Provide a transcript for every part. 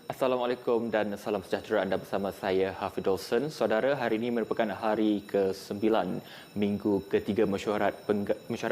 Assalamualaikum dan salam sejahtera. Anda bersama saya Hafid Olsen. Saudara, hari ini merupakan hari ke-9 minggu ketiga mesyuarat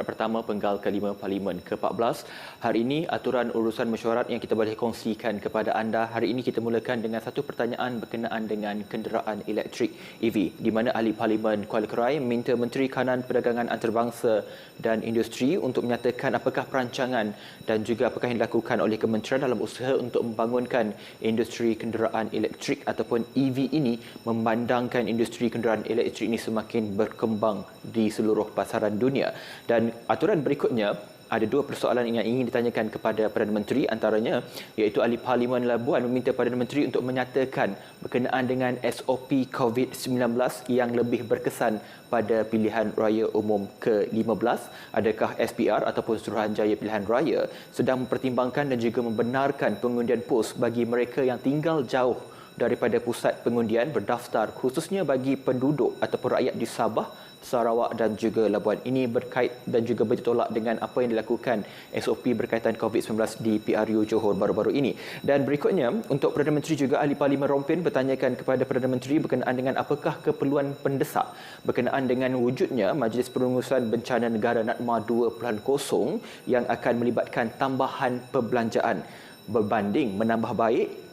pertama penggal ke-5 Parlimen ke-14. Hari ini aturan urusan mesyuarat yang kita boleh kongsikan kepada anda. Hari ini kita mulakan dengan satu pertanyaan berkenaan dengan kenderaan elektrik EV, di mana ahli Parlimen Kuala Krai meminta Menteri Kanan Perdagangan Antarabangsa dan Industri untuk menyatakan apakah perancangan dan juga apakah yang dilakukan oleh kementerian dalam usaha untuk membangunkan industri kenderaan elektrik ataupun EV ini, memandangkan industri kenderaan elektrik ini semakin berkembang di seluruh pasaran dunia. Dan aturan berikutnya, ada dua persoalan yang ingin ditanyakan kepada Perdana Menteri, antaranya iaitu ahli Parlimen Labuan meminta Perdana Menteri untuk menyatakan berkenaan dengan SOP COVID-19 yang lebih berkesan pada pilihan raya umum ke-15. Adakah SPR ataupun Suruhanjaya Pilihan Raya sedang mempertimbangkan dan juga membenarkan pengundian pos bagi mereka yang tinggal jauh daripada pusat pengundian berdaftar, khususnya bagi penduduk ataupun rakyat di Sabah, Sarawak dan juga Labuan. Ini berkait dan juga bertolak dengan apa yang dilakukan SOP berkaitan COVID-19 di PRU Johor baru-baru ini. Dan berikutnya, untuk Perdana Menteri juga ahli Parlimen Rompin bertanyakan kepada Perdana Menteri berkenaan dengan apakah keperluan pendesak berkenaan dengan wujudnya Majlis Perungusan Bencana Negara NADMA 2.0 yang akan melibatkan tambahan perbelanjaan berbanding menambah baik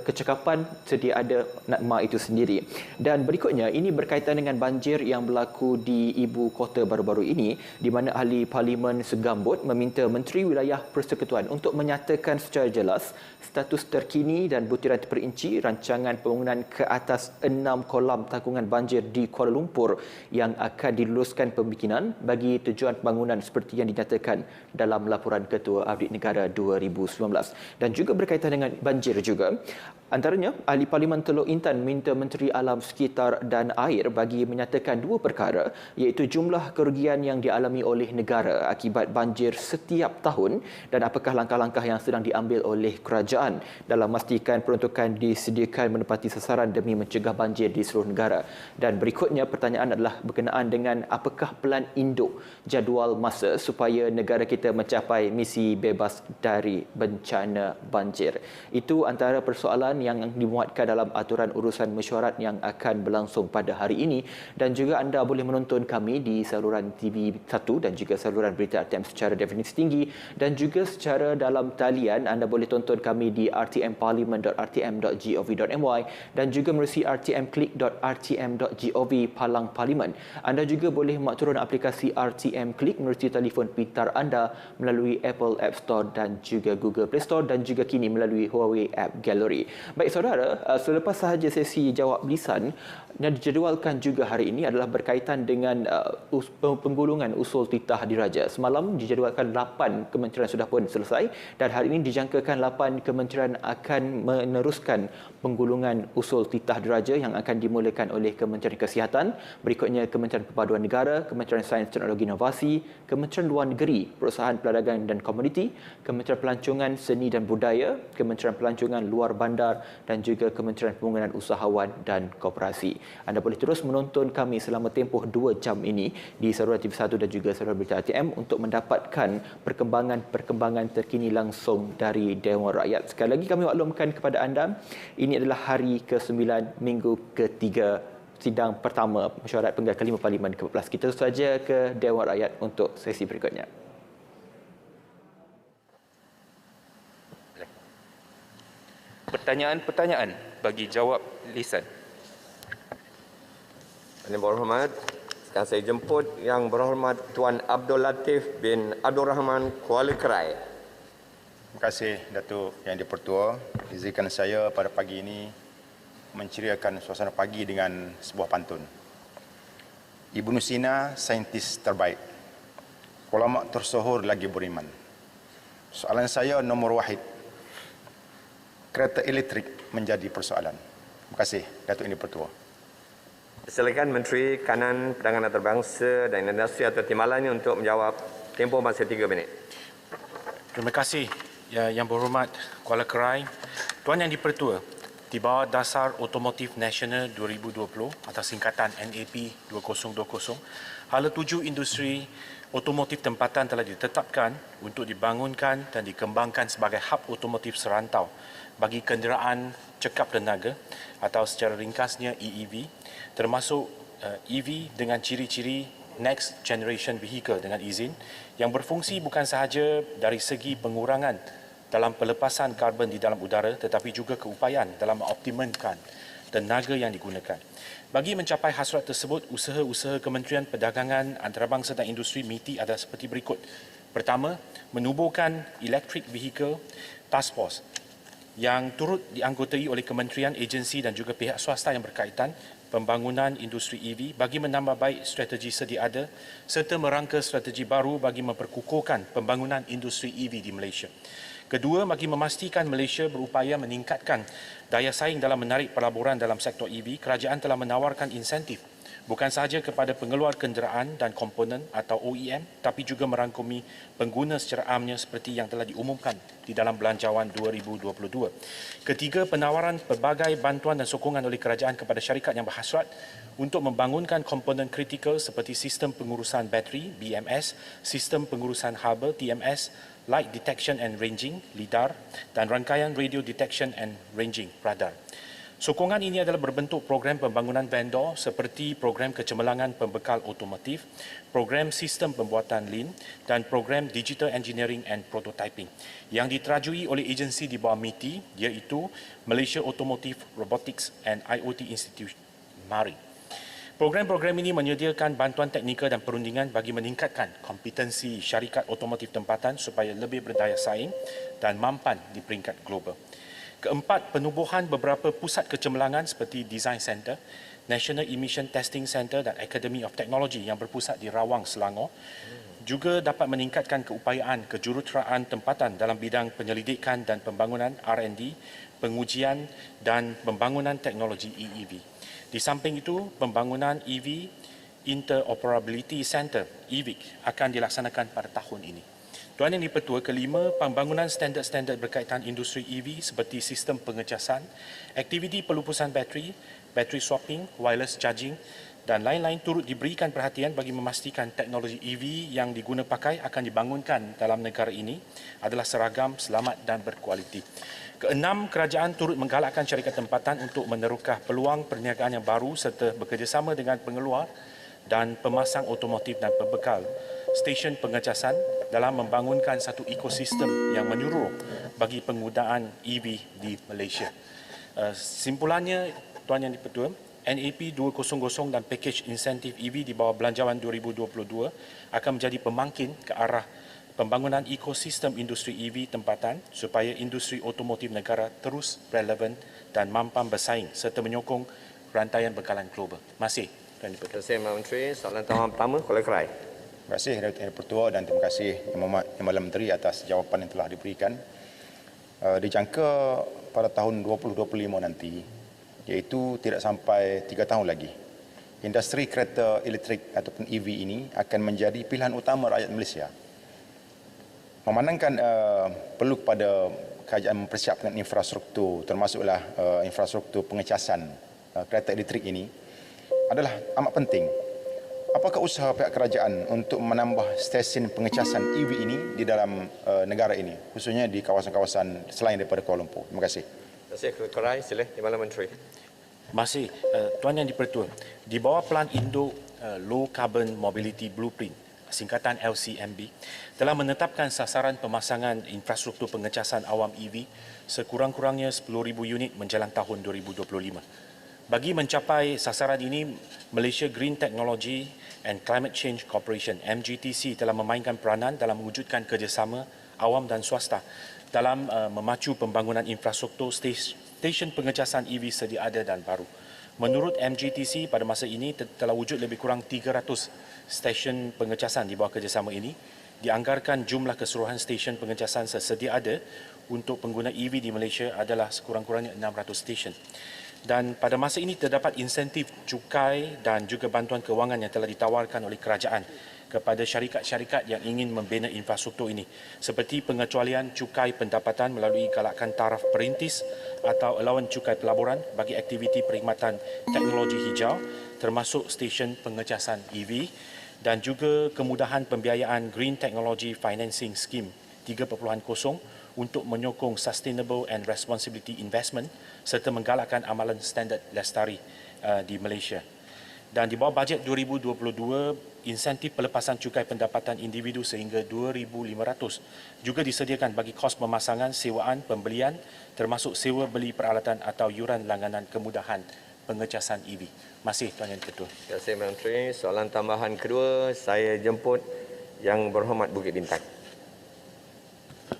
kecekapan sedia ada NADMA itu sendiri. Dan berikutnya, ini berkaitan dengan banjir yang berlaku di ibu kota baru-baru ini, di mana ahli Parlimen Segambut meminta Menteri Wilayah Persekutuan untuk menyatakan secara jelas status terkini dan butiran terperinci rancangan pembangunan ke atas 6 kolam tanggungan banjir di Kuala Lumpur yang akan diluluskan pembikinan bagi tujuan pembangunan seperti yang dinyatakan dalam laporan Ketua Audit Negara 2019. Dan juga berkaitan dengan banjir juga, antaranya, ahli Parlimen Teluk Intan minta Menteri Alam Sekitar dan Air bagi menyatakan dua perkara, iaitu jumlah kerugian yang dialami oleh negara akibat banjir setiap tahun dan apakah langkah-langkah yang sedang diambil oleh kerajaan dalam memastikan peruntukan disediakan menepati sasaran demi mencegah banjir di seluruh negara. Dan berikutnya, pertanyaan adalah berkenaan dengan apakah pelan induk jadual masa supaya negara kita mencapai misi bebas dari bencana banjir. Itu antara persoalan yang dimuatkan dalam aturan urusan mesyuarat yang akan berlangsung pada hari ini. Dan juga anda boleh menonton kami di saluran TV1 dan juga saluran berita RTM secara definisi tinggi, dan juga secara dalam talian anda boleh tonton kami di rtmparliament.rtm.gov.my dan juga melalui rtmclick.rtm.gov Palang Parlimen. Anda juga boleh mak turun aplikasi RTM Click melalui telefon pintar anda melalui Apple App Store dan juga Google Play Store, dan juga kini melalui Huawei App Gallery. Baik saudara, selepas sahaja sesi jawab lisan yang dijadualkan juga hari ini adalah berkaitan dengan penggulungan usul titah diraja. Semalam dijadualkan 8 kementerian sudah pun selesai, dan hari ini dijangkakan 8 kementerian akan meneruskan penggulungan usul titah diraja yang akan dimulakan oleh Kementerian Kesihatan, berikutnya Kementerian Perpaduan Negara, Kementerian Sains Teknologi Inovasi, Kementerian Luar Negeri, Perusahaan Perdagangan dan Komoditi, Kementerian Pelancongan Seni dan Budaya, Kementerian Pelancongan Luar Bandar dan juga Kementerian Pembangunan Usahawan dan Koperasi. Anda boleh terus menonton kami selama tempoh 2 jam ini di saluran TV1 dan juga saluran berita RTM untuk mendapatkan perkembangan terkini langsung dari Dewan Rakyat. Sekali lagi kami maklumkan kepada anda, ini adalah hari ke-9 minggu ketiga sidang pertama mesyuarat penggal ke-5 Parlimen ke-14. Kita terus saja ke Dewan Rakyat untuk sesi berikutnya. Pertanyaan-pertanyaan bagi jawab lisan. Yang berhormat, sekarang saya jemput Yang Berhormat Tuan Abdul Latif bin Abdul Rahman Kuala Krai. Terima kasih Datuk Yang di-Pertua. Izinkan saya pada pagi ini menceriakan suasana pagi dengan sebuah pantun. Ibnu Sina, saintis terbaik. Ulama tersohor lagi beriman. Soalan saya nomor wahid. Kereta elektrik menjadi persoalan. Terima kasih Datuk Yang di-Pertua. Silakan Menteri Kanan Perdagangan Antarabangsa dan Industri atau timbalannya untuk menjawab. Tempoh masa 3 minit. Terima kasih Yang Berhormat Kuala Krai. Tuan Yang di-Pertua, di bawah Dasar Otomotif Nasional 2020 atau singkatan NAP 2020, hala 7 industri otomotif tempatan telah ditetapkan untuk dibangunkan dan dikembangkan sebagai hub otomotif serantau bagi kenderaan cekap tenaga atau secara ringkasnya EEV, termasuk EV dengan ciri-ciri Next Generation Vehicle dengan izin yang berfungsi bukan sahaja dari segi pengurangan dalam pelepasan karbon di dalam udara tetapi juga keupayaan dalam mengoptimalkan tenaga yang digunakan. Bagi mencapai hasrat tersebut, usaha-usaha Kementerian Perdagangan, Antarabangsa dan Industri MITI adalah seperti berikut. Pertama, menubuhkan Electric Vehicle Task Force yang turut dianggotai oleh kementerian, agensi dan juga pihak swasta yang berkaitan pembangunan industri EV bagi menambah baik strategi sedia ada serta merangka strategi baru bagi memperkukuhkan pembangunan industri EV di Malaysia. Kedua, bagi memastikan Malaysia berupaya meningkatkan daya saing dalam menarik pelaburan dalam sektor EV, kerajaan telah menawarkan insentif bukan sahaja kepada pengeluar kenderaan dan komponen atau OEM, tapi juga merangkumi pengguna secara amnya seperti yang telah diumumkan di dalam Belanjawan 2022. Ketiga, penawaran pelbagai bantuan dan sokongan oleh kerajaan kepada syarikat yang berhasrat untuk membangunkan komponen kritikal seperti sistem pengurusan bateri BMS, sistem pengurusan haba TMS, Light Detection and Ranging LIDAR dan rangkaian Radio Detection and Ranging radar. Sokongan ini adalah berbentuk program pembangunan vendor seperti program kecemerlangan pembekal otomotif, program sistem pembuatan lean dan program Digital Engineering and Prototyping yang diterajui oleh agensi di bawah MITI iaitu Malaysia Automotive Robotics and IoT Institute MARI. Program-program ini menyediakan bantuan teknikal dan perundingan bagi meningkatkan kompetensi syarikat otomotif tempatan supaya lebih berdaya saing dan mampan di peringkat global. Keempat, penubuhan beberapa pusat kecemerlangan seperti Design Center, National Emission Testing Center dan Academy of Technology yang berpusat di Rawang, Selangor juga dapat meningkatkan keupayaan kejuruteraan tempatan dalam bidang penyelidikan dan pembangunan R&D, pengujian dan pembangunan teknologi EEV. Di samping itu, pembangunan EV Interoperability Center (EVIC) akan dilaksanakan pada tahun ini. Tuan Yang di-Pertua, kelima, pembangunan standard-standard berkaitan industri EV seperti sistem pengecasan, aktiviti pelupusan bateri, bateri swapping, wireless charging dan lain-lain turut diberikan perhatian bagi memastikan teknologi EV yang diguna pakai akan dibangunkan dalam negara ini adalah seragam, selamat dan berkualiti. Keenam, kerajaan turut menggalakkan syarikat tempatan untuk menerukah peluang perniagaan yang baru serta bekerjasama dengan pengeluar dan pemasang otomotif dan pembekal stesen pengecasan dalam membangunkan satu ekosistem yang menyeluruh bagi penggunaan EV di Malaysia. Simpulannya, Tuan Yang di-Pertua, NAP 200 dan pakej insentif EV di bawah Belanjawan 2022 akan menjadi pemangkin ke arah pembangunan ekosistem industri EV tempatan supaya industri otomotif negara terus relevan dan mampan bersaing serta menyokong rantaian bekalan global. Terima kasih, Tuan Yang di-Pertua. Terima kasih, Mak Menteri. Soalan tambahan pertama, Kuala Kerai. Terima kasih Datuk Yang Pertua dan terima kasih Yang Malam Menteri atas jawapan yang telah diberikan. Dijangka pada tahun 2025 nanti, iaitu tidak sampai 3 tahun lagi, industri kereta elektrik ataupun EV ini akan menjadi pilihan utama rakyat Malaysia. Memandangkan perlu kepada kerajaan mempersiapkan infrastruktur, termasuklah infrastruktur pengecasan kereta elektrik ini adalah amat penting. Apakah usaha pihak kerajaan untuk menambah stesen pengecasan EV ini di dalam negara ini, khususnya di kawasan-kawasan selain daripada Kuala Lumpur? Terima kasih. Terima kasih, Kuala Kerai. Sila, Timbalan Menteri. Terima kasih, Tuan Yang di-Pertua. Di bawah Pelan Induk Low Carbon Mobility Blueprint, singkatan LCMB, telah menetapkan sasaran pemasangan infrastruktur pengecasan awam EV sekurang-kurangnya 10,000 unit menjelang tahun 2025. Bagi mencapai sasaran ini, Malaysia Green Technology and Climate Change Corporation MGTC telah memainkan peranan dalam mewujudkan kerjasama awam dan swasta dalam memacu pembangunan infrastruktur stesen pengecasan EV sedia ada dan baru. Menurut MGTC, pada masa ini telah wujud lebih kurang 300 stesen pengecasan di bawah kerjasama ini. Dianggarkan jumlah keseluruhan stesen pengecasan sesedia ada untuk pengguna EV di Malaysia adalah sekurang-kurangnya 600 stesen. Dan pada masa ini terdapat insentif cukai dan juga bantuan kewangan yang telah ditawarkan oleh kerajaan kepada syarikat-syarikat yang ingin membina infrastruktur ini, seperti pengecualian cukai pendapatan melalui galakan taraf perintis atau allowance cukai pelaburan bagi aktiviti perkhidmatan teknologi hijau termasuk stesen pengecasan EV dan juga kemudahan pembiayaan Green Technology Financing Scheme 3.0 untuk menyokong sustainable and responsibility investment serta menggalakkan amalan standard lestari di Malaysia. Dan di bawah bajet 2022, insentif pelepasan cukai pendapatan individu sehingga 2,500 juga disediakan bagi kos pemasangan, sewaan, pembelian termasuk sewa beli peralatan atau yuran langganan kemudahan pengecasan EV. Masih Tuan Yang Ketua. Terima kasih Menteri. Soalan tambahan kedua, saya jemput Yang Berhormat Bukit Bintang.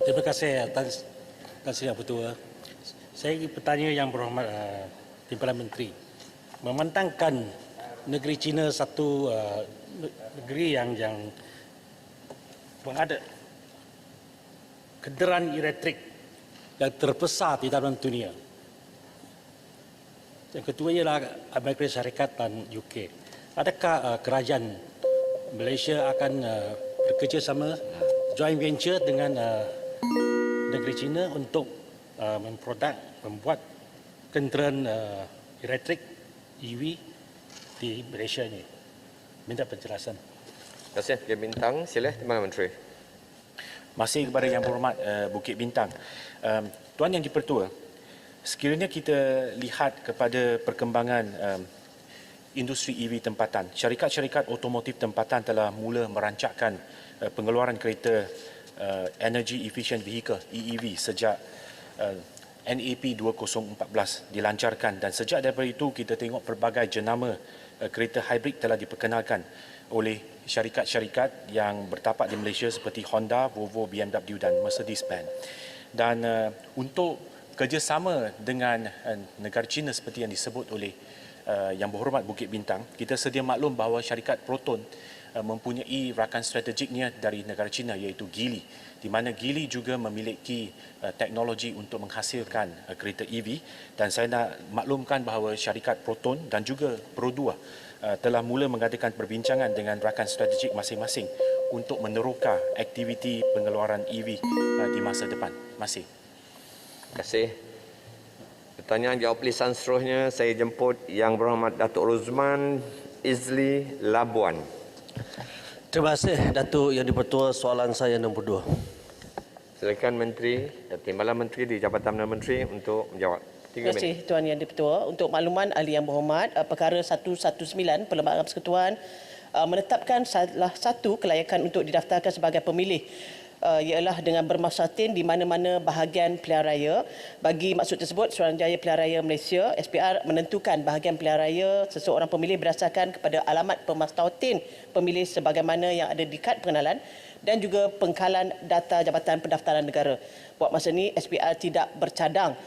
Terima kasih atas Yang Ketua. Saya ingin bertanya Yang Berhormat Timbalan Menteri. Memandangkan negeri China satu negeri yang ada kenderaan elektrik yang terbesar di dalam dunia. Yang kedua ialah Amerika Syarikat dan UK. Adakah kerajaan Malaysia akan bekerjasama joint venture dengan negeri China untuk membuat kenderaan elektrik EV di Malaysia ini? Minta penjelasan. Terima kasih Bukit Bintang. Sila Timbalan Menteri. Masih kepada Yang Berhormat Bukit Bintang. Tuan Yang Dipertua, sekiranya kita lihat kepada perkembangan industri EV tempatan, syarikat-syarikat otomotif tempatan telah mula merancangkan pengeluaran kereta Energy Efficient Vehicle EEV sejak NAP 2014 dilancarkan, dan sejak daripada itu kita tengok pelbagai jenama kereta hybrid telah diperkenalkan oleh syarikat-syarikat yang bertapak di Malaysia seperti Honda, Volvo, BMW dan Mercedes-Benz. Dan untuk kerjasama dengan negara China seperti yang disebut oleh Yang Berhormat Bukit Bintang, kita sedia maklum bahawa syarikat Proton mempunyai rakan strategiknya dari negara China iaitu Geely, di mana Geely juga memiliki teknologi untuk menghasilkan kereta EV, dan saya nak maklumkan bahawa syarikat Proton dan juga Pro2 telah mula mengadakan perbincangan dengan rakan strategik masing-masing untuk meneroka aktiviti pengeluaran EV di masa depan. Masih. Terima kasih. Pertanyaan jawab lisan seterusnya, saya jemput Yang Berhormat Datuk Rozman Izli Labuan. Terima kasih Datuk Yang Dipertua. Soalan saya nombor 2. Silakan Menteri, Timbalan Menteri di Jabatan Perdana Menteri untuk menjawab. 3 Terima kasih minit. Tuan Yang Dipertua. Untuk makluman Ahli Yang Berhormat, perkara 119 Perlembagaan Persekutuan menetapkan salah satu kelayakan untuk didaftarkan sebagai pemilih ialah dengan bermaksatin di mana-mana bahagian pilihan raya. Bagi maksud tersebut, Suruhanjaya Pilihan Raya Malaysia SPR menentukan bahagian pilihan raya seseorang pemilih berdasarkan kepada alamat pemastautin pemilih sebagaimana yang ada di kad pengenalan dan juga pengkalan data Jabatan Pendaftaran Negara. Buat masa ini, SPR tidak bercadang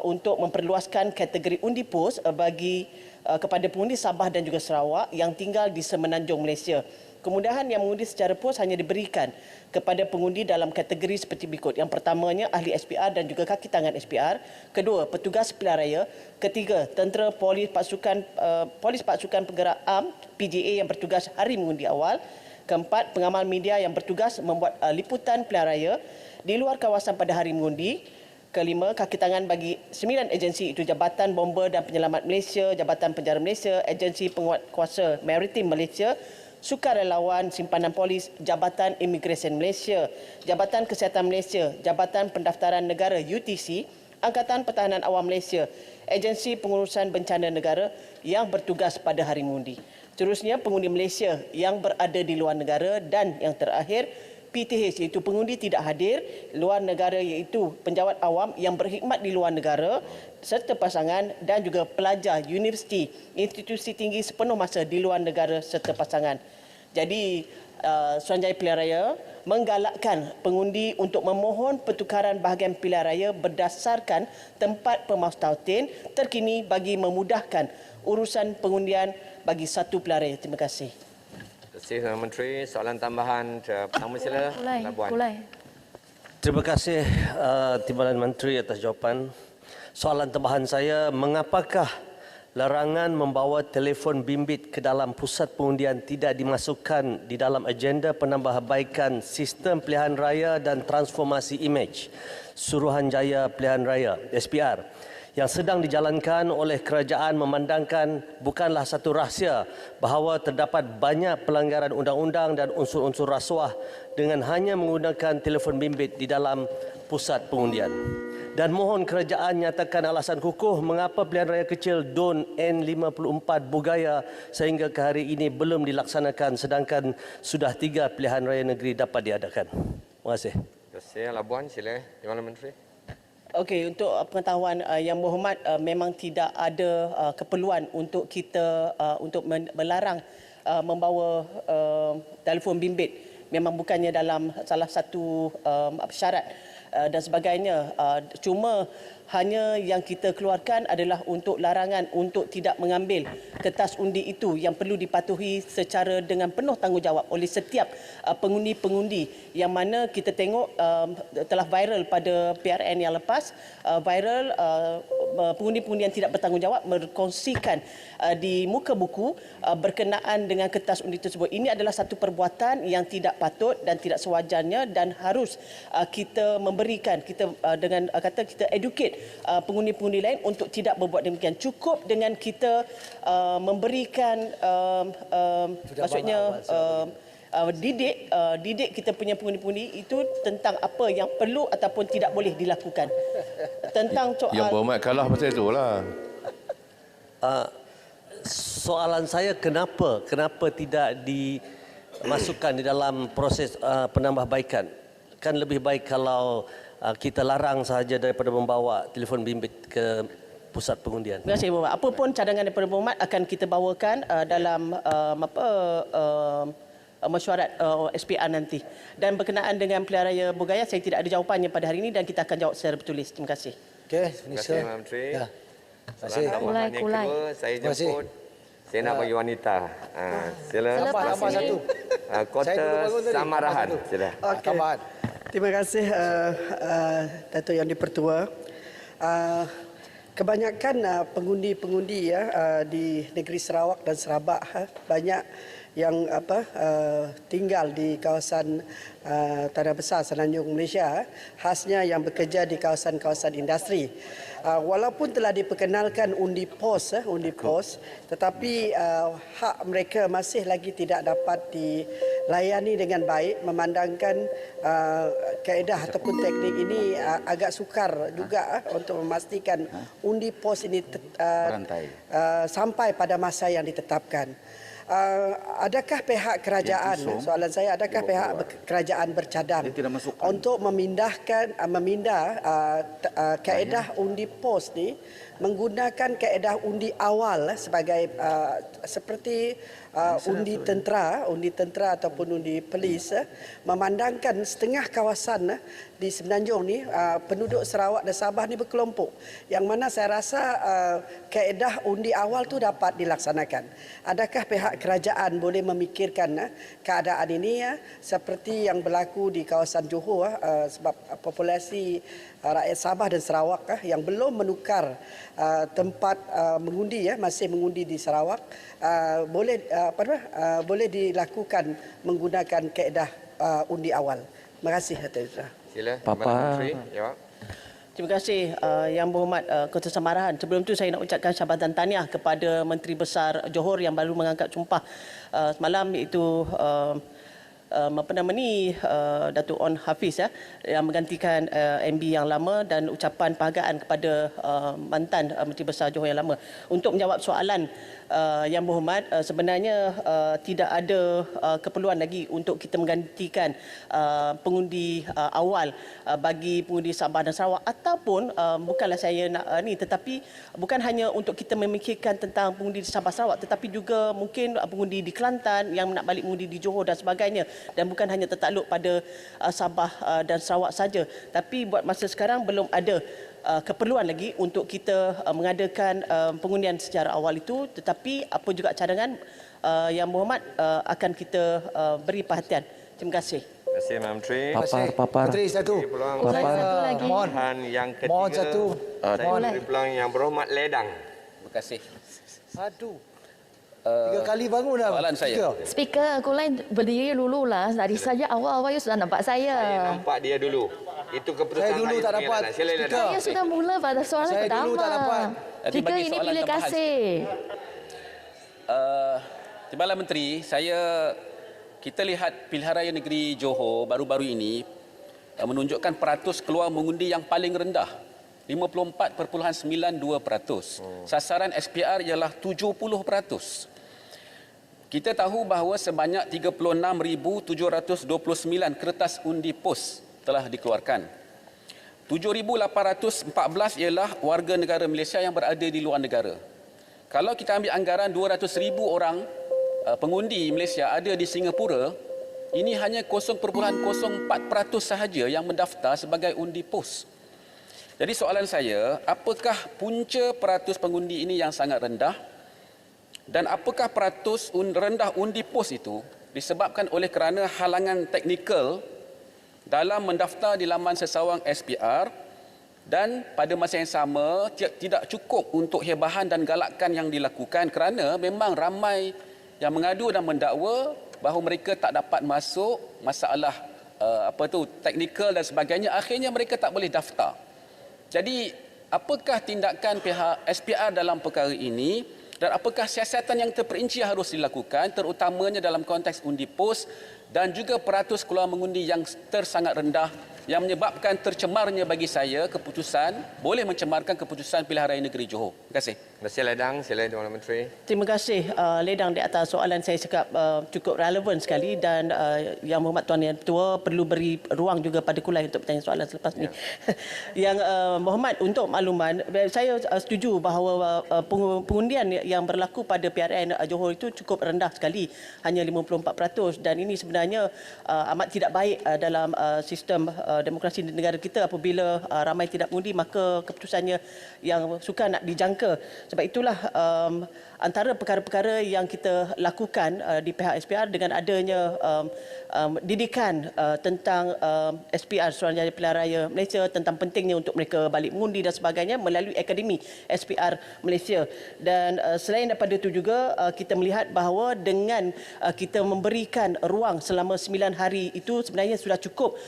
untuk memperluaskan kategori undi pos bagi kepada pengundi Sabah dan juga Sarawak yang tinggal di Semenanjung Malaysia. Kemudahan yang mengundi secara pos hanya diberikan kepada pengundi dalam kategori seperti berikut. Yang pertamanya, ahli SPR dan juga kaki tangan SPR. Kedua, petugas pilihan raya. Ketiga, tentera polis pasukan penggerak AM PGA yang bertugas hari mengundi awal. Keempat, pengamal media yang bertugas membuat liputan pilihan raya di luar kawasan pada hari mengundi. Kelima, kaki tangan bagi 9 agensi, itu Jabatan Bomber dan Penyelamat Malaysia, Jabatan Penjara Malaysia, Agensi Penguatkuasa Maritim Malaysia, Sukarelawan Simpanan Polis, Jabatan Imigresen Malaysia, Jabatan Kesihatan Malaysia, Jabatan Pendaftaran Negara UTC, Angkatan Pertahanan Awam Malaysia, Agensi Pengurusan Bencana Negara yang bertugas pada hari mengundi. Seterusnya, pengundi Malaysia yang berada di luar negara, dan yang terakhir, PTH iaitu pengundi tidak hadir luar negara iaitu penjawat awam yang berkhidmat di luar negara serta pasangan, dan juga pelajar universiti, institusi tinggi sepenuh masa di luar negara serta pasangan. Jadi Suruhanjaya Pilihan Raya menggalakkan pengundi untuk memohon pertukaran bahagian pilihan raya berdasarkan tempat pemastautin terkini bagi memudahkan urusan pengundian bagi satu pilihan raya. Terima kasih. Terima kasih Menteri. Soalan tambahan pertama sila Labuan. Terima kasih Timbalan Menteri atas jawapan. Soalan tambahan saya, mengapakah larangan membawa telefon bimbit ke dalam pusat pengundian tidak dimasukkan di dalam agenda penambahbaikan sistem pilihan raya dan transformasi imej Suruhanjaya Pilihan Raya SPR yang sedang dijalankan oleh kerajaan memandangkan bukanlah satu rahsia bahawa terdapat banyak pelanggaran undang-undang dan unsur-unsur rasuah dengan hanya menggunakan telefon bimbit di dalam pusat pengundian. Dan mohon kerajaan nyatakan alasan kukuh mengapa pilihan raya kecil DUN N54 Bugaya sehingga ke hari ini belum dilaksanakan sedangkan sudah 3 pilihan raya negeri dapat diadakan. Terima kasih. Terima kasih. Labuan, sila. Timbalan Menteri. Okey, untuk pengetahuan Yang Berhormat, memang tidak ada keperluan untuk kita untuk melarang membawa telefon bimbit. Memang bukannya dalam salah satu syarat dan sebagainya. Cuma hanya yang kita keluarkan adalah untuk larangan untuk tidak mengambil kertas undi itu yang perlu dipatuhi secara dengan penuh tanggungjawab oleh setiap pengundi-pengundi yang mana kita tengok telah viral pada PRN yang lepas, viral pengundi-pengundi yang tidak bertanggungjawab berkongsikan di muka buku berkenaan dengan kertas undi tersebut. Ini adalah satu perbuatan yang tidak patut dan tidak sewajarnya dan harus kita memberikan, kita dengan kata kita educate pengundi-pengundi lain untuk tidak berbuat demikian. Cukup dengan kita memberikan maksudnya didik kita punya pengundi-pengundi itu tentang apa yang perlu ataupun tidak boleh dilakukan. Tentang soal Yang Berhormat kalah pasal itulah. Soalan saya kenapa tidak dimasukkan di dalam proses penambahbaikan? Kan lebih baik kalau kita larang sahaja daripada membawa telefon bimbit ke pusat pengundian. Terima kasih, Berhormat. Apa pun cadangan daripada Berhormat akan kita bawakan dalam mesyuarat SPR nanti. Dan berkenaan dengan pilihan raya Bugaya, saya tidak ada jawapannya pada hari ini dan kita akan jawab secara bertulis. Terima kasih. Okey, Terima kasih, Menteri. Ya. Terima kasih. Tambahan yang kedua, saya jemput. Saya nak bagi wanita. Sila. Tambah satu. Kota Samarahan. Sila. Tambahan. Terima kasih Datuk Yang di-Pertua. Kebanyakan pengundi-pengundi di negeri Sarawak dan Sabah banyak yang tinggal di kawasan Tanah Besar Semenanjung Malaysia, khasnya yang bekerja di kawasan-kawasan industri. Walaupun telah diperkenalkan undi pos, tetapi hak mereka masih lagi tidak dapat dilayani dengan baik, memandangkan kaedah ataupun teknik ini agak sukar juga untuk memastikan undi pos ini sampai pada masa yang ditetapkan. Adakah pihak kerajaan, soalan saya, adakah pihak kerajaan bercadang untuk memindah kaedah undi pos ni menggunakan kaedah undi awal sebagai seperti undi tentera ataupun undi polis, memandangkan setengah kawasan di Semenanjung ni penduduk Sarawak dan Sabah ni berkelompok, yang mana saya rasa kaedah undi awal tu dapat dilaksanakan. Adakah pihak kerajaan boleh memikirkan keadaan ini seperti yang berlaku di kawasan Johor, sebab populasi rakyat Sabah dan Sarawak yang belum menukar tempat mengundi, masih mengundi di Sarawak, boleh dilakukan menggunakan kaedah undi awal. Terima kasih, Datuk. Sila. Papa. Menteri. Jawab. Terima kasih Yang Berhormat Kota Samarahan. Sebelum itu saya nak ucapkan syabatan tahniah kepada Menteri Besar Johor yang baru mengangkat sumpah semalam, iaitu Datuk On Hafiz yang menggantikan MB yang lama, dan ucapan penghargaan kepada mantan Menteri Besar Johor yang lama. Untuk menjawab soalan Yang Berhormat, sebenarnya tidak ada keperluan lagi untuk kita menggantikan pengundi awal bagi pengundi Sabah dan Sarawak, ataupun bukanlah saya nak tetapi bukan hanya untuk kita memikirkan tentang pengundi di Sabah Sarawak, tetapi juga mungkin pengundi di Kelantan yang nak balik mengundi di Johor dan sebagainya, dan bukan hanya tertakluk pada Sabah dan Sarawak saja. Tapi buat masa sekarang belum ada keperluan lagi untuk kita mengadakan pengundian secara awal itu, tetapi apa juga cadangan Yang Berhormat akan kita beri perhatian. Terima kasih. Terima kasih, Menteri. Papar. Menteri satu. Papar. lagi. Mohon yang ketiga. Mohon satu. Saya beri peluang Yang Berhormat Ledang. Terima kasih. Satu. 3 kali bangun dah. Soalan saya. Speaker, aku lain berdiri dulu lah. Dari saja awal-awal you sudah nampak Saya saya. nampak dia dulu. Itu keputusan Saya dulu tak dapat. Saya sudah mula pada soalan Saya pertama. dulu tak dapat. Jika ini pilih kasih. Timbalan Menteri, kita lihat pilihan raya negeri Johor baru-baru ini menunjukkan peratus keluar mengundi yang paling rendah, 54.92%. Sasaran SPR ialah 70%. Kita tahu bahawa sebanyak 36,729 kertas undi pos telah dikeluarkan. 7,814 ialah warga negara Malaysia yang berada di luar negara. Kalau kita ambil anggaran 200,000 orang pengundi Malaysia ada di Singapura, ini hanya 0.04% sahaja yang mendaftar sebagai undi pos. Jadi soalan saya, apakah punca peratus pengundi ini yang sangat rendah? Dan apakah peratus rendah undi pos itu disebabkan oleh kerana halangan teknikal dalam mendaftar di laman sesawang SPR, dan pada masa yang sama tidak cukup untuk hebahan dan galakan yang dilakukan kerana memang ramai yang mengadu dan mendakwa bahawa mereka tak dapat masuk, masalah teknikal dan sebagainya, akhirnya mereka tak boleh daftar. Jadi apakah tindakan pihak SPR dalam perkara ini dan apakah siasatan yang terperinci harus dilakukan terutamanya dalam konteks undi pos dan juga peratus keluar mengundi yang sangat rendah yang menyebabkan tercemarnya bagi saya keputusan, boleh mencemarkan keputusan pilihan raya negeri Johor. Terima kasih. Terima kasih Ledang. Sila Tuan Menteri. Terima kasih Ledang di atas soalan saya cakap cukup relevan sekali dan Yang Berhormat Tuan Yang Ketua perlu beri ruang juga pada Kulai untuk bertanya soalan selepas ini. Yang Berhormat, untuk makluman, saya setuju bahawa pengundian yang berlaku pada PRN Johor itu cukup rendah sekali, hanya 54%, dan ini sebenarnya amat tidak baik dalam sistem demokrasi di negara kita. Apabila ramai tidak mengundi, maka keputusannya yang sukar nak dijangka. Sebab itulah antara perkara-perkara yang kita lakukan di pihak SPR dengan adanya didikan tentang SPR, Suruhanjaya Pilihan Raya Malaysia, tentang pentingnya untuk mereka balik mengundi dan sebagainya melalui Akademi SPR Malaysia. Dan selain daripada itu juga kita melihat bahawa dengan kita memberikan ruang selama 9 hari itu sebenarnya sudah cukup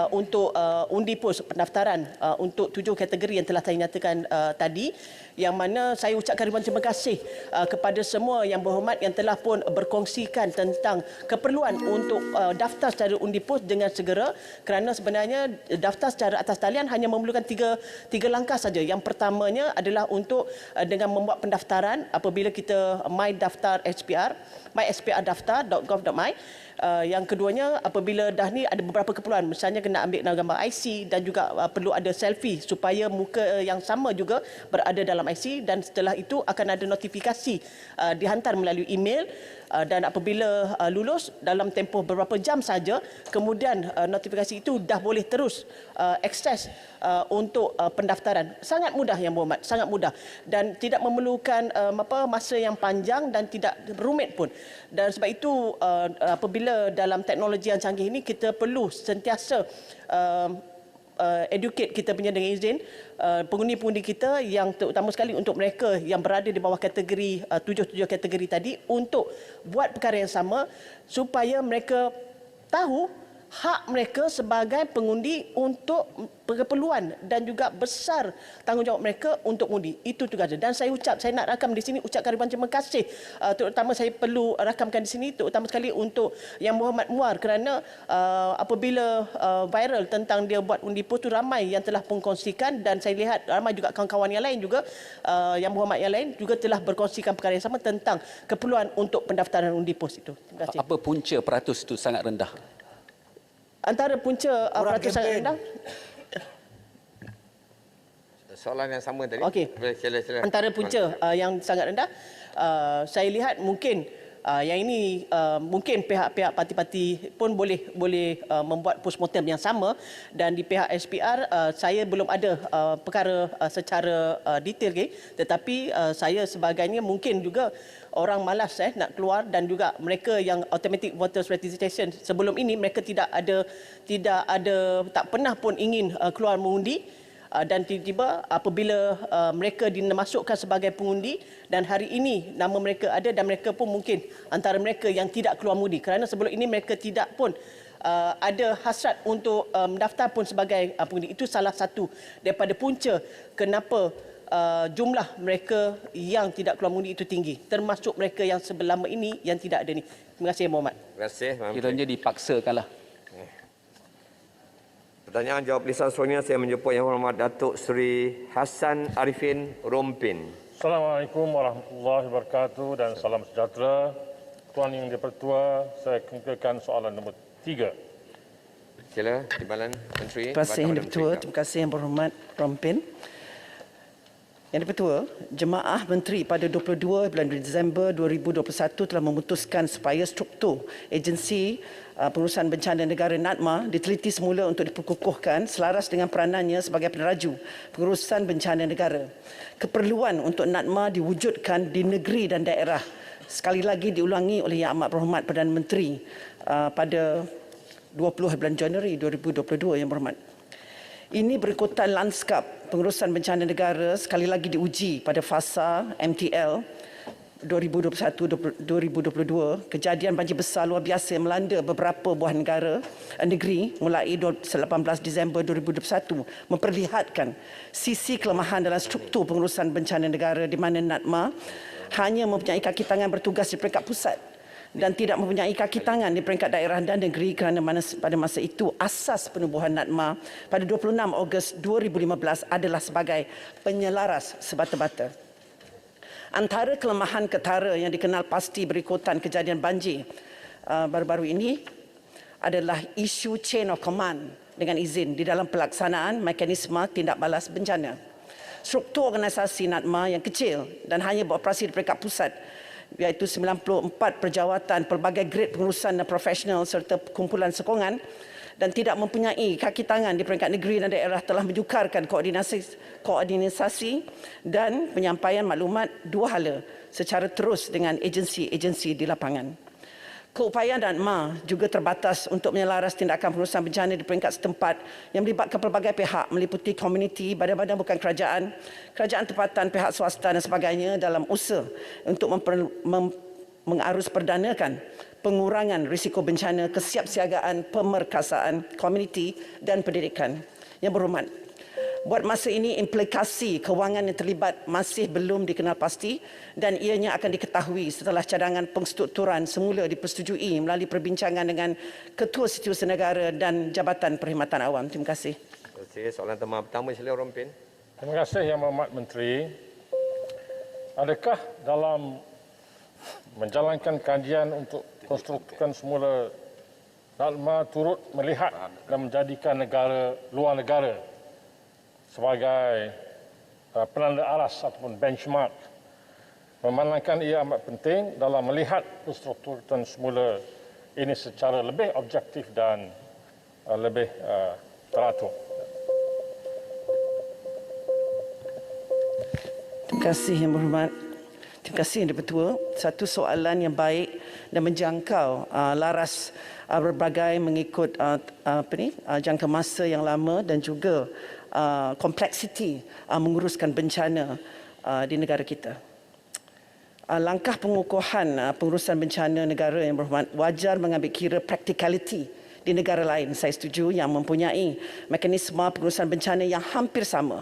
untuk undi pos pendaftaran untuk 7 kategori yang telah saya nyatakan tadi, yang mana saya ucapkan ribuan terima kasih kepada semua yang berhormat yang telah pun berkongsikan tentang keperluan untuk daftar secara undi pos dengan segera, kerana sebenarnya daftar secara atas talian hanya memerlukan tiga langkah saja. Yang pertamanya adalah untuk dengan membuat pendaftaran apabila kita mysprdaftar.gov.my. Yang keduanya, apabila dah ni ada beberapa keperluan, misalnya kena ambil gambar IC dan juga perlu ada selfie supaya muka yang sama juga berada dalam IC, dan setelah itu akan ada notifikasi dihantar melalui email, dan apabila lulus dalam tempoh beberapa jam saja, kemudian notifikasi itu dah boleh terus akses untuk pendaftaran. Sangat mudah Yang Berhormat, sangat mudah dan tidak memerlukan masa yang panjang dan tidak rumit pun. Dan sebab itu apabila dalam teknologi yang canggih ini, kita perlu sentiasa educate kita punya dengan izin pengundi-pengundi kita, yang terutama sekali untuk mereka yang berada di bawah kategori 7 kategori tadi, untuk buat perkara yang sama supaya mereka tahu hak mereka sebagai pengundi untuk keperluan dan juga besar tanggungjawab mereka untuk mengundi. Itu tugasnya. Dan saya nak rakam di sini, ucapkan ribuan terima kasih. Terutama saya perlu rakamkan di sini, terutama sekali untuk Yang Berhormat Muar, kerana apabila viral tentang dia buat undi pos tu, ramai yang telah pun kongsikan, dan saya lihat ramai juga kawan-kawan yang lain juga, Yang Berhormat yang lain juga telah berkongsikan perkara yang sama tentang keperluan untuk pendaftaran undi pos itu. Terima kasih. Apa punca peratus itu sangat rendah? Antara punca peratus sangat rendah. Soalan yang sama tadi. Okey. Sila. Antara punca yang sangat rendah, saya lihat mungkin yang ini mungkin pihak-pihak parti-parti pun boleh membuat postmortem yang sama, dan di pihak SPR saya belum ada perkara secara detail, tetapi saya sebagainya mungkin juga orang malas nak keluar, dan juga mereka yang automatic voters registration sebelum ini mereka tak pernah pun ingin keluar mengundi, dan tiba-tiba apabila mereka dimasukkan sebagai pengundi dan hari ini nama mereka ada, dan mereka pun mungkin antara mereka yang tidak keluar mengundi kerana sebelum ini mereka tidak pun ada hasrat untuk mendaftar pun sebagai pengundi. Itu salah satu daripada punca kenapa jumlah mereka yang tidak keluar mengundi itu tinggi, termasuk mereka yang selama ini yang tidak ada ni. Terima kasih, Muhammad. Terima kasih, Muhammad. Kiranya dipaksakanlah. Pertanyaan jawab lisan seterusnya saya menjemput Yang Berhormat Datuk Seri Hassan Arifin Rompin. Assalamualaikum warahmatullahi wabarakatuh dan salam sejahtera. Tuan Yang Di-Pertua, saya kemukakan soalan nombor 3. Sila, Timbalan Menteri. Terima kasih Yang Di-Pertua. Terima kasih Yang Berhormat Rompin. Yang Di-Pertua, Jemaah Menteri pada 22 bulan Disember 2021 telah memutuskan supaya struktur agensi pengurusan bencana negara NADMA diteliti semula untuk diperkukuhkan selaras dengan peranannya sebagai peneraju pengurusan bencana negara. Keperluan untuk NADMA diwujudkan di negeri dan daerah sekali lagi diulangi oleh Yang Amat Berhormat Perdana Menteri pada 20 bulan Januari 2022 Yang Berhormat. Ini berikutan lanskap pengurusan bencana negara sekali lagi diuji pada fasa MTL 2021-2022. Kejadian banjir besar luar biasa melanda beberapa buah negeri mulai 18 Disember 2021 memperlihatkan sisi kelemahan dalam struktur pengurusan bencana negara di mana NADMA hanya mempunyai kaki tangan bertugas di peringkat pusat dan tidak mempunyai kaki tangan di peringkat daerah dan negeri kerana pada masa itu asas penubuhan NADMA pada 26 Ogos 2015 adalah sebagai penyelaras semata-mata. Antara kelemahan ketara yang dikenal pasti berikutan kejadian banjir baru-baru ini adalah isu chain of command dengan izin di dalam pelaksanaan mekanisme tindak balas bencana. Struktur organisasi NADMA yang kecil dan hanya beroperasi di peringkat pusat iaitu 94 perjawatan pelbagai grade pengurusan dan profesional serta kumpulan sokongan dan tidak mempunyai kaki tangan di peringkat negeri dan daerah telah menyukarkan koordinasi dan penyampaian maklumat dua hala secara terus dengan agensi-agensi di lapangan. Keupayaan NADMA juga terbatas untuk menyelaras tindakan pengurusan bencana di peringkat setempat yang melibatkan pelbagai pihak meliputi komuniti, badan-badan bukan kerajaan, kerajaan tempatan, pihak swasta dan sebagainya dalam usaha untuk mengarus perdanakan pengurangan risiko bencana, kesiapsiagaan, pemerkasaan, komuniti dan pendidikan. Yang Berhormat, buat masa ini implikasi kewangan yang terlibat masih belum dikenal pasti dan ianya akan diketahui setelah cadangan pengstrukturan semula dipersetujui melalui perbincangan dengan Ketua Setiausaha Negara dan Jabatan Perkhidmatan Awam. Terima kasih. Terima kasih. Soalan pertama sila Rompin. Terima kasih Yang Berhormat Menteri. Adakah dalam menjalankan kajian untuk konstruksikan semula NADMA turut melihat dan menjadikan luar negara sebagai penanda aras ataupun benchmark, memandangkan ia amat penting dalam melihat konstruksikan semula ini secara lebih objektif dan lebih teratur. Terima kasih Yang Berhormat. Terima kasih Yang Di-Pertua. Satu soalan yang baik dan menjangkau laras berbagai mengikut jangka masa yang lama dan juga kompleksiti menguruskan bencana di negara kita. Langkah pengukuhan pengurusan bencana negara Yang Berhormat wajar mengambil kira practicality di negara lain. Saya setuju yang mempunyai mekanisme pengurusan bencana yang hampir sama.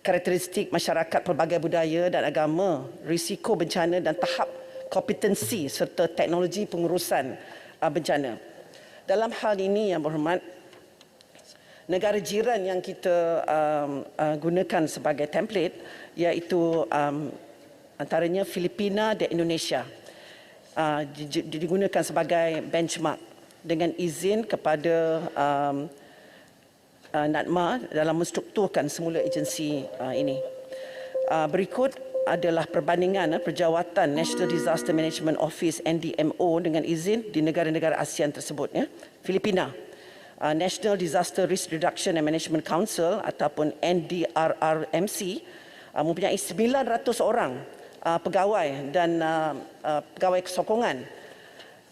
Karakteristik masyarakat pelbagai budaya dan agama, risiko bencana dan tahap kompetensi serta teknologi pengurusan bencana. Dalam hal ini Yang Berhormat, negara jiran yang kita gunakan sebagai template iaitu antaranya Filipina dan Indonesia digunakan sebagai benchmark dengan izin kepada NADMA dalam menstrukturkan semula agensi ini. Berikut adalah perbandingan perjawatan National Disaster Management Office NDMO dengan izin di negara-negara ASEAN tersebut. Filipina, National Disaster Risk Reduction and Management Council ataupun NDRRMC mempunyai 900 orang pegawai dan pegawai sokongan.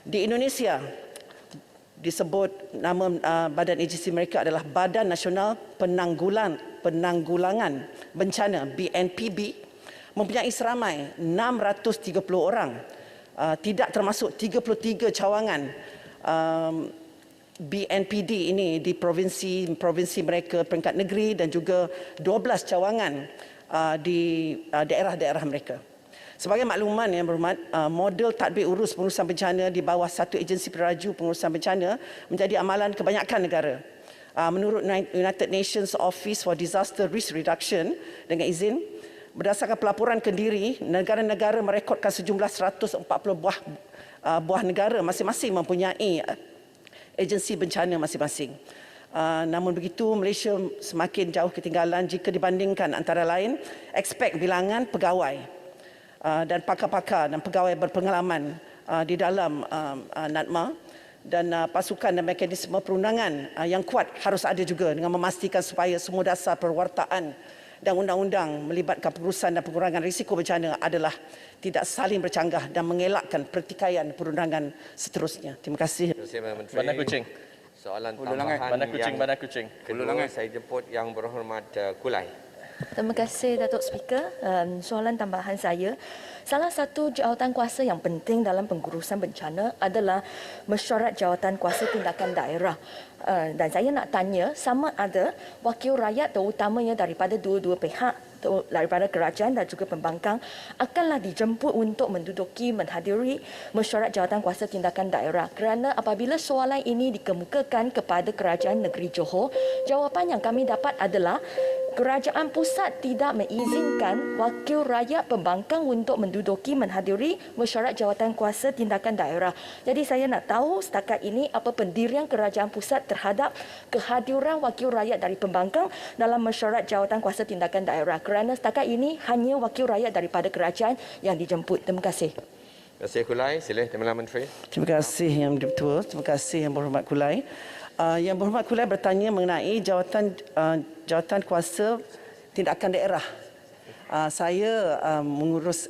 Di Indonesia disebut nama badan agensi mereka adalah Badan Nasional Penanggulangan Bencana BNPB, mempunyai seramai 630 orang, tidak termasuk 33 cawangan BNPD ini di provinsi mereka, peringkat negeri dan juga 12 cawangan di daerah-daerah mereka. Sebagai makluman yang berhormat, model tadbir urus pengurusan bencana di bawah satu agensi peraju pengurusan bencana menjadi amalan kebanyakan negara. Menurut United Nations Office for Disaster Risk Reduction, dengan izin, berdasarkan pelaporan Kendiri, negara-negara merekodkan sejumlah 140 buah negara masing-masing mempunyai agensi bencana masing-masing. Namun begitu, Malaysia semakin jauh ketinggalan jika dibandingkan antara lain aspek bilangan pegawai dan pakar-pakar dan pegawai berpengalaman di dalam NADMA, dan pasukan dan mekanisme perundangan yang kuat harus ada juga dengan memastikan supaya semua dasar perwartaan dan undang-undang melibatkan pengurusan dan pengurangan risiko bencana adalah tidak saling bercanggah dan mengelakkan pertikaian perundangan seterusnya. Terima kasih. Bandar Kuching. Soalan tambahan Bandar Kuching. Kedua, saya jemput Yang Berhormat Kulai. Terima kasih Datuk Speaker. Soalan tambahan saya, salah satu jawatan kuasa yang penting dalam pengurusan bencana adalah mesyuarat jawatan kuasa tindakan daerah. Dan saya nak tanya, sama ada wakil rakyat terutamanya daripada dua-dua pihak, daripada kerajaan dan juga pembangkang, akanlah dijemput untuk menduduki, menghadiri mesyuarat jawatan kuasa tindakan daerah. Kerana apabila soalan ini dikemukakan kepada kerajaan negeri Johor, jawapan yang kami dapat adalah kerajaan pusat tidak mengizinkan wakil rakyat pembangkang untuk menduduki, menghadiri mesyuarat jawatan kuasa tindakan daerah. Jadi saya nak tahu setakat ini apa pendirian kerajaan pusat terhadap kehadiran wakil rakyat dari pembangkang dalam mesyuarat jawatan kuasa tindakan daerah. Kerana setakat ini hanya wakil rakyat daripada kerajaan yang dijemput. Terima kasih. Terima kasih Kulai. Sila Timbalan Menteri. Terima kasih Yang Dipertua. Terima kasih Yang Berhormat Kulai. Yang Berhormat Kulai bertanya mengenai jawatan kuasa tindakan daerah. Saya mengurus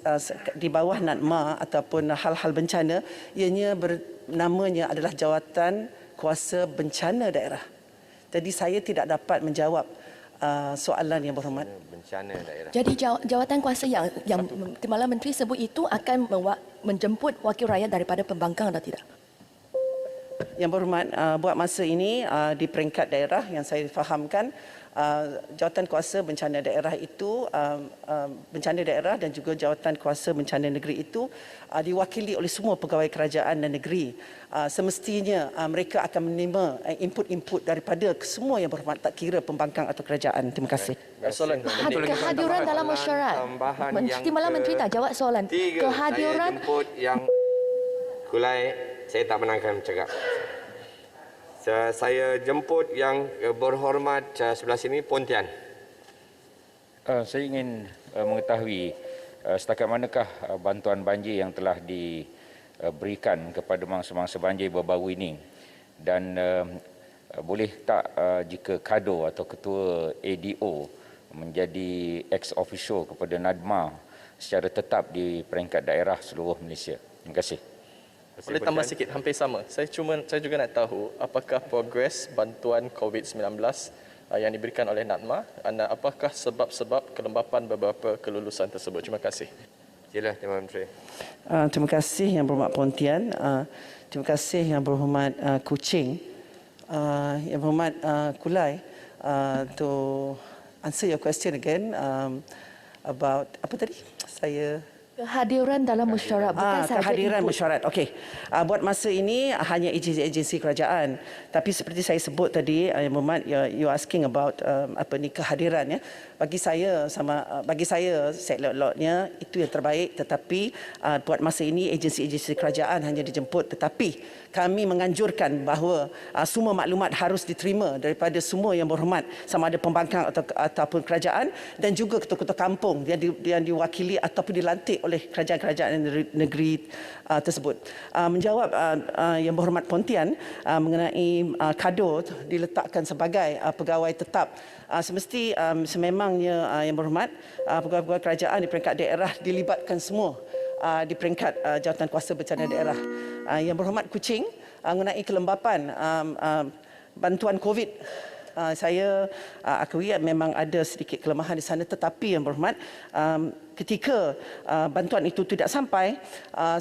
di bawah NADMA ataupun hal-hal bencana, ianya namanya adalah jawatan kuasa bencana daerah. Jadi saya tidak dapat menjawab soalan Yang Berhormat. Bencana daerah. Jadi jawatan kuasa yang Timbalan Menteri sebut itu akan menjemput wakil rakyat daripada pembangkang atau tidak? Yang Berhormat, buat masa ini di peringkat daerah yang saya fahamkan, jawatan kuasa bencana daerah itu, bencana daerah dan juga jawatan kuasa bencana negeri itu diwakili oleh semua pegawai kerajaan dan negeri. Semestinya mereka akan menerima input-input daripada semua Yang Berhormat, tak kira pembangkang atau kerajaan. Terima kasih. Kehadiran dalam mesyuarat. Timbalan Menteri tak jawab soalan. Kehadiran. Saya jemput Yang Kulai. Saya tak pernah akan bercakap. Saya jemput Yang Berhormat sebelah sini, Pontian. Saya ingin mengetahui setakat manakah bantuan banjir yang telah diberikan kepada mangsa-mangsa banjir baru-baru ini, dan boleh tak jika kado atau ketua ADO menjadi ex officio kepada NADMA secara tetap di peringkat daerah seluruh Malaysia. Terima kasih. Boleh tambah sikit, hampir sama. Saya juga nak tahu apakah progres bantuan COVID-19 yang diberikan oleh NADMA, apakah sebab-sebab kelembapan beberapa kelulusan tersebut. Terima kasih. Sila Timbalan Menteri. Terima kasih Yang Berhormat Pontian. Terima kasih Yang Berhormat Kuching. Yang Berhormat Kulai, to answer your question again about apa tadi? Kehadiran dalam mesyuarat, bukan sahaja kehadiran input. mesyuarat. Okey. Buat masa ini hanya agensi kerajaan. Tapi seperti saya sebut tadi, Yang Berhormat, you asking about kehadiran ya. Bagi saya seelok-eloknya itu yang terbaik, tetapi buat masa ini agensi kerajaan hanya dijemput, tetapi kami menganjurkan bahawa semua maklumat harus diterima daripada semua Yang Berhormat, sama ada pembangkang ataupun kerajaan, dan juga ketua-ketua kampung yang diwakili ataupun dilantik oleh kerajaan-kerajaan negeri tersebut. Menjawab Yang Berhormat Pontian mengenai kado diletakkan sebagai pegawai tetap, sememangnya Yang Berhormat, pegawai-pegawai kerajaan di peringkat daerah dilibatkan semua di peringkat jawatan kuasa bencana daerah. Yang Berhormat Kuching mengenai kelembapan bantuan COVID saya akui memang ada sedikit kelemahan di sana, tetapi Yang Berhormat, ketika bantuan itu tidak sampai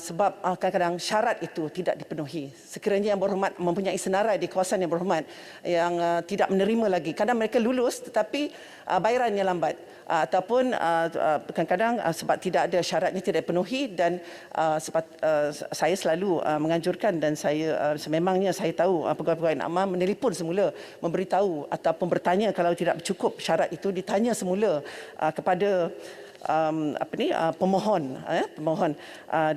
sebab kadang-kadang syarat itu tidak dipenuhi. Sekiranya Yang Berhormat mempunyai senarai di kawasan Yang Berhormat yang tidak menerima lagi, kadang mereka lulus tetapi bayarannya lambat, ataupun kadang-kadang sebab tidak ada syaratnya tidak dipenuhi, dan saya selalu menganjurkan, dan saya sememangnya saya tahu pegawai-pegawai NACMA menelpon semula memberitahu ataupun bertanya kalau tidak cukup syarat itu, ditanya semula kepada pemohon,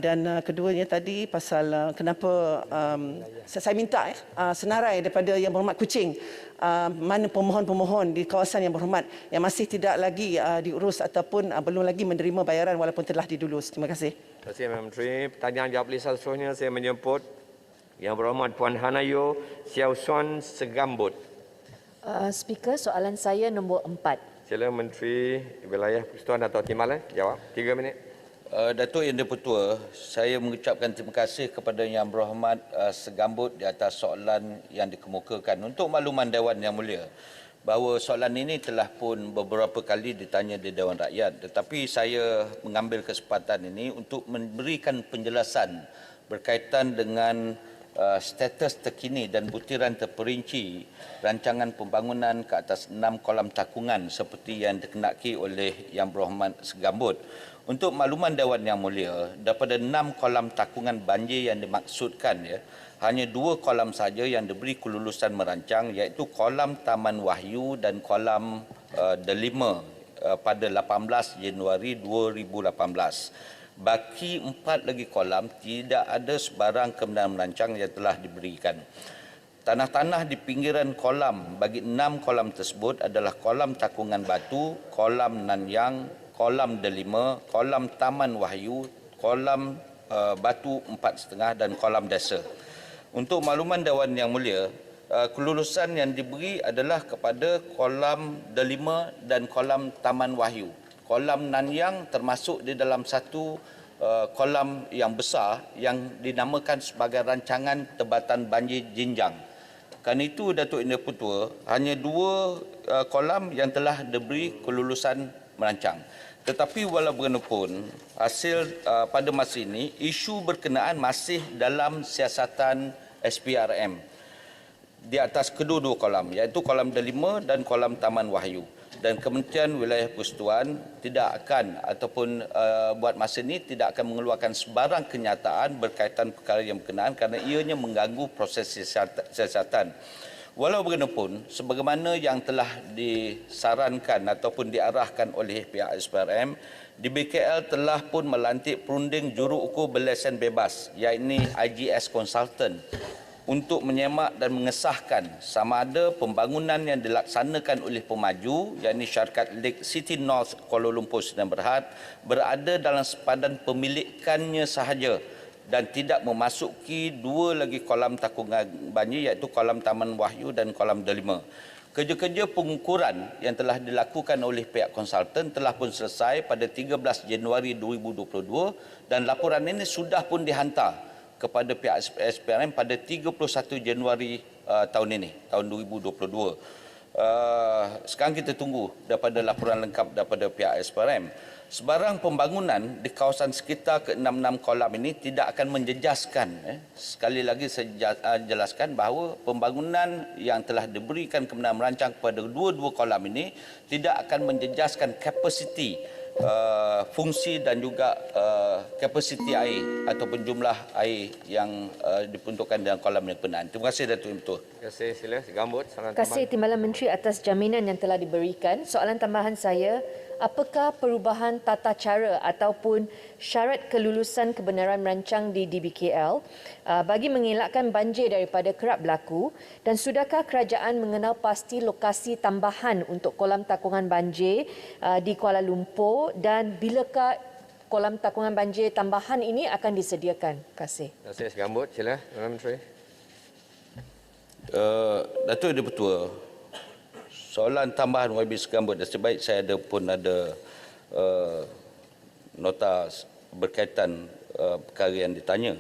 dan keduanya tadi pasal kenapa saya minta senarai daripada Yang Berhormat Kuching, mana pemohon-pemohon di kawasan Yang Berhormat yang masih tidak lagi diurus ataupun belum lagi menerima bayaran walaupun telah didulus. Terima kasih. Terima kasih, Menteri. Pertanyaan jawab lisan seterusnya saya menjemput Yang Berhormat Puan Hanayo Xiao Suan Segambut. Speaker, soalan saya nombor 4. Sila Menteri Wilayah Persekutuan Dato' Timbalan jawab. 3 minit. Datuk Yang di-Pertua, saya mengucapkan terima kasih kepada Yang Berhormat Segambut di atas soalan yang dikemukakan. Untuk makluman Dewan Yang Mulia, bahawa soalan ini telah pun beberapa kali ditanya di Dewan Rakyat, tetapi saya mengambil kesempatan ini untuk memberikan penjelasan berkaitan dengan status terkini dan butiran terperinci rancangan pembangunan ke atas 6 kolam takungan seperti yang dikenaki oleh Yang Berhormat Segambut. Untuk makluman Dewan Yang Mulia, daripada 6 kolam takungan banjir yang dimaksudkan, hanya 2 kolam saja yang diberi kelulusan merancang, iaitu kolam Taman Wahyu dan kolam Delima pada 18 Januari 2018. Baki 4 lagi kolam tidak ada sebarang kebenaran merancang yang telah diberikan. Tanah-tanah di pinggiran kolam bagi 6 kolam tersebut adalah kolam Takungan Batu, kolam Nanyang, kolam Delima, kolam Taman Wahyu, kolam Batu 4,5 dan kolam Desa. Untuk makluman Dewan Yang Mulia, kelulusan yang diberi adalah kepada kolam Delima dan kolam Taman Wahyu. Kolam Nanyang termasuk di dalam satu kolam yang besar yang dinamakan sebagai rancangan tebatan banjir Jinjang. Kerana itu, Datuk Yang di-Pertua, hanya 2 kolam yang telah diberi kelulusan merancang. Tetapi walau bagaimanapun, hasil pada masa ini, isu berkenaan masih dalam siasatan SPRM di atas kedua-dua kolam, iaitu kolam Delima dan kolam Taman Wahyu. Dan Kementerian Wilayah Persekutuan tidak akan ataupun buat masa ini tidak akan mengeluarkan sebarang kenyataan berkaitan perkara yang berkenaan kerana ianya mengganggu proses siasatan. Walau bagaimanapun, sebagaimana yang telah disarankan ataupun diarahkan oleh pihak SPRM, di BKL telah pun melantik perunding juruukur berlesen bebas, iaitu IGS Consultant, untuk menyemak dan mengesahkan sama ada pembangunan yang dilaksanakan oleh pemaju, iaitu syarikat Lake City North Kuala Lumpur Sdn Bhd, berada dalam sepadan pemilikannya sahaja dan tidak memasuki 2 lagi kolam takungan banjir, iaitu kolam Taman Wahyu dan kolam Delima. Kerja-kerja pengukuran yang telah dilakukan oleh pihak konsultan telah pun selesai pada 13 Januari 2022 dan laporan ini sudah pun dihantar kepada pihak SPRM pada 31 Januari tahun ini, tahun 2022. Sekarang kita tunggu daripada laporan lengkap daripada pihak SPRM. Sebarang pembangunan di kawasan sekitar ke-6 kolam ini tidak akan menjejaskan. Sekali lagi saya jelaskan bahawa pembangunan yang telah diberikan kebenaran merancang kepada 2 kolam ini tidak akan menjejaskan kapasiti fungsi dan juga kapasiti air ataupun jumlah air yang diperuntukkan dalam kolam yang berkenaan. Terima kasih Datuk Yang Pertua. Terima kasih. Sila Segambut. Terima kasih Timbalan Menteri atas jaminan yang telah diberikan. Soalan tambahan saya, apakah perubahan tata cara ataupun syarat kelulusan kebenaran merancang di DBKL bagi mengelakkan banjir daripada kerap berlaku, dan sudahkah kerajaan mengenal pasti lokasi tambahan untuk kolam takungan banjir di Kuala Lumpur, dan bilakah kolam takungan banjir tambahan ini akan disediakan? Terima kasih. Terima kasih Segambut. Sila Menteri. Datuk Yang di-Pertua, soalan tambahan YB Segambut, nasib baik saya ada nota berkaitan perkara yang ditanya.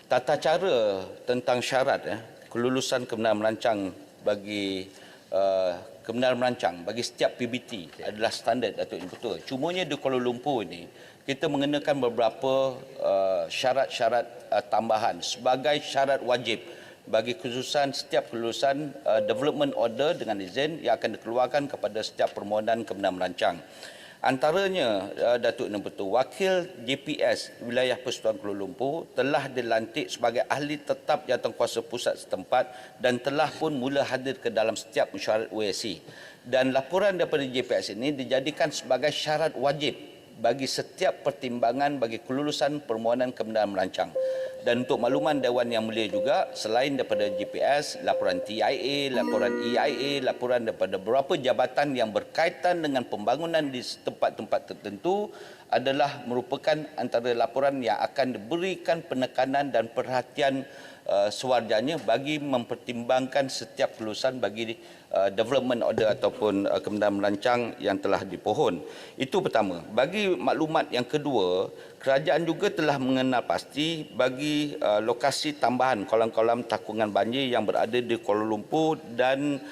Tata cara tentang syarat kelulusan kebenaran merancang bagi kebenaran merancang bagi setiap PBT adalah standard, Datuk Yang betul. Cumanya di Kuala Lumpur ini kita mengenakan beberapa syarat-syarat tambahan sebagai syarat wajib bagi khususan setiap kelulusan development order dengan izin yang akan dikeluarkan kepada setiap permohonan kebenaran merancang. Antaranya, Datuk Yang betul, Wakil JPS Wilayah Persekutuan Kuala Lumpur telah dilantik sebagai ahli tetap jawatankuasa pusat setempat dan telah pun mula hadir ke dalam setiap mesyuarat OSC. Dan laporan daripada JPS ini dijadikan sebagai syarat wajib bagi setiap pertimbangan bagi kelulusan permohonan kebenaran merancang. Dan untuk makluman Dewan Yang Mulia juga, selain daripada GPS, laporan TIA, laporan EIA, laporan daripada beberapa jabatan yang berkaitan dengan pembangunan di tempat-tempat tertentu adalah merupakan antara laporan yang akan diberikan penekanan dan perhatian sewajarnya bagi mempertimbangkan setiap kelulusan bagi development order ataupun kebenaran merancang yang telah dipohon. Itu pertama. Bagi maklumat yang kedua, kerajaan juga telah mengenal pasti bagi lokasi tambahan kolam-kolam takungan banjir yang berada di Kuala Lumpur dan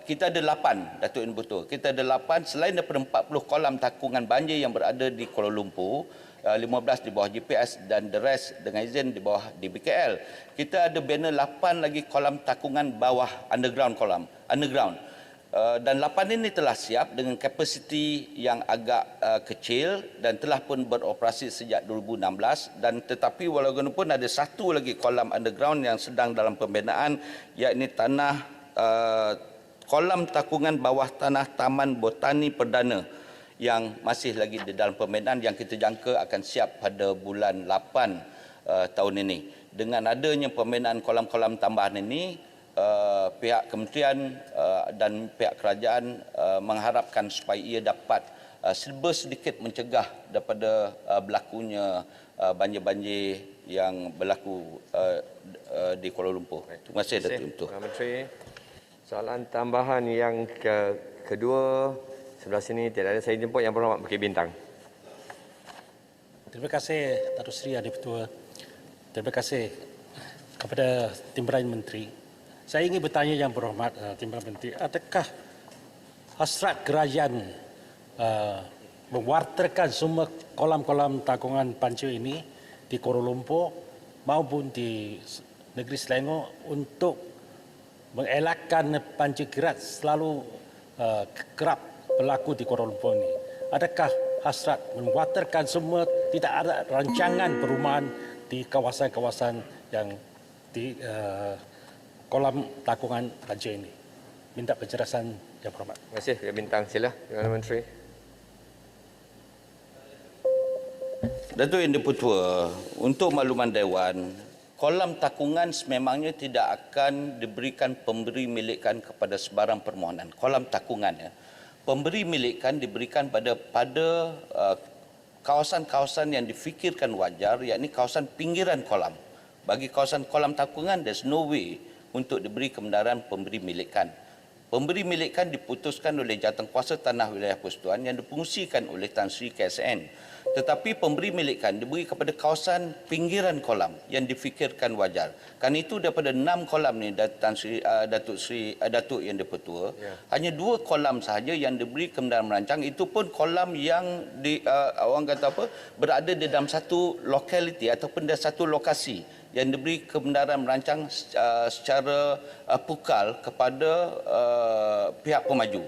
kita ada 8, Datuk Yang betul. Kita ada 8 selain daripada 40 kolam takungan banjir yang berada di Kuala Lumpur, 15 di bawah GPS dan the rest dengan izin di bawah DBKL. Kita ada banner 8 lagi kolam takungan bawah underground kolam. Dan 8 ini telah siap dengan kapasiti yang agak kecil dan telah pun beroperasi sejak 2016 dan tetapi walaupun ada satu lagi kolam underground yang sedang dalam pembinaan, yakni kolam takungan bawah tanah Taman Botani Perdana yang masih lagi di dalam pembinaan yang kita jangka akan siap pada bulan 8 tahun ini. Dengan adanya pembinaan kolam-kolam tambahan ini, pihak kementerian dan pihak kerajaan mengharapkan supaya ia dapat sedikit mencegah daripada berlakunya banjir-banjir yang berlaku di Kuala Lumpur. Terima kasih, Datuk Menteri. Soalan tambahan yang kedua sebelah sini tidak ada. Saya jemput Yang Berhormat Bukit Bintang. Terima kasih Datuk Seri Ahli Ketua. Terima kasih kepada Timbalan Menteri. Saya ingin bertanya Yang Berhormat Timbalan Menteri, adakah hasrat kerajaan mewartakan semua kolam-kolam takungan banjir ini di Kuala Lumpur maupun di negeri Selangor untuk mengelakkan banjir kirat selalu kerap berlaku di Kuala Lumpur ini? Adakah hasrat mewaterkan semua tidak ada rancangan perumahan di kawasan-kawasan yang di kolam takungan banjir ini? Minta penjelasan Yang Berhormat. Terima kasih, Bukit Bintang. Sila, Perdana Menteri. Datuk Yang di-Pertua, untuk makluman Dewan, kolam takungan sememangnya tidak akan diberikan pemberi milikan kepada sebarang permohonan. Kolam takungan, ya. Pemberi milikan diberikan pada kawasan-kawasan yang difikirkan wajar, yakni kawasan pinggiran kolam. Bagi kawasan kolam takungan, there's no way untuk diberi kebenaran pemberi milikan. Pemberi milikan diputuskan oleh Jawatankuasa Tanah Wilayah Persekutuan yang difungsikan oleh Tan Sri KSN. Tetapi pemberi milikan diberi kepada kawasan pinggiran kolam yang difikirkan wajar. Kerana itu daripada 6 kolam ni Datuk Yang di-Pertua, hanya 2 kolam sahaja yang diberi kebenaran merancang, itu pun kolam yang orang kata apa, berada di dalam satu lokaliti ataupun di satu lokasi yang diberi kebenaran merancang secara pukal kepada pihak pemaju.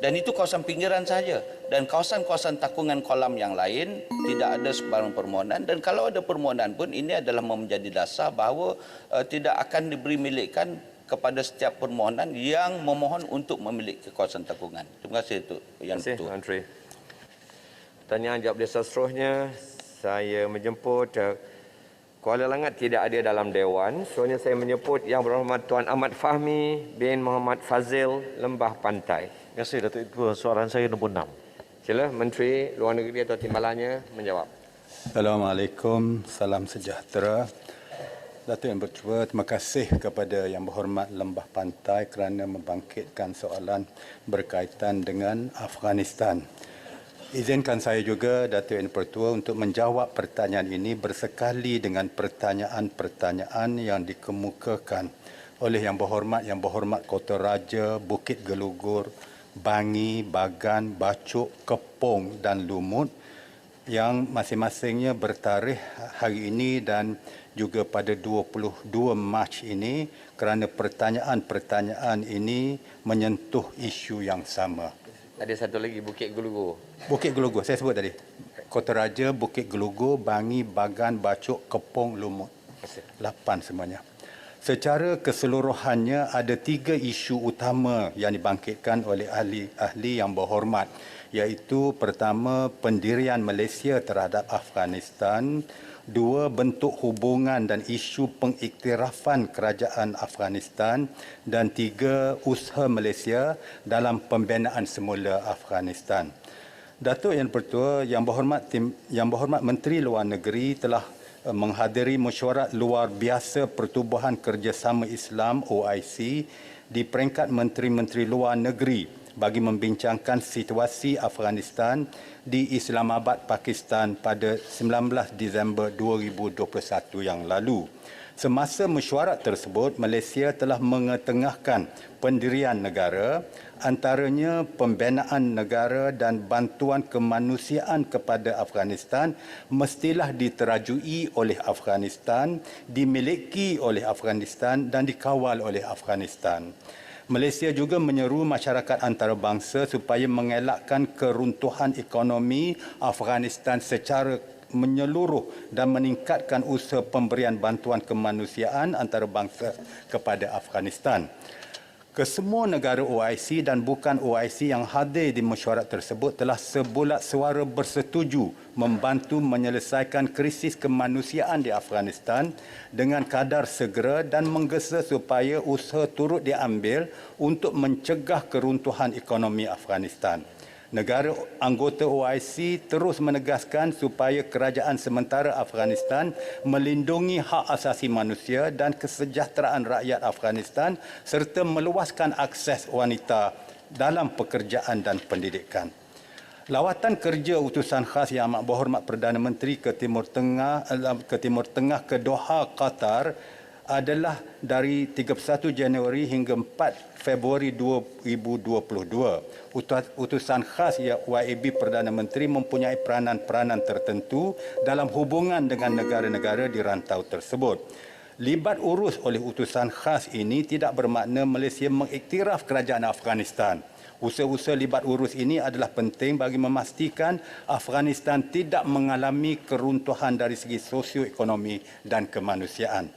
Dan itu kawasan pinggiran sahaja. Dan kawasan-kawasan takungan kolam yang lain tidak ada sebarang permohonan. Dan kalau ada permohonan pun, ini adalah menjadi dasar bahawa tidak akan diberi milikan kepada setiap permohonan yang memohon untuk memiliki kawasan takungan. Terima kasih, Datuk Yang Betul. Menteri. Pertanyaan jawab desa seterusnya, saya menjemput Kuala Langat tidak ada dalam Dewan. Seterusnya saya menjemput Yang Berhormat Tuan Ahmad Fahmi bin Muhammad Fazil, Lembah Pantai. Terima kasih, Datuk Ibu. Soalan saya nombor 6. Sila Menteri Luar Negeri atau timbalannya menjawab. Assalamualaikum, salam sejahtera. Datuk Yang Bertua, terima kasih kepada Yang Berhormat Lembah Pantai kerana membangkitkan soalan berkaitan dengan Afghanistan. Izinkan saya juga, Datuk Yang Bertua, untuk menjawab pertanyaan ini bersekali dengan pertanyaan-pertanyaan yang dikemukakan oleh Yang Berhormat Kota Raja, Bukit Gelugur, Bangi, Bagan, Bacok, Kepong dan Lumut yang masing-masingnya bertarikh hari ini dan juga pada 22 Mac ini kerana pertanyaan-pertanyaan ini menyentuh isu yang sama. Ada satu lagi, Bukit Gelugur. Bukit Gelugur, saya sebut tadi. Kota Raja, Bukit Gelugur, Bangi, Bagan, Bacok, Kepong, Lumut. 8 semuanya. Secara keseluruhannya ada 3 isu utama yang dibangkitkan oleh ahli-ahli yang berhormat, iaitu pertama, pendirian Malaysia terhadap Afghanistan, 2, bentuk hubungan dan isu pengiktirafan kerajaan Afghanistan, dan 3, usaha Malaysia dalam pembinaan semula Afghanistan. Datuk Yang Pertua, Yang Berhormat Menteri Luar Negeri telah menghadiri mesyuarat luar biasa Pertubuhan Kerjasama Islam OIC di peringkat Menteri-Menteri Luar Negeri bagi membincangkan situasi Afghanistan di Islamabad, Pakistan pada 19 Disember 2021 yang lalu. Semasa mesyuarat tersebut, Malaysia telah mengetengahkan pendirian negara, antaranya pembinaan negara dan bantuan kemanusiaan kepada Afghanistan mestilah diterajui oleh Afghanistan, dimiliki oleh Afghanistan dan dikawal oleh Afghanistan. Malaysia juga menyeru masyarakat antarabangsa supaya mengelakkan keruntuhan ekonomi Afghanistan secara menyeluruh dan meningkatkan usaha pemberian bantuan kemanusiaan antarabangsa kepada Afghanistan. Kesemua negara OIC dan bukan OIC yang hadir di mesyuarat tersebut telah sebulat suara bersetuju membantu menyelesaikan krisis kemanusiaan di Afghanistan dengan kadar segera dan menggesa supaya usaha turut diambil untuk mencegah keruntuhan ekonomi Afghanistan. Negara anggota OIC terus menegaskan supaya kerajaan sementara Afghanistan melindungi hak asasi manusia dan kesejahteraan rakyat Afghanistan serta meluaskan akses wanita dalam pekerjaan dan pendidikan. Lawatan kerja utusan khas Yang Amat Berhormat Perdana Menteri ke Timur Tengah ke Doha, Qatar adalah dari 31 Januari hingga 4 Februari 2022. Utusan khas YAB Perdana Menteri mempunyai peranan-peranan tertentu dalam hubungan dengan negara-negara di rantau tersebut. Libat urus oleh utusan khas ini tidak bermakna Malaysia mengiktiraf kerajaan Afghanistan. Usaha-usaha libat urus ini adalah penting bagi memastikan Afghanistan tidak mengalami keruntuhan dari segi sosioekonomi dan kemanusiaan.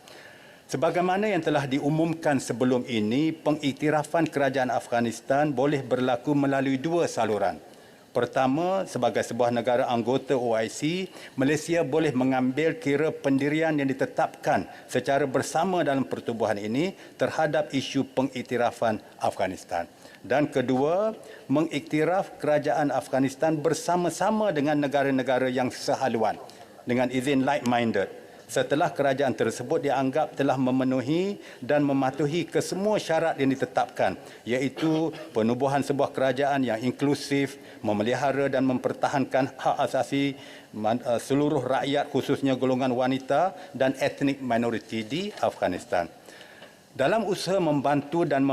Sebagaimana yang telah diumumkan sebelum ini, pengiktirafan kerajaan Afghanistan boleh berlaku melalui 2 saluran. Pertama, sebagai sebuah negara anggota OIC, Malaysia boleh mengambil kira pendirian yang ditetapkan secara bersama dalam pertubuhan ini terhadap isu pengiktirafan Afghanistan. Dan kedua, mengiktiraf kerajaan Afghanistan bersama-sama dengan negara-negara yang sehaluan dengan izin like-minded, setelah kerajaan tersebut dianggap telah memenuhi dan mematuhi kesemua syarat yang ditetapkan, iaitu penubuhan sebuah kerajaan yang inklusif, memelihara dan mempertahankan hak asasi seluruh rakyat khususnya golongan wanita dan etnik minoriti di Afghanistan. Dalam usaha membantu dan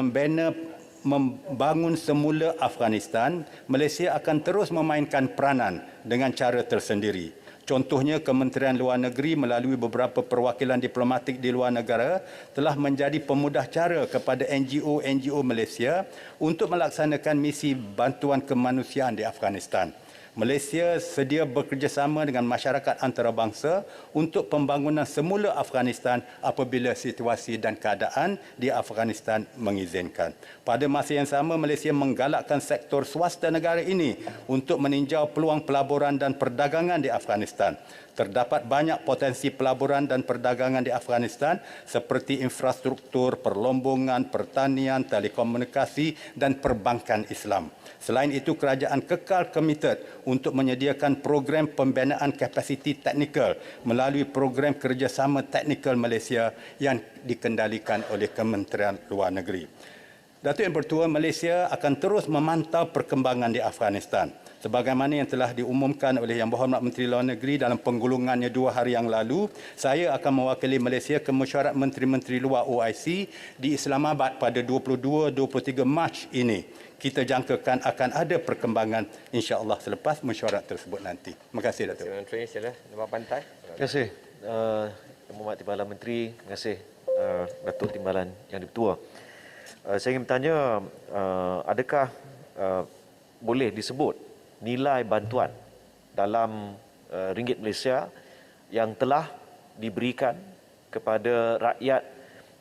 membangun semula Afghanistan, Malaysia akan terus memainkan peranan dengan cara tersendiri. Contohnya, Kementerian Luar Negeri melalui beberapa perwakilan diplomatik di luar negara telah menjadi pemudah cara kepada NGO-NGO Malaysia untuk melaksanakan misi bantuan kemanusiaan di Afghanistan. Malaysia sedia bekerjasama dengan masyarakat antarabangsa untuk pembangunan semula Afghanistan apabila situasi dan keadaan di Afghanistan mengizinkan. Pada masa yang sama, Malaysia menggalakkan sektor swasta negara ini untuk meninjau peluang pelaburan dan perdagangan di Afghanistan. Terdapat banyak potensi pelaburan dan perdagangan di Afghanistan seperti infrastruktur, perlombongan, pertanian, telekomunikasi dan perbankan Islam. Selain itu, kerajaan kekal komited untuk menyediakan program pembinaan kapasiti teknikal melalui program kerjasama teknikal Malaysia yang dikendalikan oleh Kementerian Luar Negeri. Datuk Yang Bertua, Malaysia akan terus memantau perkembangan di Afghanistan. Sebagaimana yang telah diumumkan oleh Yang Berhormat Menteri Luar Negeri dalam penggulungannya 2 hari yang lalu, saya akan mewakili Malaysia ke mesyuarat Menteri-Menteri Luar OIC di Islamabad pada 22-23 Mac ini. Kita jangkakan akan ada perkembangan insya-Allah selepas mesyuarat tersebut nanti. Terima kasih, Datuk. Menteri, sila Lembah Pantai. Terima kasih Yang Berhormat Timbalan Menteri. Terima kasih Datuk Timbalan Yang Dipertua. Saya ingin bertanya, adakah boleh disebut nilai bantuan dalam ringgit Malaysia yang telah diberikan kepada rakyat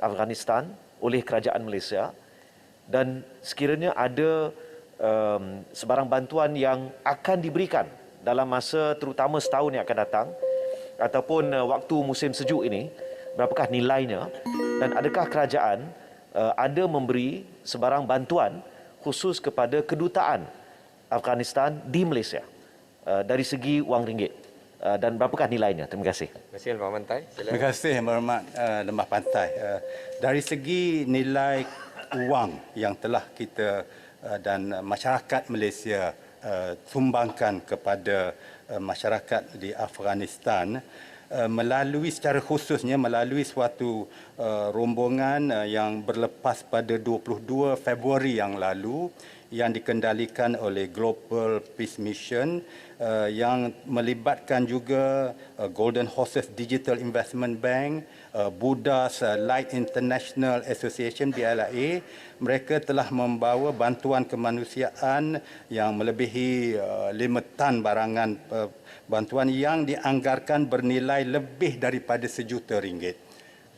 Afghanistan oleh kerajaan Malaysia, dan sekiranya ada sebarang bantuan yang akan diberikan dalam masa terutama setahun yang akan datang ataupun waktu musim sejuk ini, berapakah nilainya, dan adakah kerajaan ada memberi sebarang bantuan khusus kepada kedutaan Afghanistan di Malaysia dari segi wang ringgit, dan berapakah nilainya? Terima kasih. Terima kasih, Lembah Pantai. Terima kasih, Yang Berhormat Lembah Pantai. Dari segi nilai wang yang telah kita dan masyarakat Malaysia sumbangkan kepada masyarakat di Afghanistan, melalui secara khususnya melalui suatu rombongan yang berlepas pada 22 Februari yang lalu yang dikendalikan oleh Global Peace Mission yang melibatkan juga Golden Horses Digital Investment Bank, Buddha's Light International Association BLIA. Mereka telah membawa bantuan kemanusiaan yang melebihi 5 tan barangan bantuan yang dianggarkan bernilai lebih daripada RM1 juta.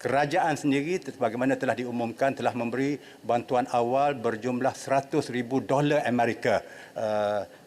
Kerajaan sendiri sebagaimana telah diumumkan telah memberi bantuan awal berjumlah $100,000 Amerika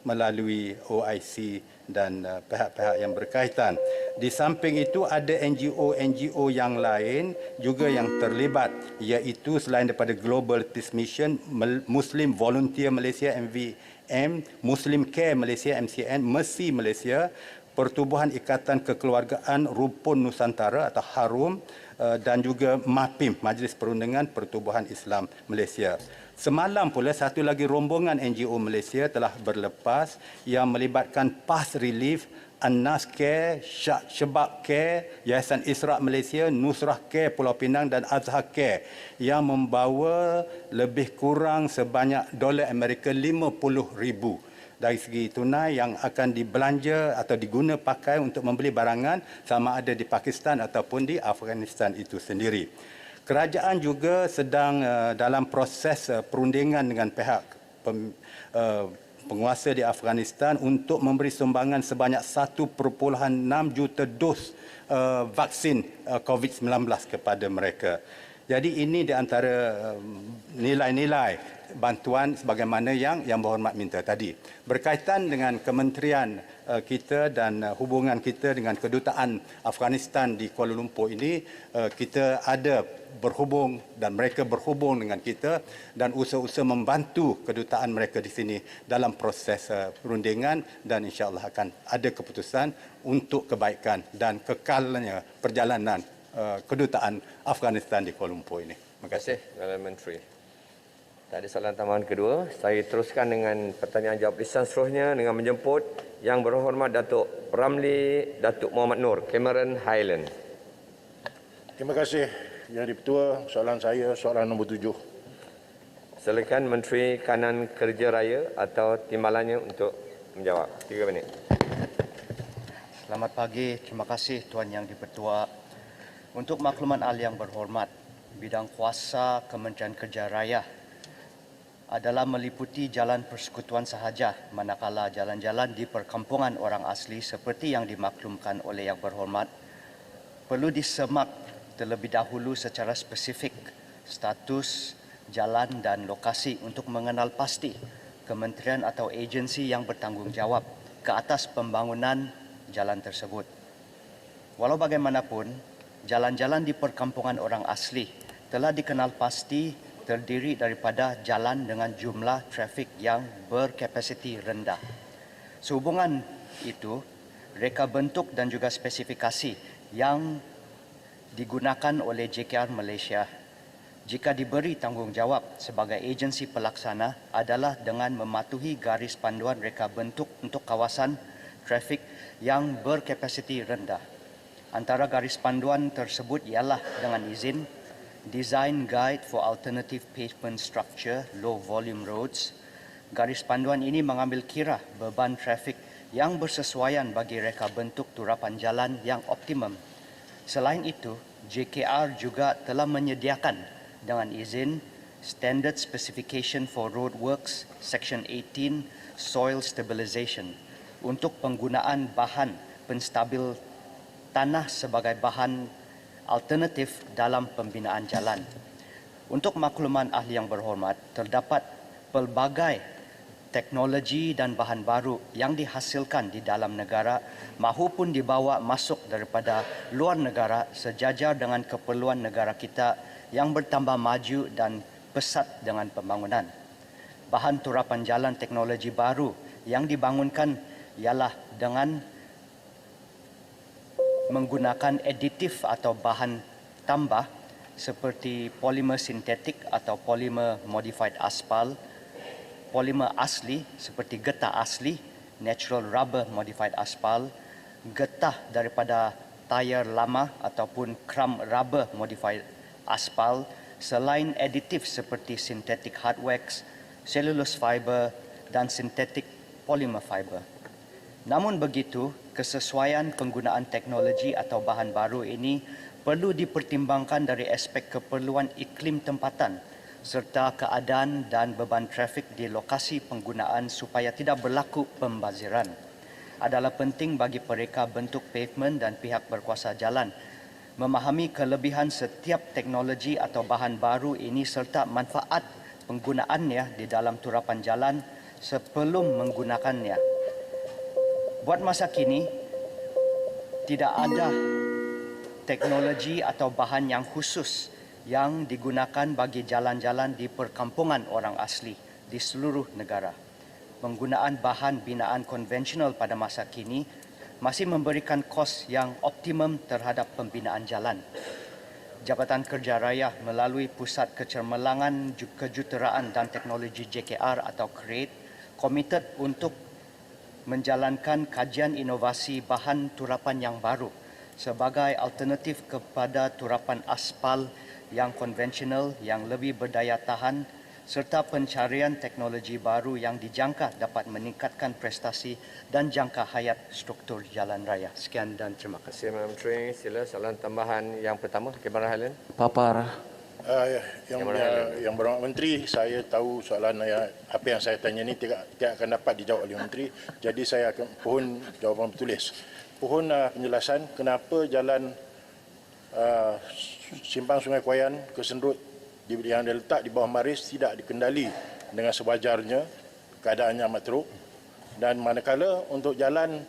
melalui OIC dan pihak-pihak yang berkaitan. Di samping itu ada NGO-NGO yang lain juga yang terlibat, iaitu selain daripada Global Peace Mission, Muslim Volunteer Malaysia MVM, Muslim Care Malaysia MCN, Mercy Malaysia, Pertubuhan Ikatan Kekeluargaan Rukun Nusantara atau HARUM, dan juga MAPIM, Majlis Perundingan Pertubuhan Islam Malaysia. Semalam pula satu lagi rombongan NGO Malaysia telah berlepas yang melibatkan PAS Relief, An-Nas Care, Syebab Care, Yayasan Isra' Malaysia, Nusrah Care Pulau Pinang dan Azhar Care yang membawa lebih kurang sebanyak dolar Amerika 50,000 dari segi tunai yang akan dibelanja atau diguna pakai untuk membeli barangan sama ada di Pakistan ataupun di Afghanistan itu sendiri. Kerajaan juga sedang dalam proses perundingan dengan pihak penguasa di Afghanistan untuk memberi sumbangan sebanyak 1.6 juta dos vaksin COVID-19 kepada mereka. Jadi ini di antara nilai-nilai bantuan sebagaimana yang berhormat minta tadi. Berkaitan dengan kementerian kita dan hubungan kita dengan kedutaan Afghanistan di Kuala Lumpur ini, kita ada berhubung dan mereka berhubung dengan kita dan usaha-usaha membantu kedutaan mereka di sini dalam proses perundingan, dan insya-Allah akan ada keputusan untuk kebaikan dan kekalnya perjalanan kedutaan Afghanistan di Kuala Lumpur ini. Terima kasih. Terima kasih, Menteri. Tak ada soalan tambahan kedua. Saya teruskan dengan pertanyaan jawab lisan seterusnya dengan menjemput Yang Berhormat Datuk Ramli Datuk Muhammad Nur, Cameron Highland. Terima kasih Yang Dipertua. Soalan saya, soalan nombor 7. Silakan Menteri Kanan Kerja Raya atau timbalannya untuk menjawab. 3 minit. Selamat pagi. Terima kasih Tuan Yang Dipertua. Untuk makluman ahli yang berhormat, bidang kuasa Kementerian Kerja Raya adalah meliputi jalan persekutuan sahaja, manakala jalan-jalan di perkampungan orang asli seperti yang dimaklumkan oleh Yang Berhormat perlu disemak terlebih dahulu secara spesifik status jalan dan lokasi untuk mengenal pasti kementerian atau agensi yang bertanggungjawab ke atas pembangunan jalan tersebut. Walau bagaimanapun, jalan-jalan di perkampungan orang asli telah dikenal pasti terdiri daripada jalan dengan jumlah trafik yang berkapasiti rendah. Sehubungan itu, reka bentuk dan juga spesifikasi yang digunakan oleh JKR Malaysia jika diberi tanggungjawab sebagai agensi pelaksana adalah dengan mematuhi garis panduan reka bentuk untuk kawasan trafik yang berkapasiti rendah. Antara garis panduan tersebut ialah dengan izin Design Guide for Alternative Pavement Structure Low Volume Roads. Garis panduan ini mengambil kira beban trafik yang bersesuaian bagi reka bentuk turapan jalan yang optimum. Selain itu, JKR juga telah menyediakan dengan izin Standard Specification for Roadworks Section 18 Soil Stabilization untuk penggunaan bahan penstabil tanah sebagai bahan alternatif dalam pembinaan jalan. Untuk makluman ahli yang berhormat, terdapat pelbagai teknologi dan bahan baru yang dihasilkan di dalam negara maupun dibawa masuk daripada luar negara sejajar dengan keperluan negara kita yang bertambah maju dan pesat dengan pembangunan. Bahan turapan jalan teknologi baru yang dibangunkan ialah dengan menggunakan aditif atau bahan tambah seperti polimer sintetik atau polimer modified aspal, polimer asli seperti getah asli, natural rubber modified aspal, getah daripada tayar lama ataupun crumb rubber modified aspal, selain aditif seperti synthetic hard wax, cellulose fiber dan synthetic polymer fiber. Namun begitu, kesesuaian penggunaan teknologi atau bahan baru ini perlu dipertimbangkan dari aspek keperluan iklim tempatan serta keadaan dan beban trafik di lokasi penggunaan supaya tidak berlaku pembaziran. Adalah penting bagi pereka bentuk pavement dan pihak berkuasa jalan memahami kelebihan setiap teknologi atau bahan baru ini serta manfaat penggunaannya di dalam turapan jalan sebelum menggunakannya. Buat masa kini, tidak ada teknologi atau bahan yang khusus yang digunakan bagi jalan-jalan di perkampungan orang asli di seluruh negara. Penggunaan bahan binaan konvensional pada masa kini masih memberikan kos yang optimum terhadap pembinaan jalan. Jabatan Kerja Raya melalui Pusat Kecermelangan Kejuruteraan dan Teknologi JKR atau CREATE komited untuk menjalankan kajian inovasi bahan turapan yang baru sebagai alternatif kepada turapan aspal yang konvensional yang lebih berdaya tahan serta pencarian teknologi baru yang dijangka dapat meningkatkan prestasi dan jangka hayat struktur jalan raya. Sekian dan terima kasih. Terima kasih, Menteri. Sila soalan tambahan yang pertama, Kepala Halen. Papar. Yang berhormat Menteri, saya tahu soalan apa yang saya tanya ini tidak akan dapat dijawab oleh Menteri. Jadi saya akan pohon jawapan bertulis. Pohon penjelasan kenapa jalan Simpang Sungai Kuayan ke Sendut yang diletak di bawah Maris tidak dikendali dengan sewajarnya, keadaannya amat teruk. Dan manakala untuk jalan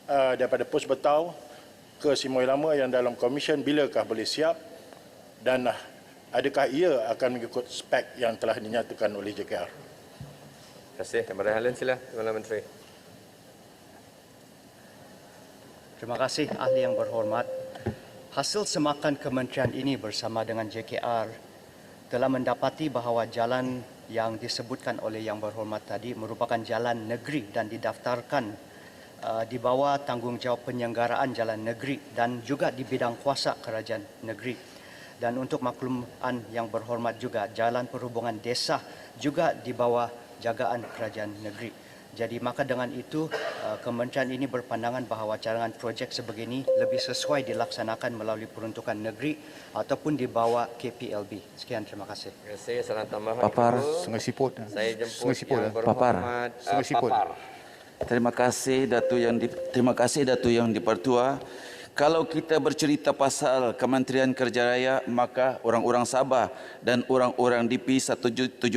daripada Pos Betau ke Simoy Lama yang dalam komisen, bilakah boleh siap dan adakah ia akan mengikut spek yang telah dinyatakan oleh JKR? Terima kasih. Kepada Halen, sila. Kepala Menteri. Terima kasih ahli yang berhormat. Hasil semakan kementerian ini bersama dengan JKR telah mendapati bahawa jalan yang disebutkan oleh Yang Berhormat tadi merupakan jalan negeri dan didaftarkan di bawah tanggungjawab penyelenggaraan jalan negeri dan juga di bidang kuasa kerajaan negeri. Dan untuk makluman Yang Berhormat juga, jalan perhubungan desa juga di bawah jagaan kerajaan negeri. Jadi maka dengan itu kementerian ini berpandangan bahawa cadangan projek sebegini lebih sesuai dilaksanakan melalui peruntukan negeri ataupun di bawah KPLB. Sekian, terima kasih. Terima kasih. Salam tambahan. Papar. Sungai Siput. Saya jemput Sungai Siput. Yang Berhormat. Sungai Siput. Terima kasih Datuk Yang Dipertua. Kalau kita bercerita pasal Kementerian Kerja Raya, maka orang-orang Sabah dan orang-orang DP 175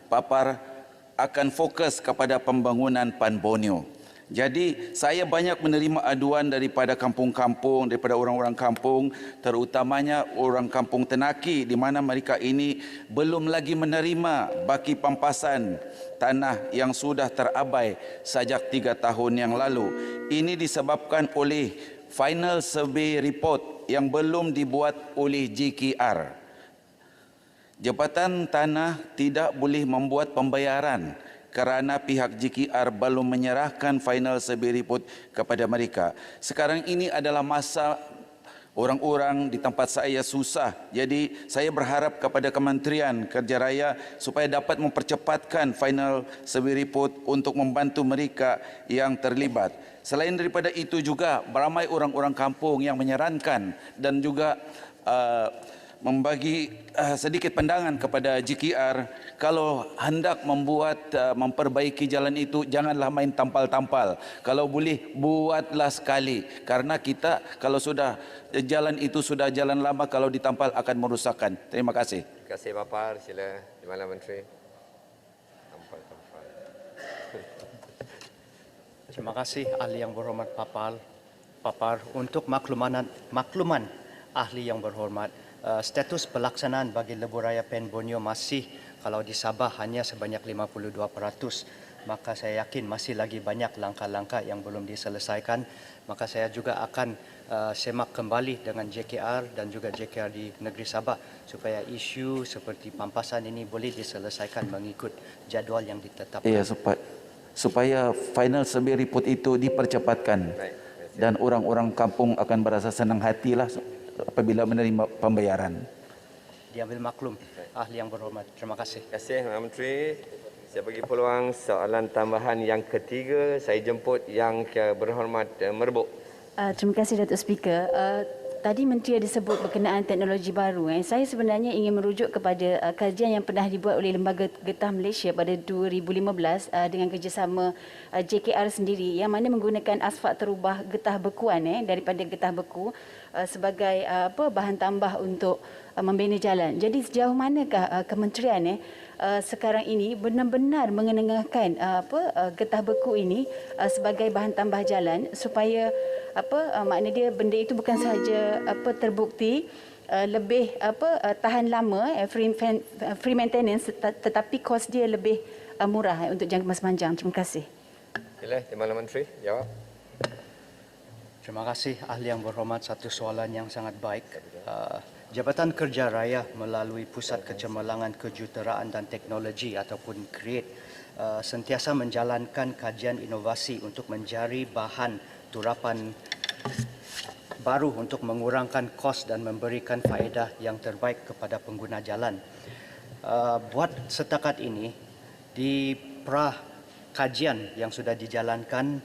Papar akan fokus kepada pembangunan Pan Borneo. Jadi saya banyak menerima aduan daripada kampung-kampung, daripada orang-orang kampung, terutamanya orang kampung Tenaki di mana mereka ini belum lagi menerima baki pampasan tanah yang sudah terabai sejak 3 tahun yang lalu. Ini disebabkan oleh final survey report yang belum dibuat oleh JKR. Jabatan Tanah tidak boleh membuat pembayaran kerana pihak JKR belum menyerahkan final survey report kepada mereka. Sekarang ini adalah masa orang-orang di tempat saya susah. Jadi saya berharap kepada Kementerian Kerja Raya supaya dapat mempercepatkan final survey report untuk membantu mereka yang terlibat. Selain daripada itu juga beramai orang-orang kampung yang menyarankan dan juga membagi sedikit pandangan kepada JKR, kalau hendak memperbaiki jalan itu janganlah main tampal-tampal. Kalau boleh buatlah sekali, karena kita kalau sudah jalan itu sudah jalan lama, kalau ditampal akan merusakkan. Terima kasih. Terima kasih Bapa. Sila Timbalan Menteri. Tampal-tampal. Terima kasih Ahli yang berhormat Papar. Untuk makluman Ahli yang berhormat, status pelaksanaan bagi lebuh raya Pen Borneo masih, kalau di Sabah hanya sebanyak 52%, maka saya yakin masih lagi banyak langkah-langkah yang belum diselesaikan. Maka saya juga akan semak kembali dengan JKR dan juga JKR di negeri Sabah supaya isu seperti pampasan ini boleh diselesaikan mengikut jadual yang ditetapkan. Ya, supaya final survey report itu dipercepatkan dan orang-orang kampung akan berasa senang hatilah apabila menerima pembayaran. Diambil maklum, Ahli yang berhormat. Terima kasih. Terima kasih, Menteri. Saya bagi peluang soalan tambahan yang ketiga. Saya jemput yang berhormat Merbuk. Terima kasih, Datuk Speaker. Tadi Menteri ada sebut berkenaan teknologi baru. Saya sebenarnya ingin merujuk kepada kajian yang pernah dibuat oleh Lembaga Getah Malaysia pada 2015 dengan kerjasama JKR sendiri, yang mana menggunakan asfalt terubah getah bekuan daripada getah beku sebagai bahan tambah untuk membina jalan. Jadi sejauh manakah kementerian sekarang ini benar-benar mengenengahkan getah beku ini sebagai bahan tambah jalan supaya makna dia benda itu bukan sahaja terbukti lebih tahan lama, free maintenance, tetapi kos dia lebih murah untuk jangka masa panjang. Terima kasih. Sila Timbalan Menteri jawab. Terima kasih Ahli yang berhormat, satu soalan yang sangat baik. Jabatan Kerja Raya melalui Pusat Kecemerlangan Kejuruteraan dan Teknologi ataupun CREATE sentiasa menjalankan kajian inovasi untuk mencari bahan turapan baru untuk mengurangkan kos dan memberikan faedah yang terbaik kepada pengguna jalan. Buat setakat ini, di pra kajian yang sudah dijalankan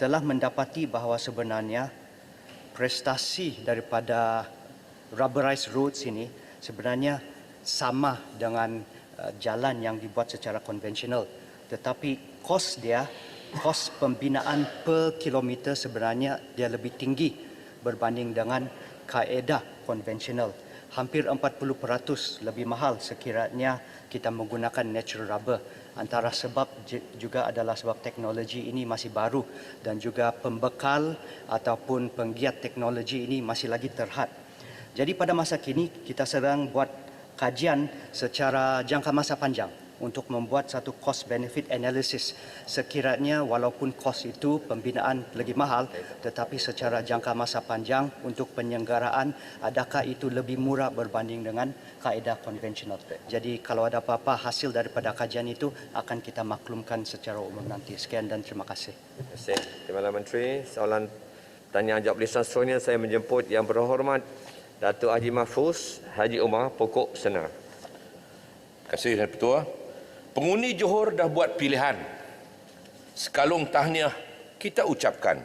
telah mendapati bahawa sebenarnya prestasi daripada rubberized roads ini sebenarnya sama dengan jalan yang dibuat secara konvensional, tetapi kos pembinaan per kilometer sebenarnya dia lebih tinggi berbanding dengan kaedah konvensional. Hampir 40% lebih mahal sekiranya kita menggunakan natural rubber. Antara sebab juga adalah sebab teknologi ini masih baru dan juga pembekal ataupun penggiat teknologi ini masih lagi terhad. Jadi pada masa kini kita sedang buat kajian secara jangka masa panjang untuk membuat satu cost benefit analysis. Sekiranya walaupun kos itu pembinaan lebih mahal, tetapi secara jangka masa panjang untuk penyelenggaraan adakah itu lebih murah berbanding dengan kaedah konvensional. Jadi kalau ada apa-apa hasil daripada kajian itu akan kita maklumkan secara umum nanti. Sekian dan terima kasih. Terima kasih Timbalan Menteri. Soalan tanya jawab lisan seterusnya saya menjemput yang berhormat Datuk Haji Mahfuz Haji Umar Pokok Senar. Terima kasih Tuan Ketua. Pengundi Johor dah buat pilihan. Sekalung tahniah kita ucapkan.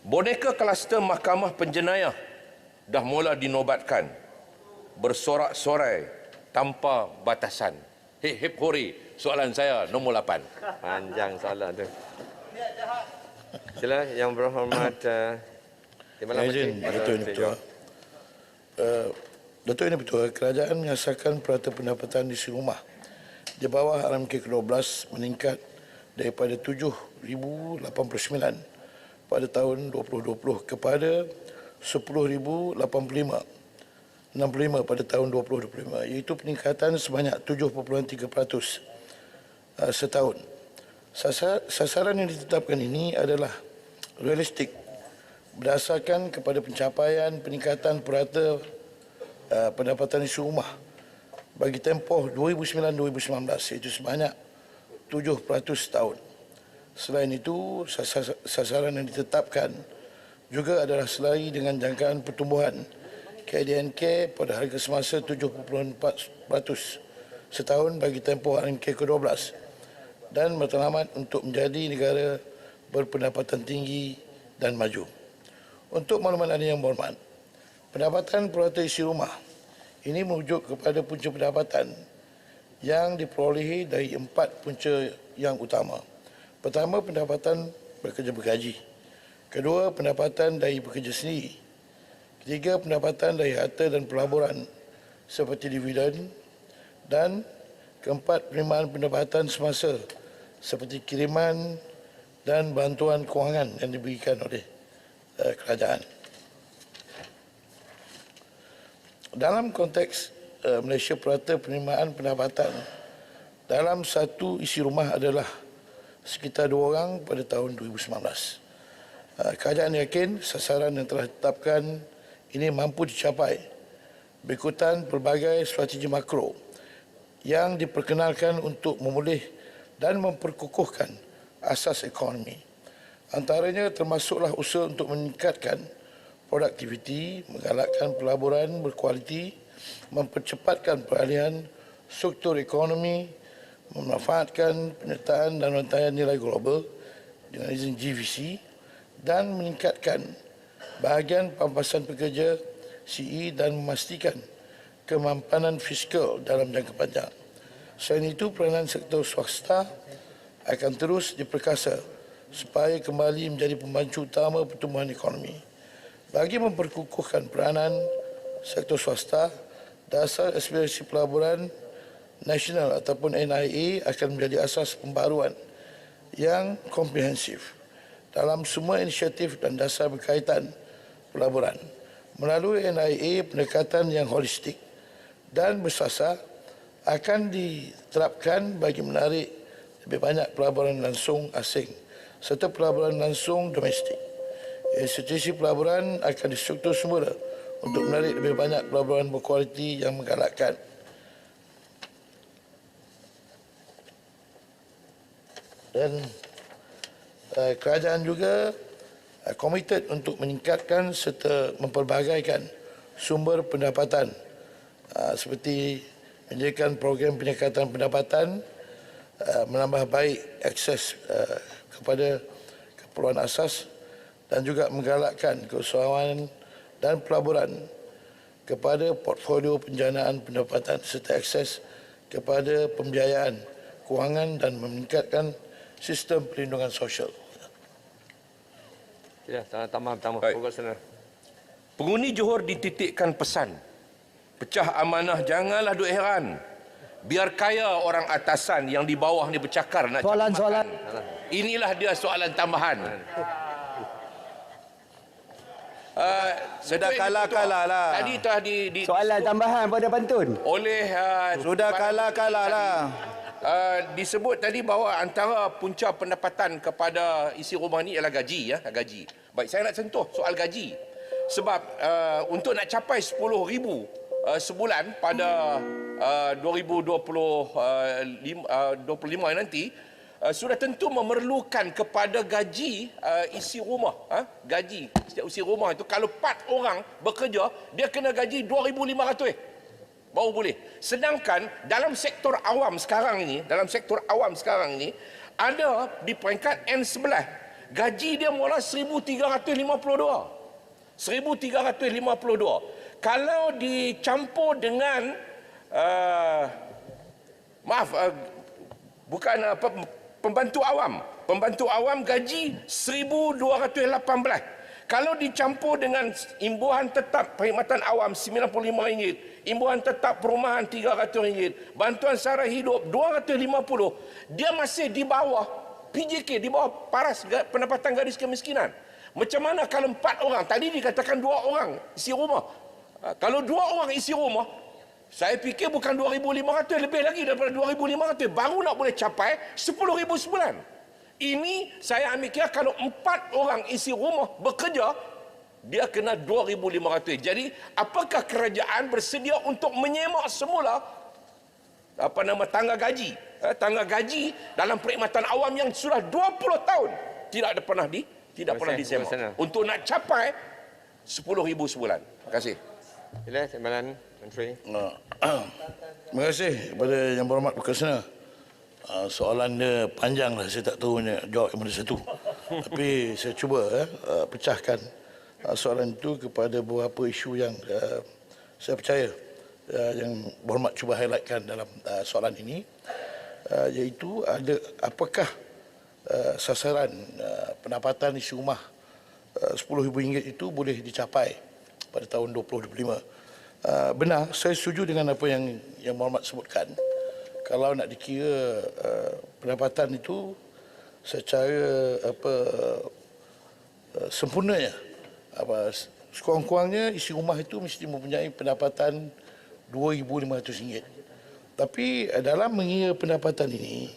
Boneka kluster Mahkamah Penjenayah dah mula dinobatkan. Bersorak-sorai tanpa batasan. Hip hori. Soalan saya nombor 8. Panjang soalan tu. Sila yang berhormat Timbalan Menteri. Datuk Yang Ketua. Datuk Yang Ketua, kerajaan mengasaskan purata pendapatan di isi rumah di bawah RMK ke-12 meningkat daripada 7,089 pada tahun 2020 kepada 10,085 pada tahun 2025, iaitu peningkatan sebanyak 7.3% setahun. Sasaran yang ditetapkan ini adalah realistik berdasarkan kepada pencapaian peningkatan purata pendapatan isi rumah bagi tempoh 2009-2019 iaitu sebanyak 7% tahun. Selain itu, sasaran yang ditetapkan juga adalah selari dengan jangkaan pertumbuhan KDNK pada harga semasa 7.4% setahun bagi tempoh RMK ke-12 dan matlamat untuk menjadi negara berpendapatan tinggi dan maju. Untuk makluman anda yang berhormat, pendapatan purata isi rumah ini merujuk kepada punca pendapatan yang diperolehi dari 4 punca yang utama. Pertama, pendapatan bekerja bergaji. Kedua, pendapatan dari bekerja sendiri. Ketiga, pendapatan dari harta dan pelaburan seperti dividen. Dan keempat, penerimaan pendapatan semasa seperti kiriman dan bantuan kewangan yang diberikan oleh kerajaan. Dalam konteks Malaysia Purata, penerimaan pendapatan dalam satu isi rumah adalah sekitar 2 orang pada tahun 2019. Kerajaan yakin sasaran yang telah ditetapkan ini mampu dicapai berikutan pelbagai strategi makro yang diperkenalkan untuk memulih dan memperkukuhkan asas ekonomi. Antaranya termasuklah usaha untuk meningkatkan produktiviti, menggalakkan pelaburan berkualiti, mempercepatkan peralihan struktur ekonomi, memanfaatkan penyertaan dan rantaian nilai global dengan izin GVC dan meningkatkan bahagian pampasan pekerja CE dan memastikan kemampanan fiskal dalam jangka panjang. Selain itu, peranan sektor swasta akan terus diperkasa supaya kembali menjadi pembantu utama pertumbuhan ekonomi. Bagi memperkukuhkan peranan sektor swasta, dasar aspirasi pelaburan nasional ataupun NIA akan menjadi asas pembaruan yang komprehensif dalam semua inisiatif dan dasar berkaitan pelaburan. Melalui NIA, pendekatan yang holistik dan bersasar akan diterapkan bagi menarik lebih banyak pelaburan langsung asing serta pelaburan langsung domestik. Institusi pelaburan akan distruktur semula untuk menarik lebih banyak pelaburan berkualiti yang menggalakkan dan kerajaan juga komited untuk meningkatkan serta memperbagaikan sumber pendapatan seperti menyediakan program peningkatan pendapatan, menambah baik akses kepada keperluan asas dan juga menggalakkan keusahawanan dan pelaburan kepada portfolio penjanaan pendapatan serta akses kepada pembiayaan kewangan dan meningkatkan sistem perlindungan sosial. Ya, tambah. Penghuni Johor dititikkan pesan, pecah amanah janganlah duk heran. Biar kaya orang atasan, yang di bawah ni bercakar nak soalan. Inilah dia soalan tambahan. Sudah kalah lah. Tadi telah soalan tambahan pada pantun. Oleh sudah kalah lah. Disebut tadi bahawa antara punca pendapatan kepada isi rumah ni ialah gaji, ya, gaji. Baik, saya nak sentuh soal gaji. Sebab untuk nak capai 10,000 sebulan pada 2025 nanti, sudah tentu memerlukan kepada gaji isi rumah. Gaji setiap isi rumah itu kalau 4 orang bekerja, dia kena gaji 2,500 baru boleh. Sedangkan dalam sektor awam sekarang ini, ada di peringkat N11, gaji dia mula 1,352. 1,352. Kalau dicampur dengan pembantu awam gaji 1,218. Kalau dicampur dengan imbuhan tetap perkhidmatan awam RM95, imbuhan tetap perumahan RM300, bantuan sara hidup RM250, dia masih di bawah PJK, di bawah paras pendapatan garis kemiskinan. Macam mana kalau 4 orang? Tadi dikatakan 2 orang isi rumah. Kalau 2 orang isi rumah, saya fikir bukan 2,500, lebih lagi daripada 2,500, baru nak boleh capai 10,000 sebulan. Ini saya ambil kira kalau 4 orang isi rumah bekerja, dia kena 2,500. Jadi apakah kerajaan bersedia untuk menyemak semula tangga gaji. Tangga gaji dalam perkhidmatan awam yang sudah 20 tahun tidak pernah disemak. Untuk nak capai 10,000 sebulan. Terima kasih. Sila Timbalan Menteri. Terima kasih kepada Yang Berhormat Berkesena. Soalan dia panjang lah, saya tak tahu nak jawab yang mana satu. Tapi saya cuba pecahkan soalan itu kepada beberapa isu yang saya percaya yang berhormat cuba highlightkan dalam soalan ini, iaitu apakah sasaran pendapatan isi rumah RM10,000 itu boleh dicapai pada tahun 2025. Benar, saya setuju dengan apa yang berhormat sebutkan. Kalau nak dikira pendapatan itu secara sempurnanya, sekurang-kurangnya isi rumah itu mesti mempunyai pendapatan RM2,500. Tapi dalam mengira pendapatan ini,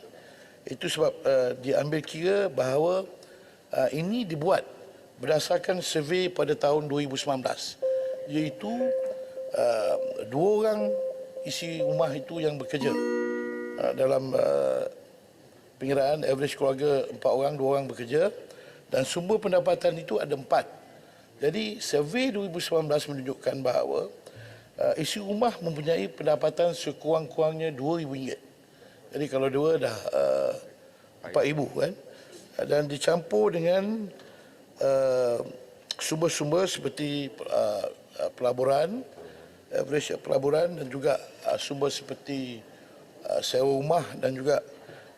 itu sebab diambil kira bahawa ini dibuat berdasarkan survey pada tahun 2019, iaitu 2 orang isi rumah itu yang bekerja. Dalam pengiraan average keluarga 4 orang, 2 orang bekerja, dan sumber pendapatan itu ada 4. Jadi survey 2019 menunjukkan bahawa isi rumah mempunyai pendapatan sekurang-kurangnya RM2,000. Jadi kalau 2 dah RM4,000 kan. Dan dicampur dengan sumber-sumber seperti pelaburan, average pelaburan, dan juga sumber seperti sewa rumah dan juga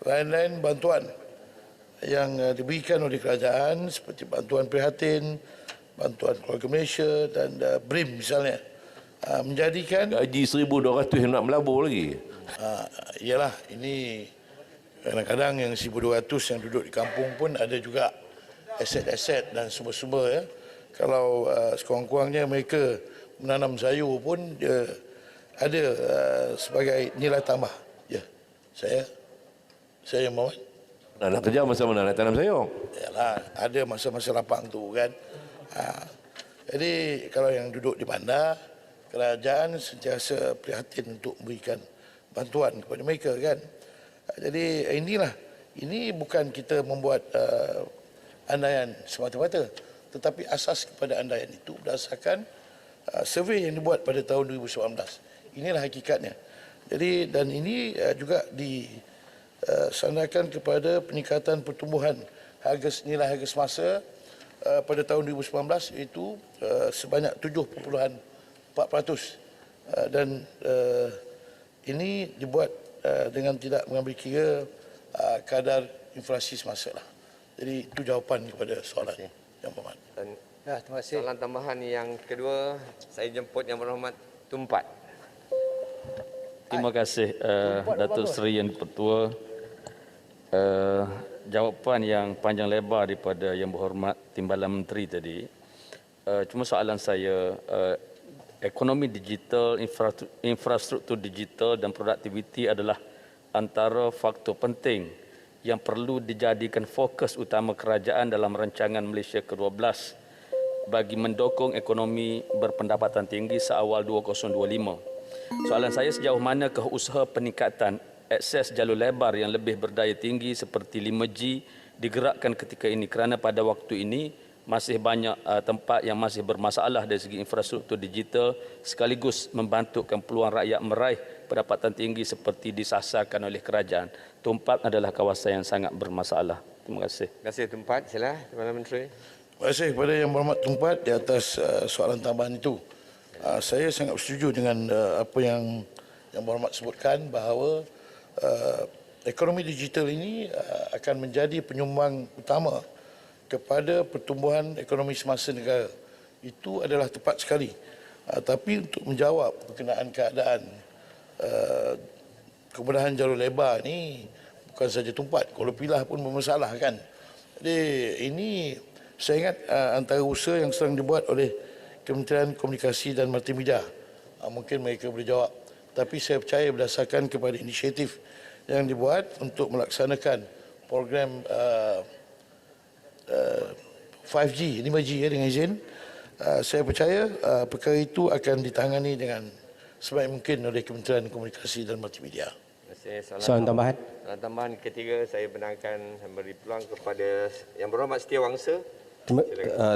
lain-lain bantuan yang diberikan oleh kerajaan seperti bantuan prihatin, bantuan keluarga Malaysia dan BRIM misalnya, menjadikan gaji 1,200 yang nak melabur lagi. Ialah, ini kadang-kadang yang 1,200 yang duduk di kampung pun ada juga aset-aset dan sumber-sumber. Kalau sekurang-kurangnya mereka menanam sayur pun dia ada sebagai nilai tambah. Saya Muhammad. Nak kerja masa mana nak tanam sayur? Yalah, ada masa-masa lapang tu kan. Jadi kalau yang duduk di bandar, kerajaan sentiasa prihatin untuk memberikan bantuan kepada mereka kan. Jadi ini bukan kita membuat andaian semata-mata, tetapi asas kepada andaian itu berdasarkan survey yang dibuat pada tahun 2019. Inilah hakikatnya. Jadi dan ini juga disandarkan kepada peningkatan pertumbuhan nilai harga semasa pada tahun 2019, iaitu sebanyak 7.4%. Dan ini dibuat dengan tidak mengambil kira kadar inflasi semasa lah. Jadi itu jawapan kepada soalan Yang Berhormat. Terima kasih. Soalan tambahan yang kedua, saya jemput Yang Berhormat Tumpat. Terima kasih Datuk Seri Yang Dipertua. Jawapan yang panjang lebar daripada Yang Berhormat Timbalan Menteri tadi. Cuma soalan saya, ekonomi digital, infrastruktur digital dan produktiviti adalah antara faktor penting yang perlu dijadikan fokus utama kerajaan dalam rancangan Malaysia ke-12 bagi mendukung ekonomi berpendapatan tinggi seawal 2025. Soalan saya, sejauh manakah usaha peningkatan akses jalur lebar yang lebih berdaya tinggi seperti 5G digerakkan ketika ini, kerana pada waktu ini masih banyak tempat yang masih bermasalah dari segi infrastruktur digital, sekaligus membantukan peluang rakyat meraih pendapatan tinggi seperti disasarkan oleh kerajaan. Tumpat adalah kawasan yang sangat bermasalah. Terima kasih. Terima kasih Tumpat. Sila Timbalan Menteri. Terima kasih kepada Yang Berhormat Tumpat di atas soalan tambahan itu. Saya sangat setuju dengan apa yang Berhormat sebutkan bahawa ekonomi digital ini akan menjadi penyumbang utama kepada pertumbuhan ekonomi semasa negara. Itu adalah tepat sekali. Tapi untuk menjawab berkenaan keadaan kemudahan jalur lebar ni, bukan saja Tumpat, Kuala Pilah pun bermasalah kan. Jadi ini saya ingat antara usaha yang sedang dibuat oleh Kementerian Komunikasi dan Multimedia. Mungkin mereka boleh jawab. Tapi saya percaya berdasarkan kepada inisiatif yang dibuat untuk melaksanakan program 5G, 5G dengan izin, saya percaya perkara itu akan ditangani dengan sebaik mungkin oleh Kementerian Komunikasi dan Multimedia. Soalan tambahan. Soalan tambahan ketiga, saya benarkan memberi peluang kepada Yang Berhormat Setiawangsa.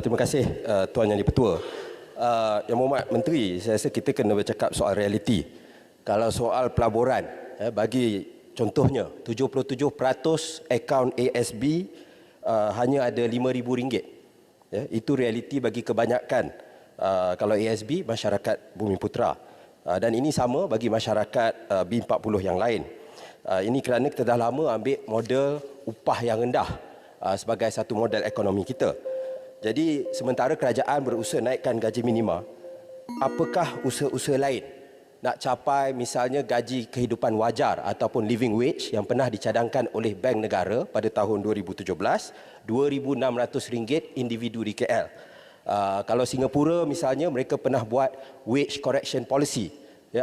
Terima kasih Tuan Yang Di-Pertua. Yang Berhormat Menteri, saya rasa kita kena bercakap soal realiti. Kalau soal pelaburan, bagi contohnya 77% akaun ASB hanya ada RM5,000. Itu realiti bagi kebanyakan kalau ASB masyarakat Bumiputera. Dan ini sama bagi masyarakat B40 yang lain. Ini kerana kita dah lama ambil model upah yang rendah sebagai satu model ekonomi kita. Jadi sementara kerajaan berusaha naikkan gaji minima, apakah usaha-usaha lain nak capai misalnya gaji kehidupan wajar ataupun living wage yang pernah dicadangkan oleh Bank Negara pada tahun 2017, RM2,600 individu di KL. Kalau Singapura misalnya mereka pernah buat wage correction policy.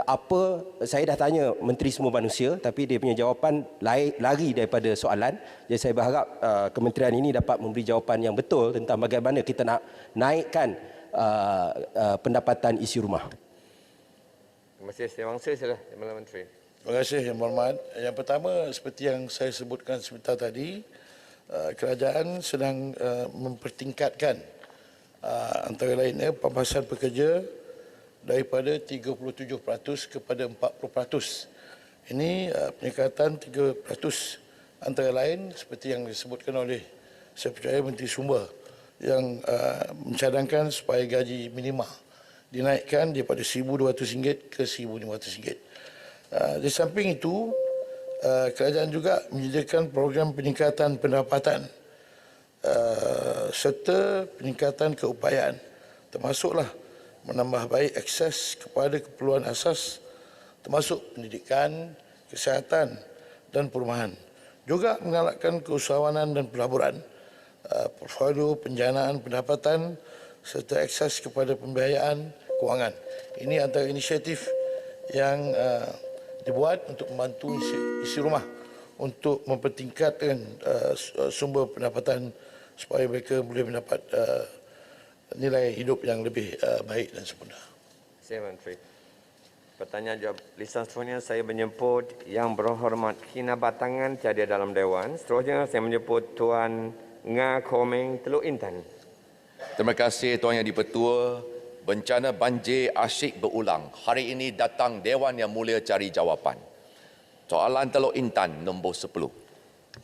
Apa saya dah tanya Menteri Sumber Manusia tapi dia punya jawapan lari daripada soalan. Jadi saya berharap kementerian ini dapat memberi jawapan yang betul tentang bagaimana kita nak naikkan pendapatan isi rumah. Terima kasih Setiawangsa, sila Timbalan Menteri. Terima kasih Yang Berhormat. Yang pertama, seperti yang saya sebutkan sebentar tadi, kerajaan sedang mempertingkatkan antara lainnya pembahasan pekerja daripada 37% kepada 40%. Ini peningkatan 3% antara lain seperti yang disebutkan oleh saya percaya Menteri Sumber yang mencadangkan supaya gaji minima dinaikkan daripada RM1,200 ke RM1,500. Di samping itu, kerajaan juga menyediakan program peningkatan pendapatan serta peningkatan keupayaan, termasuklah menambah baik akses kepada keperluan asas termasuk pendidikan, kesihatan dan perumahan. Juga mengalakkan keusahawanan dan pelaburan, portfolio penjanaan pendapatan serta akses kepada pembiayaan kewangan. Ini antara inisiatif yang dibuat untuk membantu isi rumah untuk mempertingkatkan sumber pendapatan supaya mereka boleh mendapat nilai hidup yang lebih baik dan sempurna. Terima kasih Menteri. Pertanyaan jawab lisan seterusnya saya menjemput Yang Berhormat Kinabatangan tiada dalam Dewan. Seterusnya saya menjemput Tuan Nga Komeng Teluk Intan. Terima kasih Tuan Yang Di-Pertua. Bencana banjir asyik berulang. Hari ini datang Dewan Yang Mulia cari jawapan. Soalan Teluk Intan nombor 10.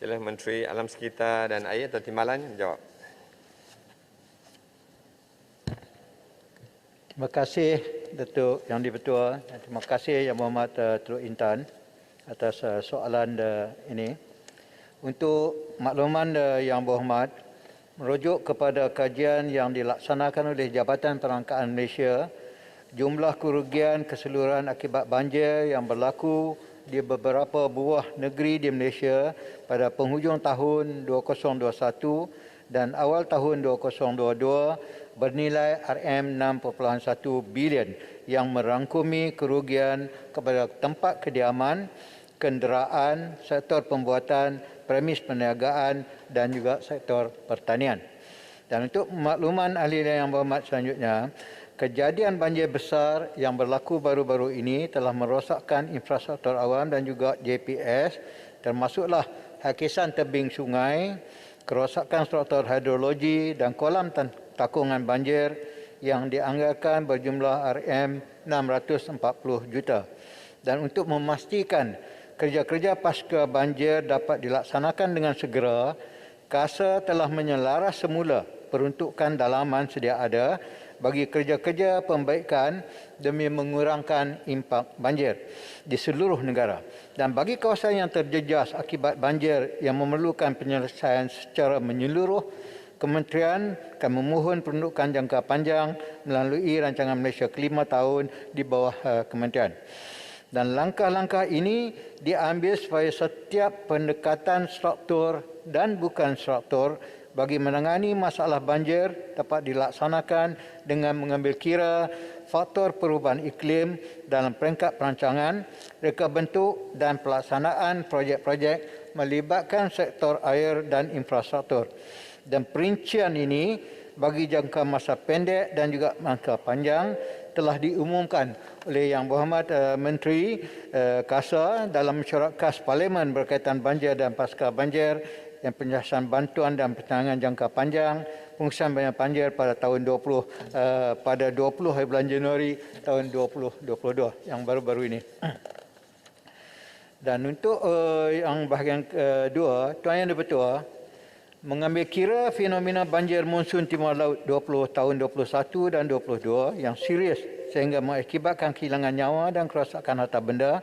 Sila Menteri Alam Sekitar dan Air Tuan Timbalan jawab. Terima kasih Datuk Yang Di-Pertua. Terima kasih Yang Berhormat Teluk Intan atas soalan ini. Untuk makluman Yang Berhormat, merujuk kepada kajian yang dilaksanakan oleh Jabatan Perangkaan Malaysia, jumlah kerugian keseluruhan akibat banjir yang berlaku di beberapa buah negeri di Malaysia pada penghujung tahun 2021 dan awal tahun 2022 bernilai RM6.1 bilion yang merangkumi kerugian kepada tempat kediaman, kenderaan, sektor pembuatan, premis perniagaan dan juga sektor pertanian. Dan untuk makluman ahli yang berhormat selanjutnya, kejadian banjir besar yang berlaku baru-baru ini telah merosakkan infrastruktur awam dan juga JPS, termasuklah hakisan tebing sungai, kerosakan struktur hidrologi dan kolam takungan banjir yang dianggarkan berjumlah RM640 juta. Dan untuk memastikan kerja-kerja pasca banjir dapat dilaksanakan dengan segera, KASA telah menyelaras semula peruntukan dalaman sedia ada bagi kerja-kerja pembaikan demi mengurangkan impak banjir di seluruh negara. Dan bagi kawasan yang terjejas akibat banjir yang memerlukan penyelesaian secara menyeluruh, Kementerian akan memohon peruntukan jangka panjang melalui Rancangan Malaysia ke-5 tahun di bawah Kementerian. Dan langkah-langkah ini diambil supaya setiap pendekatan struktur dan bukan struktur bagi menangani masalah banjir dapat dilaksanakan dengan mengambil kira faktor perubahan iklim dalam peringkat perancangan, reka bentuk dan pelaksanaan projek-projek melibatkan sektor air dan infrastruktur. Dan perincian ini bagi jangka masa pendek dan juga masa panjang telah diumumkan oleh Yang Berhormat Menteri KASA dalam mesyuarat khas Parlimen berkaitan banjir dan pasca banjir yang penjelasan bantuan dan penanganan jangka panjang pengurusan banjir pada tahun 20 hari bulan Januari tahun 2022 yang baru-baru ini. Dan untuk yang bahagian kedua, Tuan Yang di-Pertua, mengambil kira fenomena banjir monsun Timur Laut 20 tahun 21 dan 22 yang serius sehingga mengakibatkan kehilangan nyawa dan kerosakan harta benda,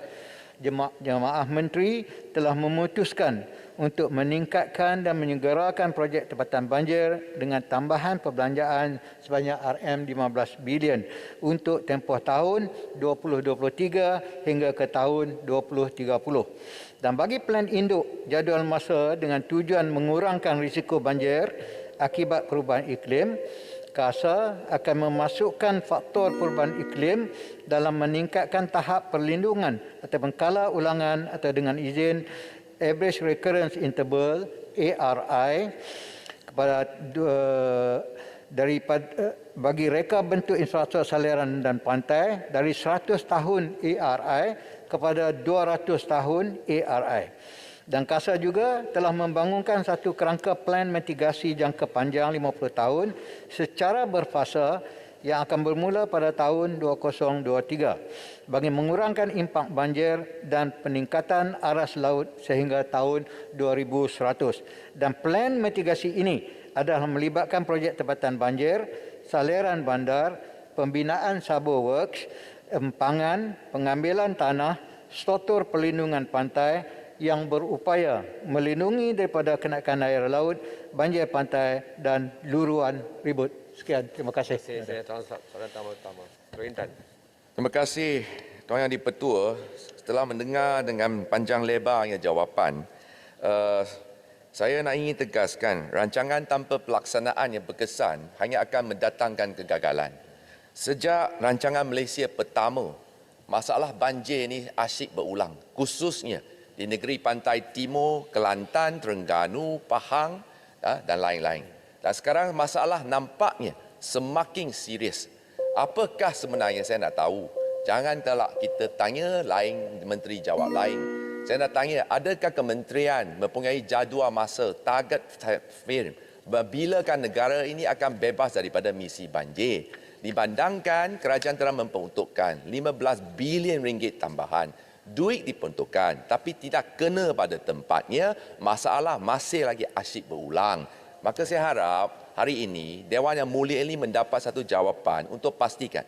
Jemaah Menteri telah memutuskan untuk meningkatkan dan menyegerakan projek tempatan banjir dengan tambahan perbelanjaan sebanyak RM15 bilion untuk tempoh tahun 2023 hingga ke tahun 2030. Dan bagi plan induk jadual masa dengan tujuan mengurangkan risiko banjir akibat perubahan iklim, KASA akan memasukkan faktor perubahan iklim dalam meningkatkan tahap perlindungan atau kala ulangan atau dengan izin Average Recurrence Interval ARI kepada bagi reka bentuk infrastruktur saliran dan pantai dari 100 tahun ARI kepada 200 tahun ARI. Dan KASA juga telah membangunkan satu kerangka plan mitigasi jangka panjang 50 tahun secara berfasa yang akan bermula pada tahun 2023 bagi mengurangkan impak banjir dan peningkatan aras laut sehingga tahun 2100. Dan plan mitigasi ini adalah melibatkan projek tempatan banjir, saliran bandar, pembinaan Sabo Works, empangan, pengambilan tanah, struktur perlindungan pantai yang berupaya melindungi daripada kenaikan air laut, banjir pantai dan luruan ribut. Sekian, terima kasih. Saya soalan pertama. Intan. Terima kasih Tuan Yang di-Pertua. Setelah mendengar dengan panjang lebarnya jawapan, saya nak ingin tegaskan rancangan tanpa pelaksanaan yang berkesan hanya akan mendatangkan kegagalan. Sejak rancangan Malaysia pertama, masalah banjir ini asyik berulang, khususnya di negeri pantai timur, Kelantan, Terengganu, Pahang dan lain-lain. Dan sekarang masalah nampaknya semakin serius. Apakah sebenarnya, saya nak tahu. Jangan telak kita tanya lain, menteri jawab lain. Saya nak tanya, adakah kementerian mempunyai jadual masa, target firm, bilakah negara ini akan bebas daripada misi banjir? Dibandangkan kerajaan telah memperuntukkan 15 bilion ringgit tambahan. Duit diperuntukkan tapi tidak kena pada tempatnya, masalah masih lagi asyik berulang. Maka saya harap hari ini Dewan Yang Mulia ini mendapat satu jawapan untuk pastikan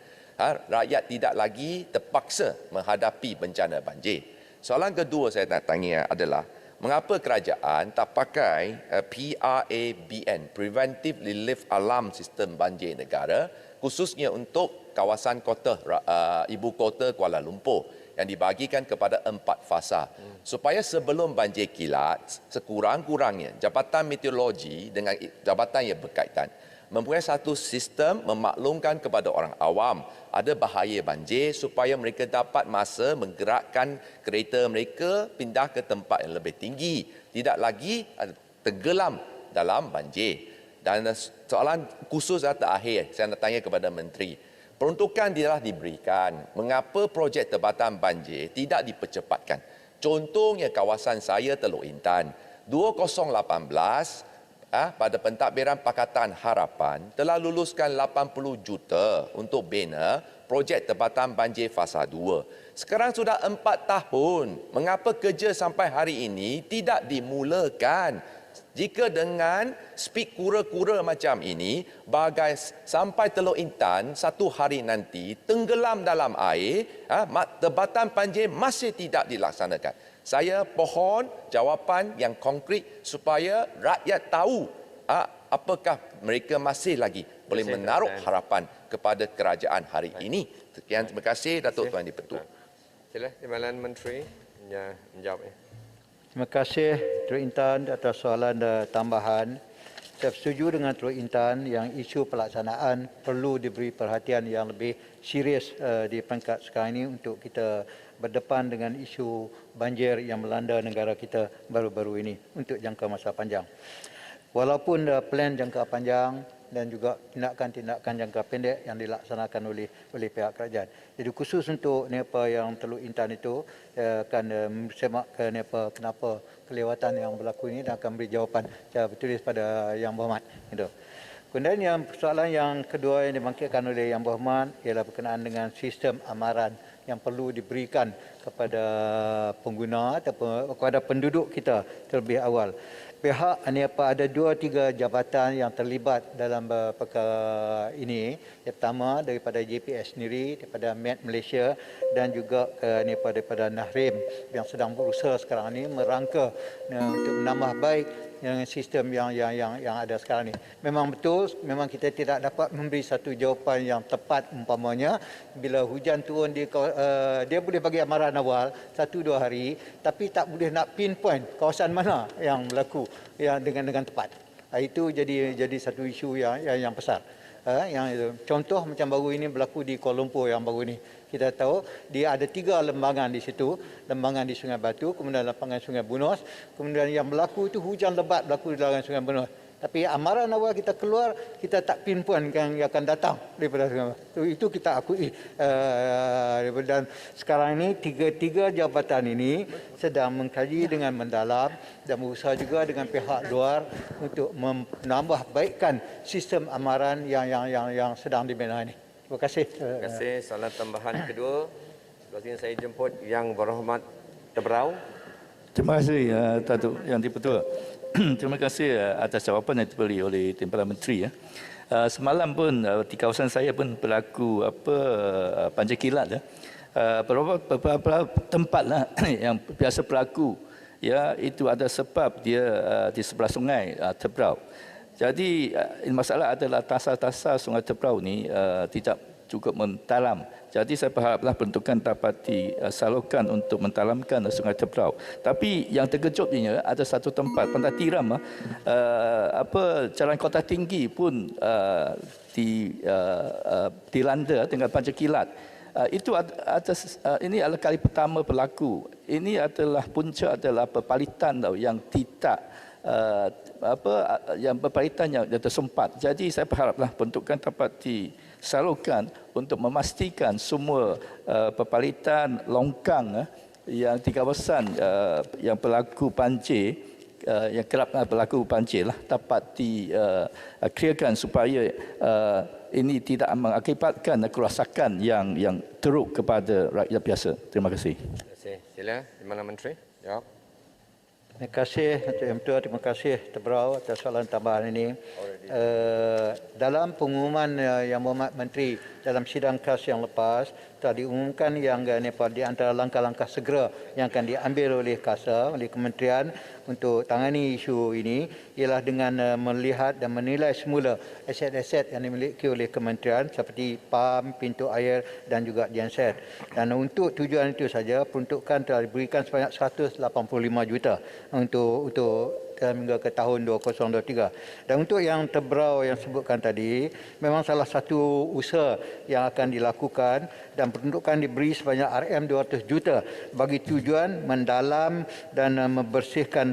rakyat tidak lagi terpaksa menghadapi bencana banjir. Soalan kedua saya nak tanya adalah mengapa kerajaan tak pakai PRABN, Preventive Relief Alarm System banjir negara, khususnya untuk kawasan kota ibu kota Kuala Lumpur yang dibagikan kepada 4 fasa supaya sebelum banjir kilat sekurang-kurangnya Jabatan Meteorologi dengan jabatan yang berkaitan mempunyai satu sistem memaklumkan kepada orang awam ada bahaya banjir supaya mereka dapat masa menggerakkan kereta mereka pindah ke tempat yang lebih tinggi, tidak lagi tenggelam dalam banjir. Dan soalan khusus terakhir saya nak tanya kepada menteri, peruntukan telah diberikan. Mengapa projek tempatan banjir tidak dipercepatkan? Contohnya kawasan saya Teluk Intan. 2018 pada pentadbiran Pakatan Harapan telah luluskan 80 juta untuk bina projek tempatan banjir fasa 2. Sekarang sudah 4 tahun. Mengapa kerja sampai hari ini tidak dimulakan? Jika dengan speed kura-kura macam ini, bagai sampai Teluk Intan satu hari nanti tenggelam dalam air, tempatan banjir masih tidak dilaksanakan. Saya pohon jawapan yang konkret supaya rakyat tahu apakah mereka masih lagi boleh menaruh harapan kepada kerajaan hari ini. Sekian, terima kasih Datuk Tuan di-Pertua. Sila Timbalan Menteri menjawab. Terima kasih Teluk Intan atas soalan tambahan. Saya setuju dengan Teluk Intan yang isu pelaksanaan perlu diberi perhatian yang lebih serius di peringkat sekarang ini untuk kita berdepan dengan isu banjir yang melanda negara kita baru-baru ini untuk jangka masa panjang. Walaupun plan jangka panjang dan juga tindakan-tindakan jangka pendek yang dilaksanakan oleh pihak kerajaan. Jadi khusus untuk yang Teluk Intan itu akan semak ke kenapa kelewatan yang berlaku ini dan akan beri jawapan secara bertulis pada Yang Berhormat. Gitu. Kemudian soalan yang kedua yang dibangkitkan oleh Yang Berhormat ialah berkenaan dengan sistem amaran yang perlu diberikan kepada pengguna atau kepada penduduk kita terlebih awal. Pihak ada 2-3 jabatan yang terlibat dalam perkara ini. Yang pertama daripada JPS sendiri, daripada Met Malaysia dan juga daripada Nahrim yang sedang berusaha sekarang ini merangka untuk menambah baik dengan sistem yang ada sekarang ini. Memang betul, memang kita tidak dapat memberi satu jawapan yang tepat. Umpamanya bila hujan turun dia boleh bagi amaran awal 1-2 hari, tapi tak boleh nak pinpoint kawasan mana yang berlaku yang dengan tepat. Itu jadi satu isu yang besar. Contoh macam baru ini berlaku di Kuala Lumpur yang baru ini. Kita tahu dia ada 3 lembangan di situ, lembangan di Sungai Batu, kemudian lembangan Sungai Bunos, kemudian yang berlaku itu hujan lebat berlaku di lembangan Sungai Bunos. Tapi amaran awal kita keluar, kita tak pinpoint yang akan datang daripada Sungai Batu. Itu kita akui. Dan sekarang ini tiga jabatan ini sedang mengkaji dengan mendalam dan berusaha juga dengan pihak luar untuk menambah baikkan sistem amaran yang sedang dibina ini. Terima kasih. Terima kasih. Soalan tambahan kedua. Sebelah sini saya jemput Yang Berhormat Tebrau. Terima kasih Datuk Yang di-Pertua. Terima kasih atas jawapan yang diberi oleh Timbalan Menteri. Semalam pun di kawasan saya pun berlaku banjir kilat. Beberapa tempat lah yang biasa berlaku, itu ada sebab dia di sebelah sungai Tebrau. Jadi masalah adalah tasar-tasar Sungai Tebrau ni tidak cukup mendalam. Jadi saya berharaplah peruntukan dapat disalurkan untuk mentalamkan Sungai Tebrau. Tapi yang terkejutnya ada satu tempat Pantai Tiram, Jalan Kota Tinggi pun dilanda dengan banjir kilat. Ini adalah kali pertama berlaku. Ini adalah punca adalah pepalitan yang tidak yang berpalitan yang tersumpat. Jadi saya berharaplah peruntukan dapat disalurkan untuk memastikan semua pepalitan longkang yang di kawasan yang berlaku banjir, yang kerap berlaku banjir dapat dikliarkan supaya ini tidak mengakibatkan kerosakan yang teruk kepada rakyat biasa. Terima kasih. Terima kasih. Sila, di mana Menteri? Jawab. Terima kasih Datuk Yang Bertua, terima kasih Tebrau atas soalan tambahan ini. Dalam pengumuman Yang Berhormat Menteri dalam sidang khas yang lepas telah diumumkan yang di antara langkah-langkah segera yang akan diambil oleh KASA, oleh Kementerian untuk tangani isu ini ialah dengan melihat dan menilai semula aset-aset yang dimiliki oleh Kementerian seperti PAM, pintu air dan juga genset. Dan untuk tujuan itu saja peruntukan telah diberikan sebanyak 185 juta untuk hingga ke tahun 2023. Dan untuk yang Tebrau yang sebutkan tadi, memang salah satu usaha yang akan dilakukan dan peruntukan diberi sebanyak RM200 juta bagi tujuan mendalam dan membersihkan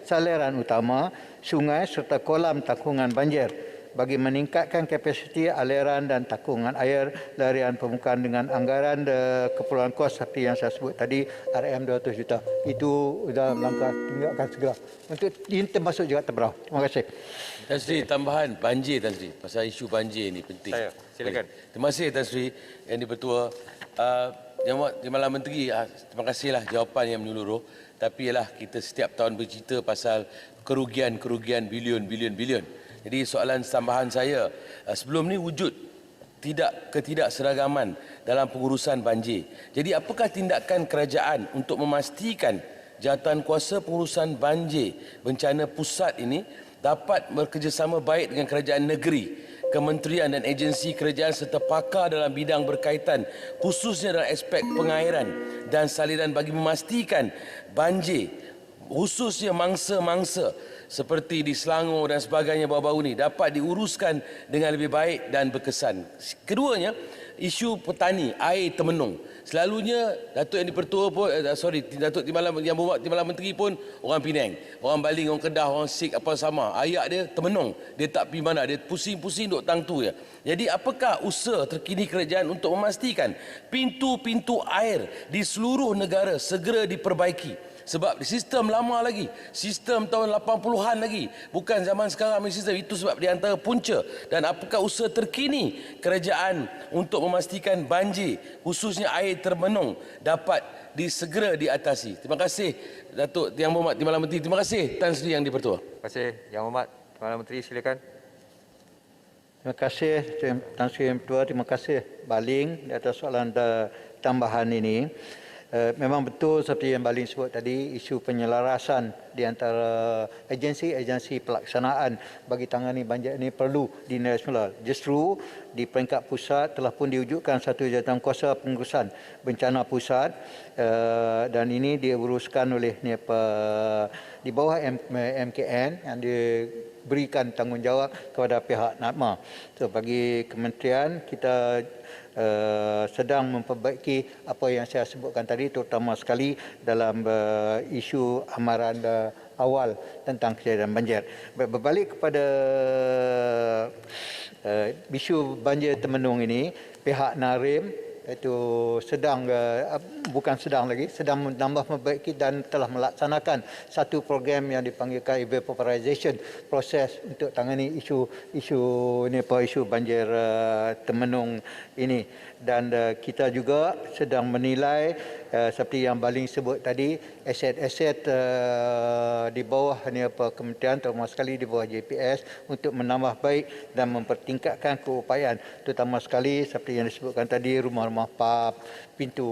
saliran utama, sungai serta kolam takungan banjir bagi meningkatkan kapasiti aliran dan takungan air larian permukaan dengan anggaran keperluan kos seperti yang saya sebut tadi RM200 juta. Itu dalam langkah tindakan segera. Untuk ini termasuk juga Tebrau. Terima kasih. Tan Sri, tambahan banjir Tan Sri. Pasal isu banjir ini penting. Saya, silakan. Terima kasih Tan Sri yang di-Pertua. Timbalan Menteri, terima kasihlah jawapan yang menyeluruh. Tapi ialah kita setiap tahun bercerita pasal kerugian bilion. Jadi soalan tambahan saya, sebelum ni wujud ketidakseragaman dalam pengurusan banjir. Jadi apakah tindakan kerajaan untuk memastikan jawatankuasa pengurusan banjir bencana pusat ini dapat bekerjasama baik dengan kerajaan negeri, kementerian dan agensi kerajaan serta pakar dalam bidang berkaitan khususnya dalam aspek pengairan dan saliran bagi memastikan banjir khususnya mangsa-mangsa seperti di Selangor dan sebagainya baru-baru ini dapat diuruskan dengan lebih baik dan berkesan. Keduanya, isu petani, air termenung. Selalunya Datuk Yang di-Pertua pun, Datuk Yang Berhormat Timbalan Menteri pun orang Penang, orang Baling, orang Kedah, orang Sik apa sama. Ayak dia termenung, dia tak pergi mana, dia pusing-pusing duk tang tu je. Jadi apakah usaha terkini kerajaan untuk memastikan pintu-pintu air di seluruh negara segera diperbaiki? Sebab sistem lama lagi, sistem tahun 80-an lagi, bukan zaman sekarang punya sistem. Itu sebab di antara punca. Dan apakah usaha terkini kerajaan untuk memastikan banjir, khususnya air termenung, dapat segera diatasi? Terima kasih Datuk Yang Berhormat Timbalan Menteri. Terima kasih Tan Sri Yang di-Pertua. Terima kasih Yang Berhormat Timbalan Menteri, silakan. Terima kasih Tan Sri Yang Pertua, terima kasih Baling atas soalan tambahan ini. Memang betul seperti yang Baling sebut tadi, isu penyelarasan di antara agensi-agensi pelaksanaan bagi tangani banjir ini perlu dinilai semula. Justru di peringkat pusat telah pun diwujudkan satu jawatankuasa pengurusan bencana pusat dan ini diuruskan oleh di bawah MKN yang diberikan tanggungjawab kepada pihak NADMA. So, bagi kementerian kita sedang memperbaiki apa yang saya sebutkan tadi, terutama sekali dalam isu amaran awal tentang kejadian banjir. Berbalik kepada isu banjir termenung ini, pihak NARIM itu sedang menambah memperbaiki dan telah melaksanakan satu program yang dipanggilkan evaporization proses untuk tangani isu banjir termenung ini. Dan kita juga sedang menilai seperti yang Baling sebut tadi, aset-aset di bawah kementerian, terutama sekali di bawah JPS, untuk menambah baik dan mempertingkatkan keupayaan, terutama sekali seperti yang disebutkan tadi, rumah-rumah pub, pintu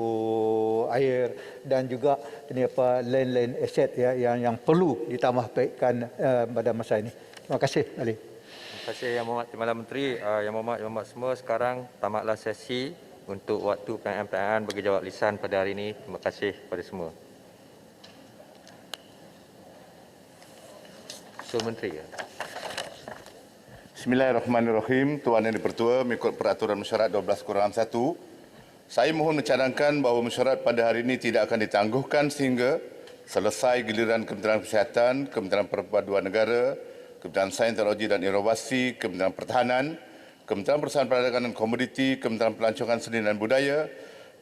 air dan juga land aset yang perlu ditambah baikkan pada masa ini. Terima kasih, Baling. Terima kasih Yang Berhormat Timbalan Menteri. Yang Berhormat semua, sekarang tamatlah sesi untuk waktu pertanyaan bagi jawab lisan pada hari ini. Terima kasih kepada semua. Menteri. Bismillahirrahmanirrahim. Tuan Yang di-Pertua, mengikut peraturan mesyuarat 12-1, saya mohon mencadangkan bahawa mesyuarat pada hari ini tidak akan ditangguhkan sehingga selesai giliran Kementerian Kesihatan, Kementerian Perpaduan Negara, Kementerian Sains, Teknologi dan Inovasi, Kementerian Pertahanan, Kementerian Perusahaan Perdagangan dan Komoditi, Kementerian Pelancongan Seni dan Budaya,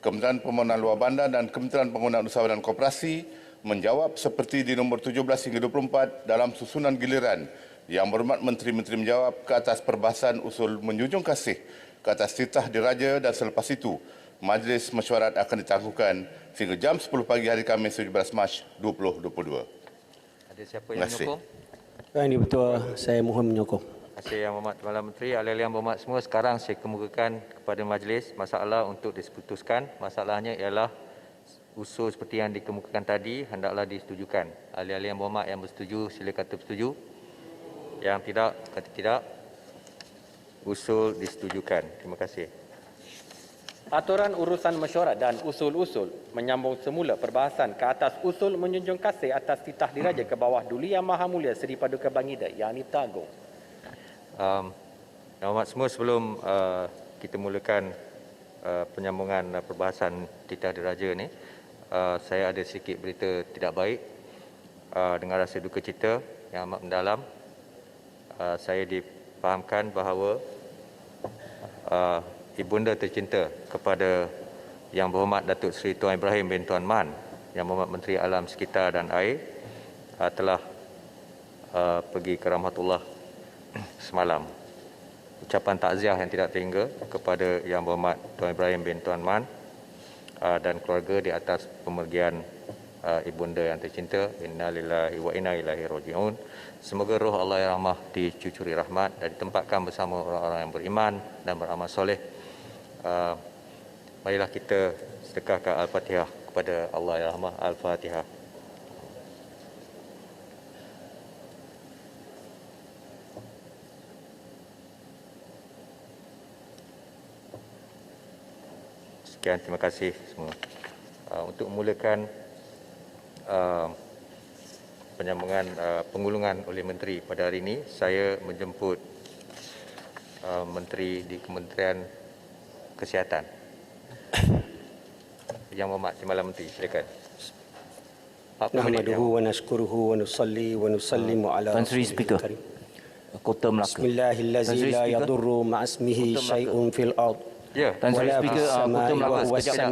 Kementerian Pembangunan Luar Bandar dan Kementerian Pembangunan Usaha dan Koperasi menjawab seperti di nombor 17 hingga 24 dalam susunan giliran. Yang Berhormat Menteri-Menteri menjawab ke atas perbahasan usul menjunjung kasih ke atas titah diraja, dan selepas itu majlis mesyuarat akan ditangguhkan sehingga jam 10 pagi hari Khamis 17 Mac 2022. Ada siapa yang menyokong? Yang di-Pertua, saya mohon menyokong. Terima kasih Yang Berhormat Timbalan Menteri. Ahli-ahli Yang Berhormat semua, sekarang saya kemukakan kepada majlis masalah untuk diputuskan. Masalahnya ialah usul seperti yang dikemukakan tadi hendaklah disetujukan. Ahli-ahli Yang Berhormat yang bersetuju sila kata bersetuju. Yang tidak kata tidak. Usul disetujukan. Terima kasih. Aturan urusan mesyuarat dan usul-usul menyambung semula perbahasan ke atas usul menjunjung kasih atas titah diraja ke bawah Duli Yang Maha Mulia Seri Paduka Bangida Yang Nipta Agong. Yang Berhormat semua, sebelum kita mulakan penyambungan perbahasan titah diraja ini, saya ada sedikit berita tidak baik. Dengan rasa duka cita yang amat mendalam, saya difahamkan bahawa Ibunda tercinta kepada Yang Berhormat Datuk Seri Tuan Ibrahim bin Tuan Man, Yang Berhormat Menteri Alam Sekitar dan Air, telah pergi ke rahmatullah semalam. Ucapan takziah yang tidak terhingga kepada Yang Berhormat Tuan Ibrahim bin Tuan Man dan keluarga di atas pemergian Ibunda yang tercinta. Innalillahi wa inna ilaihi raji'un. Semoga roh Allah yang rahmah dicucuri rahmat dan ditempatkan bersama orang-orang yang beriman dan beramal soleh. Marilah kita sedekahkan Al-Fatihah kepada Allah yang rahmah. Al-Fatihah. Sekian, terima kasih semua. Untuk memulakan penyambungan pengulungan oleh Menteri pada hari ini, saya menjemput Menteri di Kementerian Kesihatan. Yang Berhormat Timbalan Menteri, silakan. 40 minit. Nahmaduhu wa nashkuruhu wa nusalli wa nusallimu ala Tan Sri Speaker. Kota Melaka. Bismillahillazi la yadurru ma'asmihi syai'un fil ard. Ya, Tan Sri Speaker, Kota Melaka sekejap.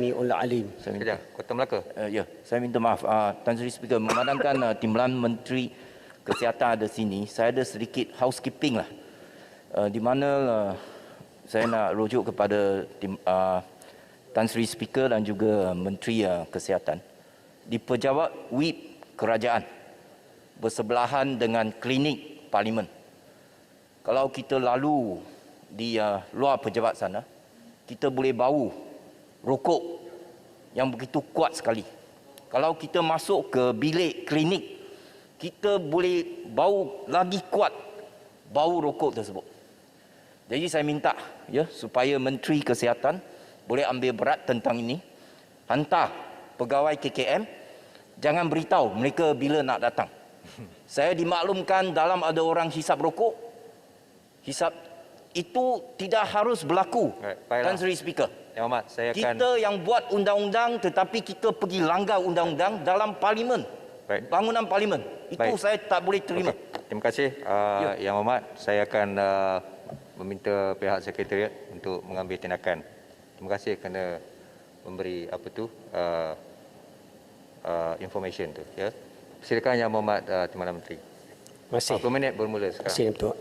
Sekejap, Kota Melaka. Ya, saya minta maaf. Tan Sri Speaker, memandangkan Timbalan Menteri Kesihatan ada sini, saya ada sedikit housekeeping lah. Di mana saya nak rujuk kepada Tan Sri Speaker dan juga Menteri Kesihatan. Di pejabat WIP kerajaan bersebelahan dengan klinik parlimen. Kalau kita lalu di luar pejabat sana, kita boleh bau rokok yang begitu kuat sekali. Kalau kita masuk ke bilik klinik, kita boleh bau lagi kuat bau rokok tersebut. Jadi saya minta ya supaya Menteri Kesihatan boleh ambil berat tentang ini. Hantar pegawai KKM, jangan beritahu mereka bila nak datang. Saya dimaklumkan dalam ada orang hisap rokok. Hisap itu tidak harus berlaku. Tan Sri Speaker. Yang Berhormat, saya akan... Kita yang buat undang-undang tetapi kita pergi langgar undang-undang dalam parlimen. Bangunan parlimen. Itu saya tak boleh terima. Terima kasih. Yang Berhormat, saya akan meminta pihak sekretariat untuk mengambil tindakan. Terima kasih kerana memberi information tu, ya. Silakan Yang Berhormat Timbalan Menteri. Terima kasih. 40 minit bermula sekarang. Terima kasih, Tuan.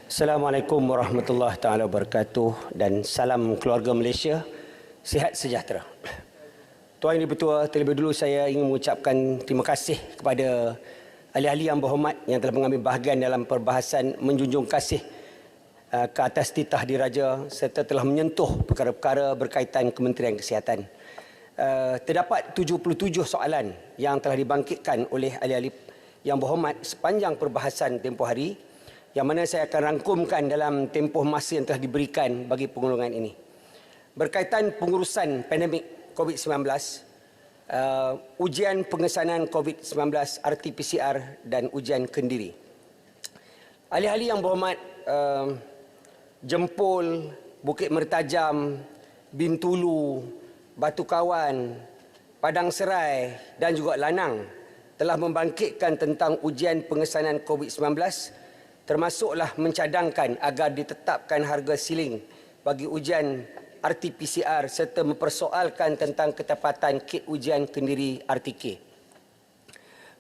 Assalamualaikum warahmatullahi taala wabarakatuh dan salam keluarga Malaysia. Sihat sejahtera. Tuan Yang Dipertua, terlebih dulu saya ingin mengucapkan terima kasih kepada ahli-ahli yang berhormat yang telah mengambil bahagian dalam perbahasan menjunjung kasih ke atas titah diraja serta telah menyentuh perkara-perkara berkaitan Kementerian Kesihatan. Terdapat 77 soalan yang telah dibangkitkan oleh ahli-ahli yang berhormat sepanjang perbahasan tempoh hari, yang mana saya akan rangkumkan dalam tempoh masa yang telah diberikan bagi penggolongan ini. Berkaitan pengurusan pandemik COVID-19, ujian pengesanan COVID-19 RT-PCR dan ujian kendiri. Ahli-ahli yang berhormat, Jempol, Bukit Mertajam, Bintulu, Batu Kawan, Padang Serai dan juga Lanang telah membangkitkan tentang ujian pengesanan COVID-19, termasuklah mencadangkan agar ditetapkan harga siling bagi ujian RT-PCR serta mempersoalkan tentang ketepatan kit ujian kendiri RTK.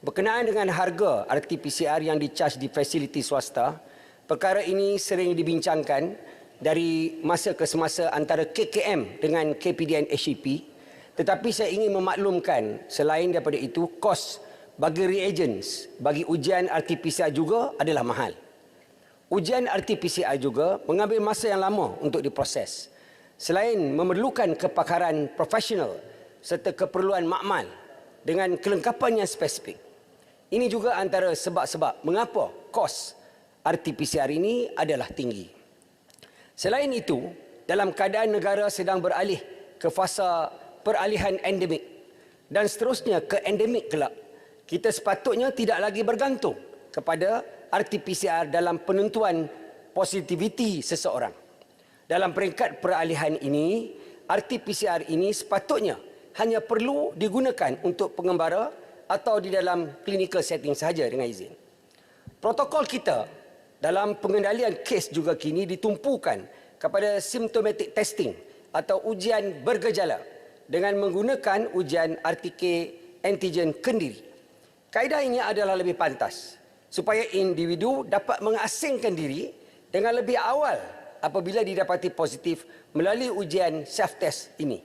Berkenaan dengan harga RT-PCR yang dicas di fasiliti swasta, perkara ini sering dibincangkan dari masa ke semasa antara KKM dengan KPDN HEP, tetapi saya ingin memaklumkan selain daripada itu, kos bagi reagents bagi ujian RT-PCR juga adalah mahal. Ujian RT-PCR juga mengambil masa yang lama untuk diproses. Selain memerlukan kepakaran profesional serta keperluan makmal dengan kelengkapan yang spesifik. Ini juga antara sebab-sebab mengapa kos RT-PCR ini adalah tinggi. Selain itu, dalam keadaan negara sedang beralih ke fasa peralihan endemik dan seterusnya ke endemik kelak, kita sepatutnya tidak lagi bergantung kepada RT-PCR dalam penentuan positiviti seseorang. Dalam peringkat peralihan ini, RT-PCR ini sepatutnya hanya perlu digunakan untuk pengembara atau di dalam clinical setting sahaja dengan izin. Protokol kita dalam pengendalian kes juga kini ditumpukan kepada symptomatic testing atau ujian bergejala dengan menggunakan ujian RTK antigen kendiri. Kaedah ini adalah lebih pantas supaya individu dapat mengasingkan diri dengan lebih awal apabila didapati positif melalui ujian self-test ini.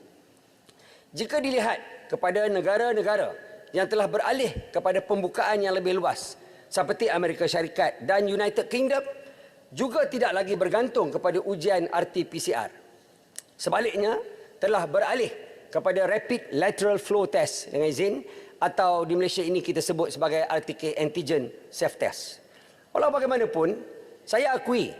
Jika dilihat kepada negara-negara yang telah beralih kepada pembukaan yang lebih luas seperti Amerika Syarikat dan United Kingdom, juga tidak lagi bergantung kepada ujian RT-PCR. Sebaliknya, telah beralih kepada Rapid Lateral Flow Test dengan izin, atau di Malaysia ini kita sebut sebagai RTK Antigen Self-Test. Walau bagaimanapun, saya akui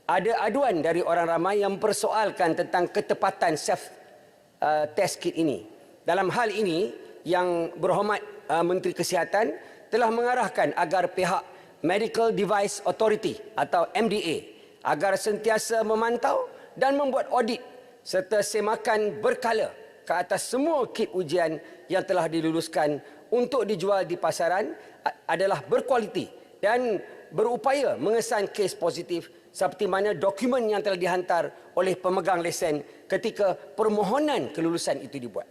ada aduan dari orang ramai yang mempersoalkan tentang ketepatan self-test kit ini. Dalam hal ini, yang berhormat Menteri Kesihatan telah mengarahkan agar pihak Medical Device Authority atau MDA agar sentiasa memantau dan membuat audit serta semakan berkala ke atas semua kit ujian yang telah diluluskan untuk dijual di pasaran adalah berkualiti dan berupaya mengesan kes positif seperti mana dokumen yang telah dihantar oleh pemegang lesen ketika permohonan kelulusan itu dibuat.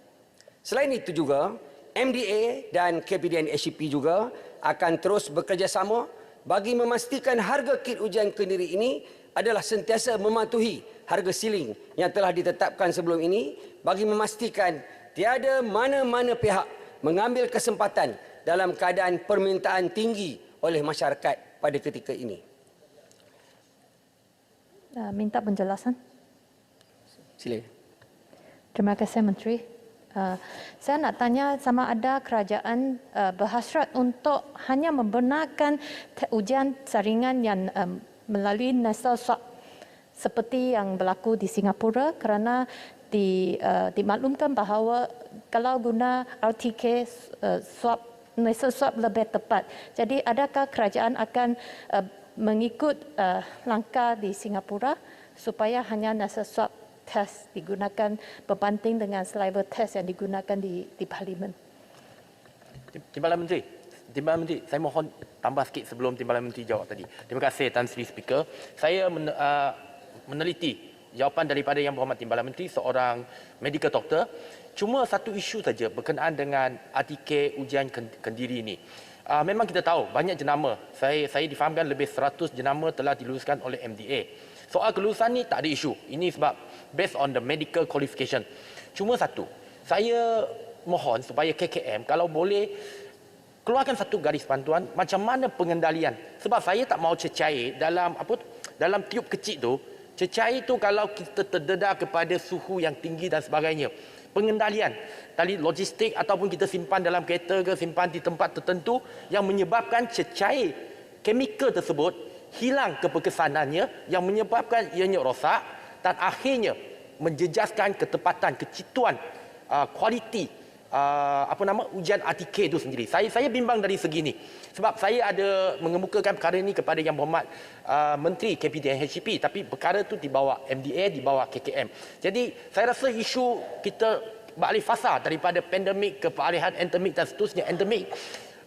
Selain itu juga, MDA dan KPDN HCP juga akan terus bekerjasama bagi memastikan harga kit ujian kendiri ini adalah sentiasa mematuhi harga siling yang telah ditetapkan sebelum ini bagi memastikan tiada mana-mana pihak mengambil kesempatan dalam keadaan permintaan tinggi oleh masyarakat pada ketika ini. Minta penjelasan. Silakan. Terima kasih Menteri. Saya nak tanya sama ada kerajaan berhasrat untuk hanya membenarkan ujian saringan yang melalui nasal swab seperti yang berlaku di Singapura kerana dimaklumkan bahawa kalau guna RTK swab nasal swab lebih tepat. Jadi adakah kerajaan akan mengikut langkah di Singapura supaya hanya nasal swab test digunakan berbanding dengan saliva test yang digunakan di Parlimen? Timbalan Menteri, saya mohon tambah sikit sebelum Timbalan Menteri jawab tadi. Terima kasih Tan Sri Speaker. Saya meneliti jawapan daripada Yang Berhormat Timbalan Menteri, seorang medical doctor. Cuma satu isu saja berkenaan dengan RTK ujian kendiri ini. Memang kita tahu banyak jenama. Saya difahamkan lebih 100 jenama telah diluluskan oleh MDA. Soal kelulusan ni tak ada isu. Ini sebab based on the medical qualification. Cuma satu, saya mohon supaya KKM kalau boleh keluarkan satu garis panduan macam mana pengendalian. Sebab saya tak mau cecair dalam tiup kecil tu. Cecair tu kalau kita terdedah kepada suhu yang tinggi dan sebagainya. Pengendalian tali logistik ataupun kita simpan dalam kereta ke simpan di tempat tertentu yang menyebabkan cecair kemikal tersebut hilang keperkesanannya yang menyebabkan ianya rosak dan akhirnya menjejaskan ketepatan, kecituan, kualiti ujian RTK itu sendiri. Saya bimbang dari segi ini. Sebab saya ada mengemukakan perkara ini kepada Yang Berhormat Menteri KPDN HCP, tapi perkara itu di bawah MDA, di bawah KKM. Jadi saya rasa isu kita beralih fasa daripada pandemik ke peralihan endemik dan seterusnya endemik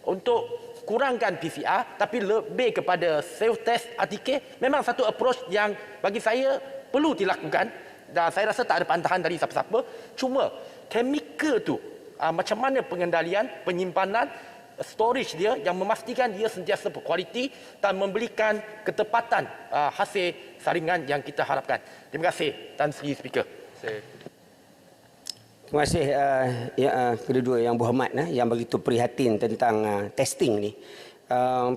untuk kurangkan PCR tapi lebih kepada self test RTK memang satu approach yang bagi saya perlu dilakukan dan saya rasa tak ada pantahan dari siapa-siapa. Cuma chemical tu macam mana pengendalian, penyimpanan, storage dia yang memastikan dia sentiasa berkualiti dan memberikan ketepatan hasil saringan yang kita harapkan. Terima kasih Tan Sri Speaker. Terima kasih kedua-dua Yang Berhormat yang begitu prihatin tentang testing ni.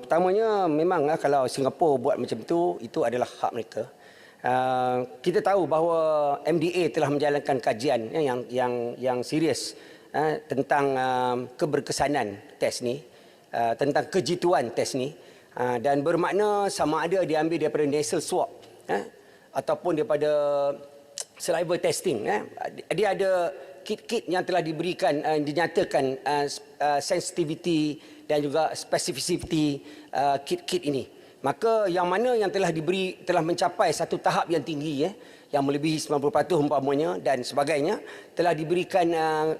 Pertamanya memang kalau Singapura buat macam itu adalah hak mereka. Kita tahu bahawa MDA telah menjalankan kajian yang serius tentang keberkesanan test ni, tentang kejituan test ni, dan bermakna sama ada diambil daripada nasal swab ataupun daripada saliva testing. Dia ada kit-kit yang telah diberikan, dinyatakan sensitivity dan juga specificity kit-kit ini. Maka yang mana yang telah mencapai satu tahap yang tinggi, yang melebihi 90% umpamanya dan sebagainya, telah diberikan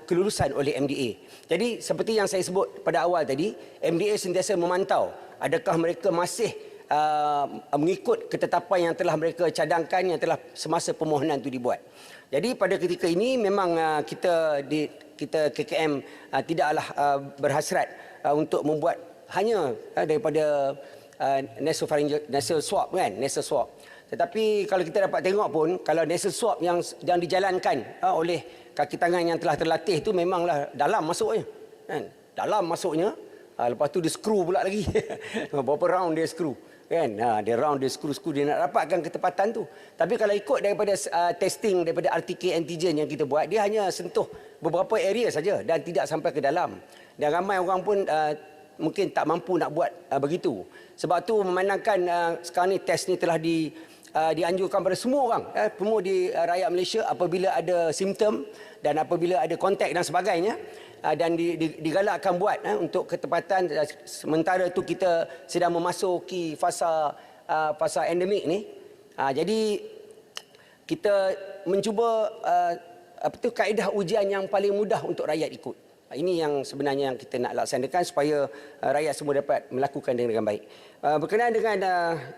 kelulusan oleh MDA. Jadi seperti yang saya sebut pada awal tadi, MDA sentiasa memantau adakah mereka masih mengikut ketetapan yang telah mereka cadangkan yang telah semasa permohonan itu dibuat. Jadi pada ketika ini memang kita KKM tidaklah berhasrat untuk membuat hanya daripada nasal swab kan, nasal swab. Tetapi kalau kita dapat tengok pun kalau nasal swab yang dijalankan oleh kaki tangan yang telah terlatih itu memanglah dalam masuknya kan. Dalam masuknya, lepas tu dia screw pula lagi. Berapa round dia screw kan, dia round dia screw dia nak dapatkan ketepatan tu. Tapi kalau ikut daripada testing daripada RTK antigen yang kita buat, dia hanya sentuh beberapa area saja dan tidak sampai ke dalam. Dan ramai orang pun mungkin tak mampu nak buat begitu. Sebab tu memandangkan sekarang ni test ni telah dianjurkan pada semua orang, semua di rakyat Malaysia apabila ada simptom dan apabila ada kontak dan sebagainya, dan digalakkan buat untuk ketepatan. Sementara itu kita sedang memasuki fasa endemik ni. Jadi kita mencuba kaedah ujian yang paling mudah untuk rakyat ikut. Ini yang sebenarnya yang kita nak laksanakan supaya rakyat semua dapat melakukan dengan baik. Berkenaan dengan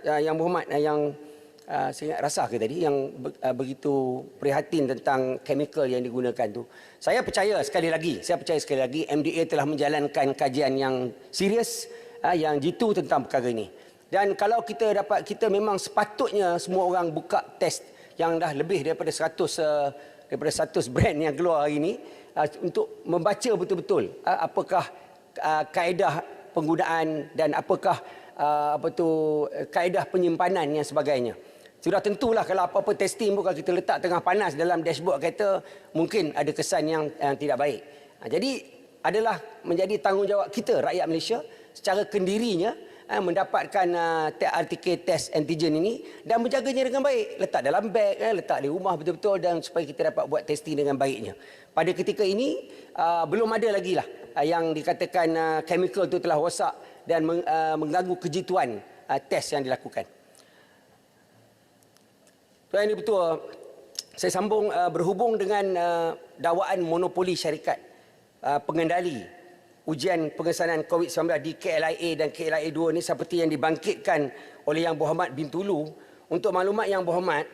Yang Berhormat yang saya ingat Rasa ke tadi yang begitu prihatin tentang chemical yang digunakan tu. Saya percaya sekali lagi MDA telah menjalankan kajian yang serius yang jitu tentang perkara ini. Dan kalau kita memang sepatutnya semua orang buka test yang dah lebih daripada 100 brand yang keluar hari ini untuk membaca betul-betul apakah kaedah penggunaan dan apakah kaedah penyimpanan yang sebagainya. Sudah tentulah kalau apa-apa testing pun kalau kita letak tengah panas dalam dashboard kereta mungkin ada kesan yang tidak baik. Jadi adalah menjadi tanggungjawab kita rakyat Malaysia secara kendirinya mendapatkan RTK test antigen ini dan menjaganya dengan baik. Letak dalam beg, letak di rumah betul-betul dan supaya kita dapat buat testing dengan baiknya. Pada ketika ini belum ada lagi lah yang dikatakan chemical itu telah rosak dan mengganggu kejituan test yang dilakukan. Tuan Yang Dipertua, saya sambung berhubung dengan dakwaan monopoli syarikat pengendali ujian pengesanan COVID-19 di KLIA dan KLIA 2 ini seperti yang dibangkitkan oleh Yang Berhormat Bintulu. Untuk maklumat Yang Berhormat,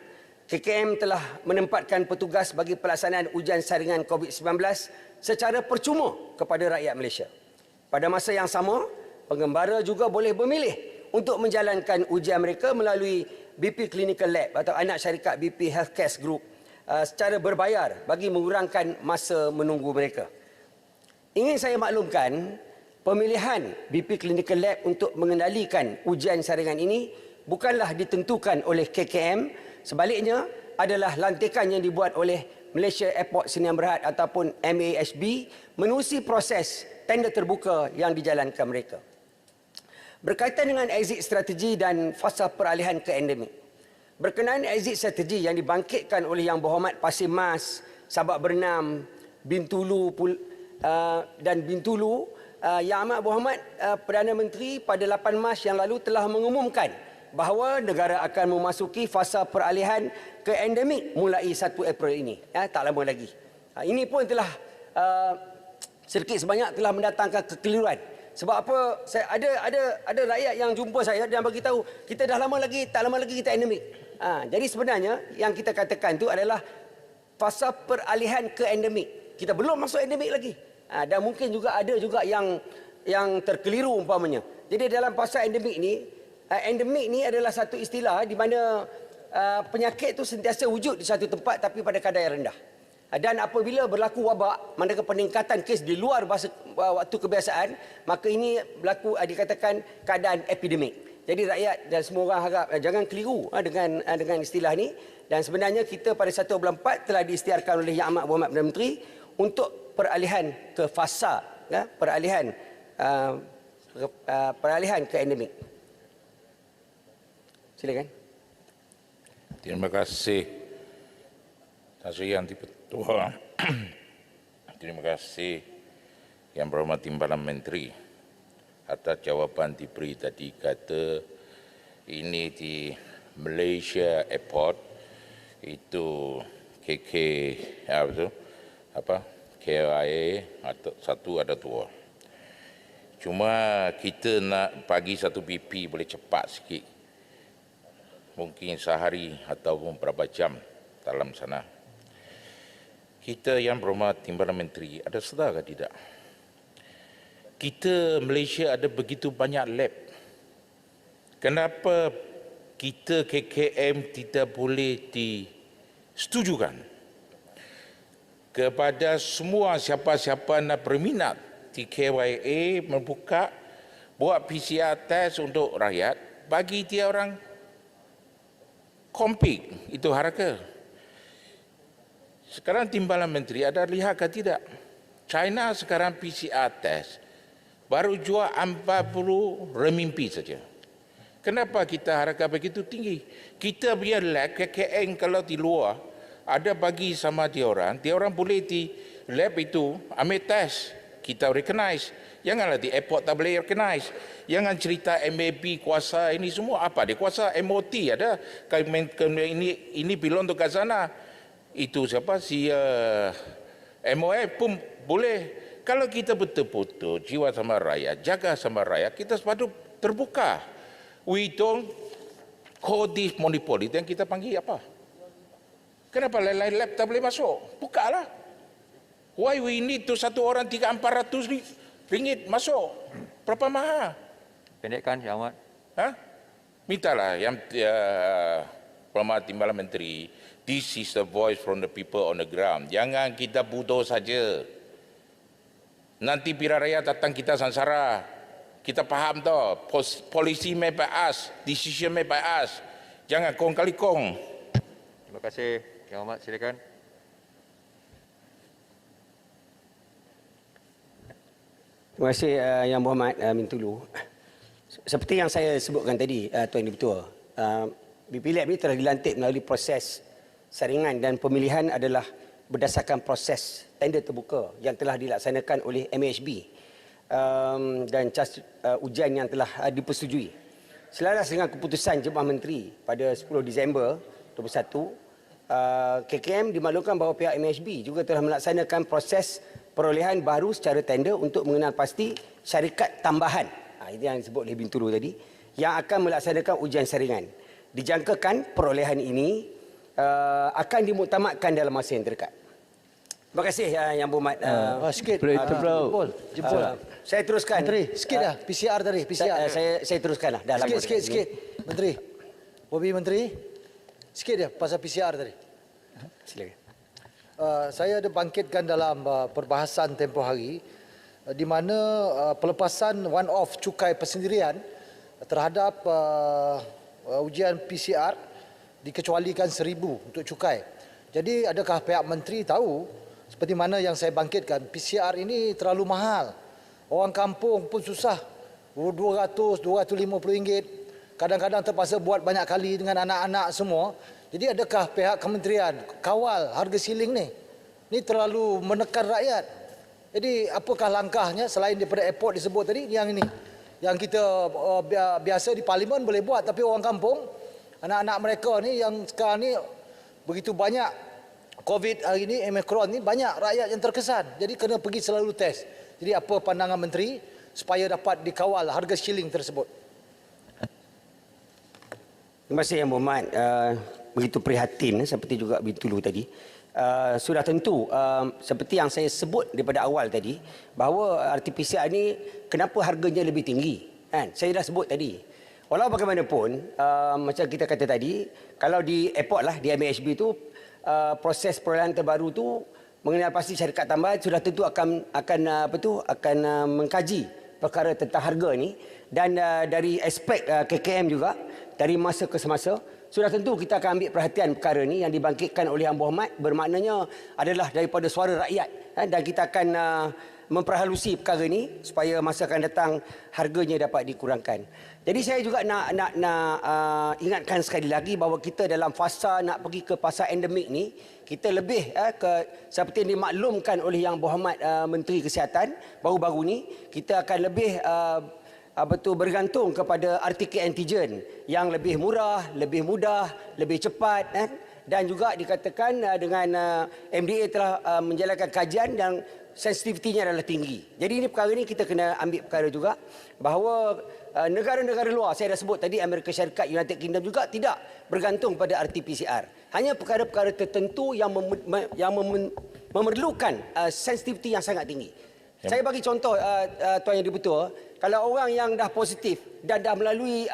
KKM telah menempatkan petugas bagi pelaksanaan ujian saringan COVID-19 secara percuma kepada rakyat Malaysia. Pada masa yang sama, pengembara juga boleh memilih untuk menjalankan ujian mereka melalui BP Clinical Lab atau anak syarikat BP Healthcare Group secara berbayar bagi mengurangkan masa menunggu mereka. Ingin saya maklumkan, pemilihan BP Clinical Lab untuk mengendalikan ujian saringan ini bukanlah ditentukan oleh KKM, sebaliknya adalah lantikan yang dibuat oleh Malaysia Airport Sdn Bhd ataupun MAHB menerusi proses tender terbuka yang dijalankan mereka. Berkaitan dengan exit strategi dan fasa peralihan ke endemik. Berkenaan exit strategi yang dibangkitkan oleh Yang Berhormat Pasir Mas, Sabak Bernam, Bintulu dan Bintulu, Yang Amat Berhormat Perdana Menteri pada 8 Mac yang lalu telah mengumumkan bahawa negara akan memasuki fasa peralihan ke endemik mulai 1 April ini. Tak lama lagi. Ini pun telah sedikit sebanyak telah mendatangkan kekeliruan. Sebab apa? Ada rakyat yang jumpa saya dan bagi tahu kita tak lama lagi kita endemik. Jadi sebenarnya yang kita katakan itu adalah fasa peralihan ke endemik. Kita belum masuk endemik lagi. Dan mungkin juga ada juga yang terkeliru umpamanya. Jadi dalam fasa endemik ni adalah satu istilah di mana penyakit itu sentiasa wujud di satu tempat tapi pada kadar yang rendah. Dan apabila berlaku wabak, manakala peningkatan kes di luar waktu kebiasaan, maka ini berlaku dikatakan keadaan epidemik. Jadi rakyat dan semua orang harap jangan keliru dengan istilah ini. Dan sebenarnya kita pada 1 bulan 4 telah diisytiharkan oleh Yang Amat Berhormat Perdana Menteri untuk peralihan ke fasa, peralihan ke endemik. Silakan. Terima kasih Tan Sri Yang Dipertua. Terima kasih Yang Berhormat Timbalan Menteri atas jawapan diberi tadi. Kata ini di Malaysia Airport itu KLIA atau 1 ada 2. Cuma kita nak bagi satu BP boleh cepat sikit. Mungkin sehari ataupun berapa jam dalam sana. Kita Yang Berhormat Timbalan Menteri ada sedar ke tidak? Kita Malaysia ada begitu banyak lab. Kenapa kita KKM tidak boleh disetujukan kepada semua siapa-siapa nak berminat di KYA membuka buat PCR test untuk rakyat bagi dia orang kompik itu harga. Sekarang Timbalan Menteri ada lihat ke tidak? China sekarang PCR test baru jual 40 renminbi saja. Kenapa kita harga begitu tinggi? Kita punya lab KKN kalau di luar ada bagi sama dia orang boleh di lab itu ambil test, kita recognize. Janganlah di airport tak boleh recognize. Jangan cerita MAP kuasa ini semua. Apa dia kuasa MOT ada. Ini belong to kat sana. Itu siapa si MOF pun boleh. Kalau kita betul-betul jiwa sama rakyat, jaga sama rakyat, kita sepatut terbuka. We don't call this monopoly. Yang kita panggil apa? Kenapa lain-lain lab tak boleh masuk? Bukalah. Why we need to satu orang 300-400 ringgit masuk? Berapa mahal? Pendekkan, Yang Amat. Mintalah yang Pemerintah Timbalan Menteri, this is the voice from the people on the ground. Jangan kita bodoh saja. Nanti pihak rakyat datang kita sangsara. Kita faham toh, policy made by us, decision made by us. Jangan kong kali kong. Terima kasih, Yang Amat. Silakan. Terima kasih Yang Berhormat Mintulu. Seperti yang saya sebutkan tadi, Tuan Dipertua, BPLab ini telah dilantik melalui proses saringan dan pemilihan adalah berdasarkan proses tender terbuka yang telah dilaksanakan oleh MHB dan ujian yang telah dipersetujui. Selaras dengan keputusan Jemaah Menteri pada 10 Disember 2021, KKM dimaklumkan bahawa pihak MHB juga telah melaksanakan proses perolehan baru secara tender untuk mengenal pasti syarikat tambahan. Itu yang disebut oleh Bintulu tadi, yang akan melaksanakan ujian saringan. Dijangkakan perolehan ini akan dimuktamadkan dalam masa yang terdekat. Terima kasih Yang Berhormat. Sikit. Jempol. Saya teruskan. Menteri, sikit dah. PCR tadi. PCR. Saya teruskanlah. Sikit. Menteri. Bobi Menteri. Sikit dia pasal PCR tadi. Silakan. Saya ada bangkitkan dalam perbahasan tempoh hari di mana pelepasan one-off cukai persendirian terhadap ujian PCR dikecualikan 1,000 untuk cukai. Jadi adakah pihak menteri tahu seperti mana yang saya bangkitkan, PCR ini terlalu mahal. Orang kampung pun susah. 200, 250 ringgit. Kadang-kadang terpaksa buat banyak kali dengan anak-anak semua. Jadi adakah pihak kementerian kawal harga siling ni? Ini terlalu menekan rakyat. Jadi apakah langkahnya selain daripada airport disebut tadi, yang ini? Yang kita biasa di parlimen boleh buat, tapi orang kampung, anak-anak mereka ni yang sekarang ni begitu banyak COVID hari ini, Omicron ni, banyak rakyat yang terkesan. Jadi kena pergi selalu test. Jadi apa pandangan menteri supaya dapat dikawal harga shilling tersebut? Terima kasih Yang Berhormat. Begitu prihatin seperti juga Bintulu tadi. Sudah tentu seperti yang saya sebut daripada awal tadi, bahawa RT-PCR ni kenapa harganya lebih tinggi, kan? Saya dah sebut tadi. Walau bagaimanapun, macam kita kata tadi, kalau di airport lah, di MHB tu, proses perolehan terbaru tu mengenal pasti syarikat tambahan sudah tentu akan mengkaji perkara tentang harga ni, dan dari aspek KKM juga dari masa ke semasa sudah tentu kita akan ambil perhatian perkara ni yang dibangkitkan oleh Yang Berhormat, bermaknanya adalah daripada suara rakyat, dan kita akan memperhalusi perkara ini supaya masa akan datang harganya dapat dikurangkan. Jadi saya juga nak ingatkan sekali lagi bahawa kita dalam fasa nak pergi ke fasa endemik ni, kita lebih seperti yang dimaklumkan oleh Yang Berhormat Menteri Kesihatan baru-baru ni, kita akan lebih bergantung kepada RTK antigen yang lebih murah, lebih mudah, lebih cepat, dan juga dikatakan dengan MDA telah menjalankan kajian dan sensitivitinya adalah tinggi. Jadi ini perkara ini kita kena ambil perkara juga bahawa negara-negara luar, saya dah sebut tadi, Amerika Syarikat, United Kingdom juga tidak bergantung pada RT-PCR. Hanya perkara-perkara tertentu yang memerlukan sensitiviti yang sangat tinggi. Saya bagi contoh, Tuan Yang Dipertua, kalau orang yang dah positif dan dah melalui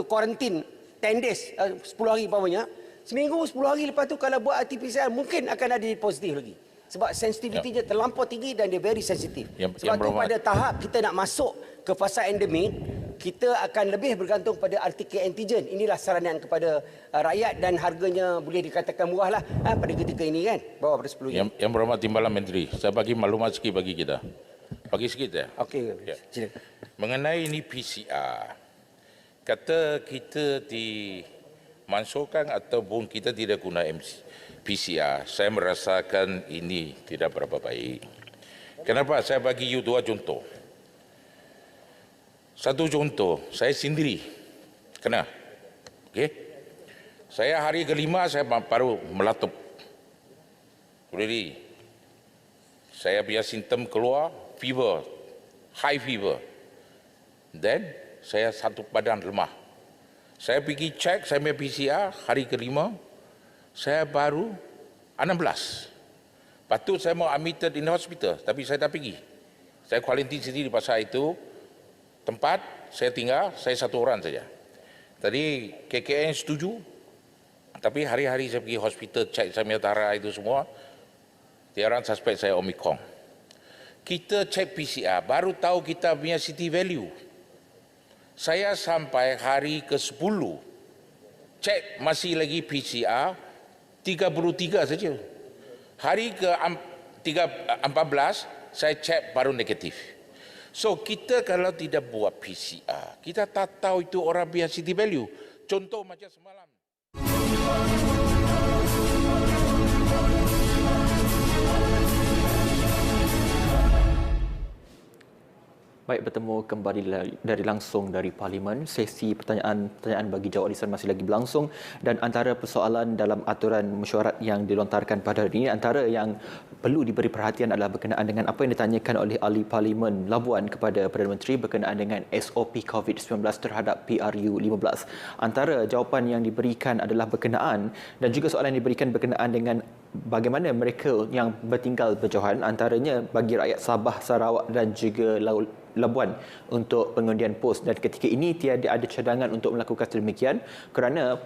kuarantin 10 days, 10 hari umpamanya, seminggu 10 hari lepas tu kalau buat RT-PCR mungkin akan ada positif lagi. Sebab sensitivitinya terlampau tinggi dan dia very sensitif. Sebab tu pada tahap kita nak masuk ke fasa endemik, kita akan lebih bergantung pada RTK antigen. Inilah saranan kepada rakyat dan harganya boleh dikatakan murah lah pada ketika ini, kan, bawah pada 10 ringgit. Yang Berhormat Timbalan Menteri, saya bagi maklumat sikit bagi kita. Bagi sikit ya. Okey. Ya. Mengenai ini PCR, kata kita dimasukkan ataupun kita tidak guna PCR, saya merasakan ini tidak berapa baik. Kenapa saya bagi you 2 contoh? Satu contoh, saya sendiri kena. Okey. Saya hari kelima saya baru melatup. Really. Saya punya simptom keluar, fever, high fever. Then saya satu badan lemah. Saya pergi cek, saya punya PCR hari kelima, saya baru 16. Patut saya mau admitted in hospital, tapi saya tak pergi. Saya kuarantin sendiri pasal itu. Tempat saya tinggal, saya satu orang saja. Tadi KKN setuju, tapi hari-hari saya pergi hospital, cek saya punya darah itu semua. Dia orang suspek saya Omicron. Kita cek PCR, baru tahu kita punya city value. Saya sampai hari ke-10, cek masih lagi PCR, 33 saja. Hari ke-14, saya cek baru negatif. So, kita kalau tidak buat PCR, kita tak tahu itu orang punya city value. Contoh macam semalam. Baik, bertemu kembali dari langsung dari Parlimen. Sesi pertanyaan bagi jawab lisan masih lagi berlangsung dan antara persoalan dalam aturan mesyuarat yang dilontarkan pada hari ini, antara yang perlu diberi perhatian adalah berkenaan dengan apa yang ditanyakan oleh ahli Parlimen Labuan kepada Perdana Menteri berkenaan dengan SOP COVID-19 terhadap PRU15. Antara jawapan yang diberikan adalah berkenaan dan juga soalan yang diberikan berkenaan dengan bagaimana mereka yang bertinggal berjauhan, antaranya bagi rakyat Sabah, Sarawak dan juga Labuan untuk pengundian pos, dan ketika ini tiada ada cadangan untuk melakukan sedemikian kerana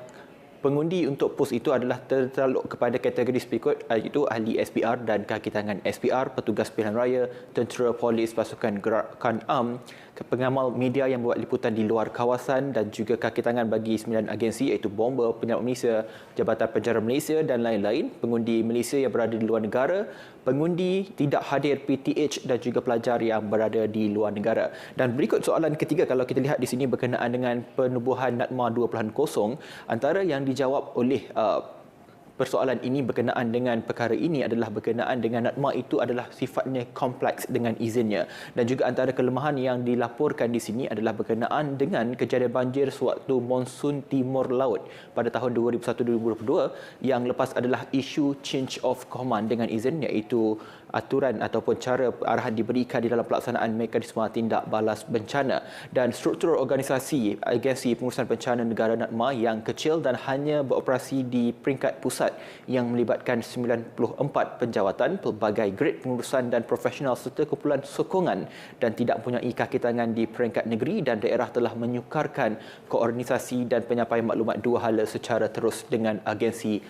pengundi untuk pos itu adalah tertaluk kepada kategori berikut, iaitu ahli SPR dan kaki tangan SPR, petugas pilihan raya, tentera, polis, pasukan gerakan am, pengamal media yang buat liputan di luar kawasan dan juga kaki tangan bagi 9 agensi iaitu Bomber, Penyelamat Malaysia, Jabatan Penjara Malaysia dan lain-lain, pengundi Malaysia yang berada di luar negara, pengundi tidak hadir PTH dan juga pelajar yang berada di luar negara. Dan berikut soalan ketiga, kalau kita lihat di sini berkenaan dengan penubuhan NATMA 2.0, antara yang dijawab oleh persoalan ini berkenaan dengan perkara ini adalah berkenaan dengan NATMA itu adalah sifatnya kompleks dengan izinnya, dan juga antara kelemahan yang dilaporkan di sini adalah berkenaan dengan kejadian banjir sewaktu monsun timur laut pada tahun 2001-2022 yang lepas adalah isu change of command dengan izin, iaitu aturan ataupun cara arahan diberikan di dalam pelaksanaan mekanisme tindak balas bencana dan struktur organisasi agensi pengurusan bencana negara NATMA yang kecil dan hanya beroperasi di peringkat pusat yang melibatkan 94 penjawatan, pelbagai grade pengurusan dan profesional serta kumpulan sokongan dan tidak mempunyai kaki tangan di peringkat negeri dan daerah telah menyukarkan koordinasi dan penyampaian maklumat dua hala secara terus dengan agensi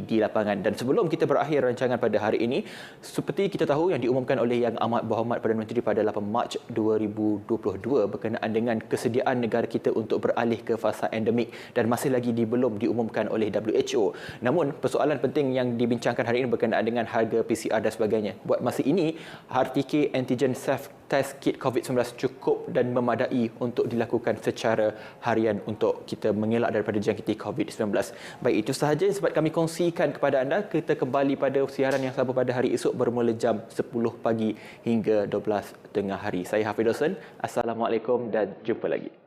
di lapangan. Dan sebelum kita berakhir rancangan pada hari ini, seperti kita tahu yang diumumkan oleh Yang Amat Berhormat Perdana Menteri pada 8 Mac 2022 berkenaan dengan kesediaan negara kita untuk beralih ke fasa endemik dan masih lagi belum diumumkan oleh WHO. Namun persoalan penting yang dibincangkan hari ini berkenaan dengan harga PCR dan sebagainya. Buat masa ini, RTK antigen self test kit COVID-19 cukup dan memadai untuk dilakukan secara harian untuk kita mengelak daripada jangkiti COVID-19. Baik, itu sahaja yang sempat kami kongsikan kepada anda. Kita kembali pada siaran yang sama pada hari esok bermula jam 10 pagi hingga 12 tengah hari. Saya Hafidh Hussain. Assalamualaikum dan jumpa lagi.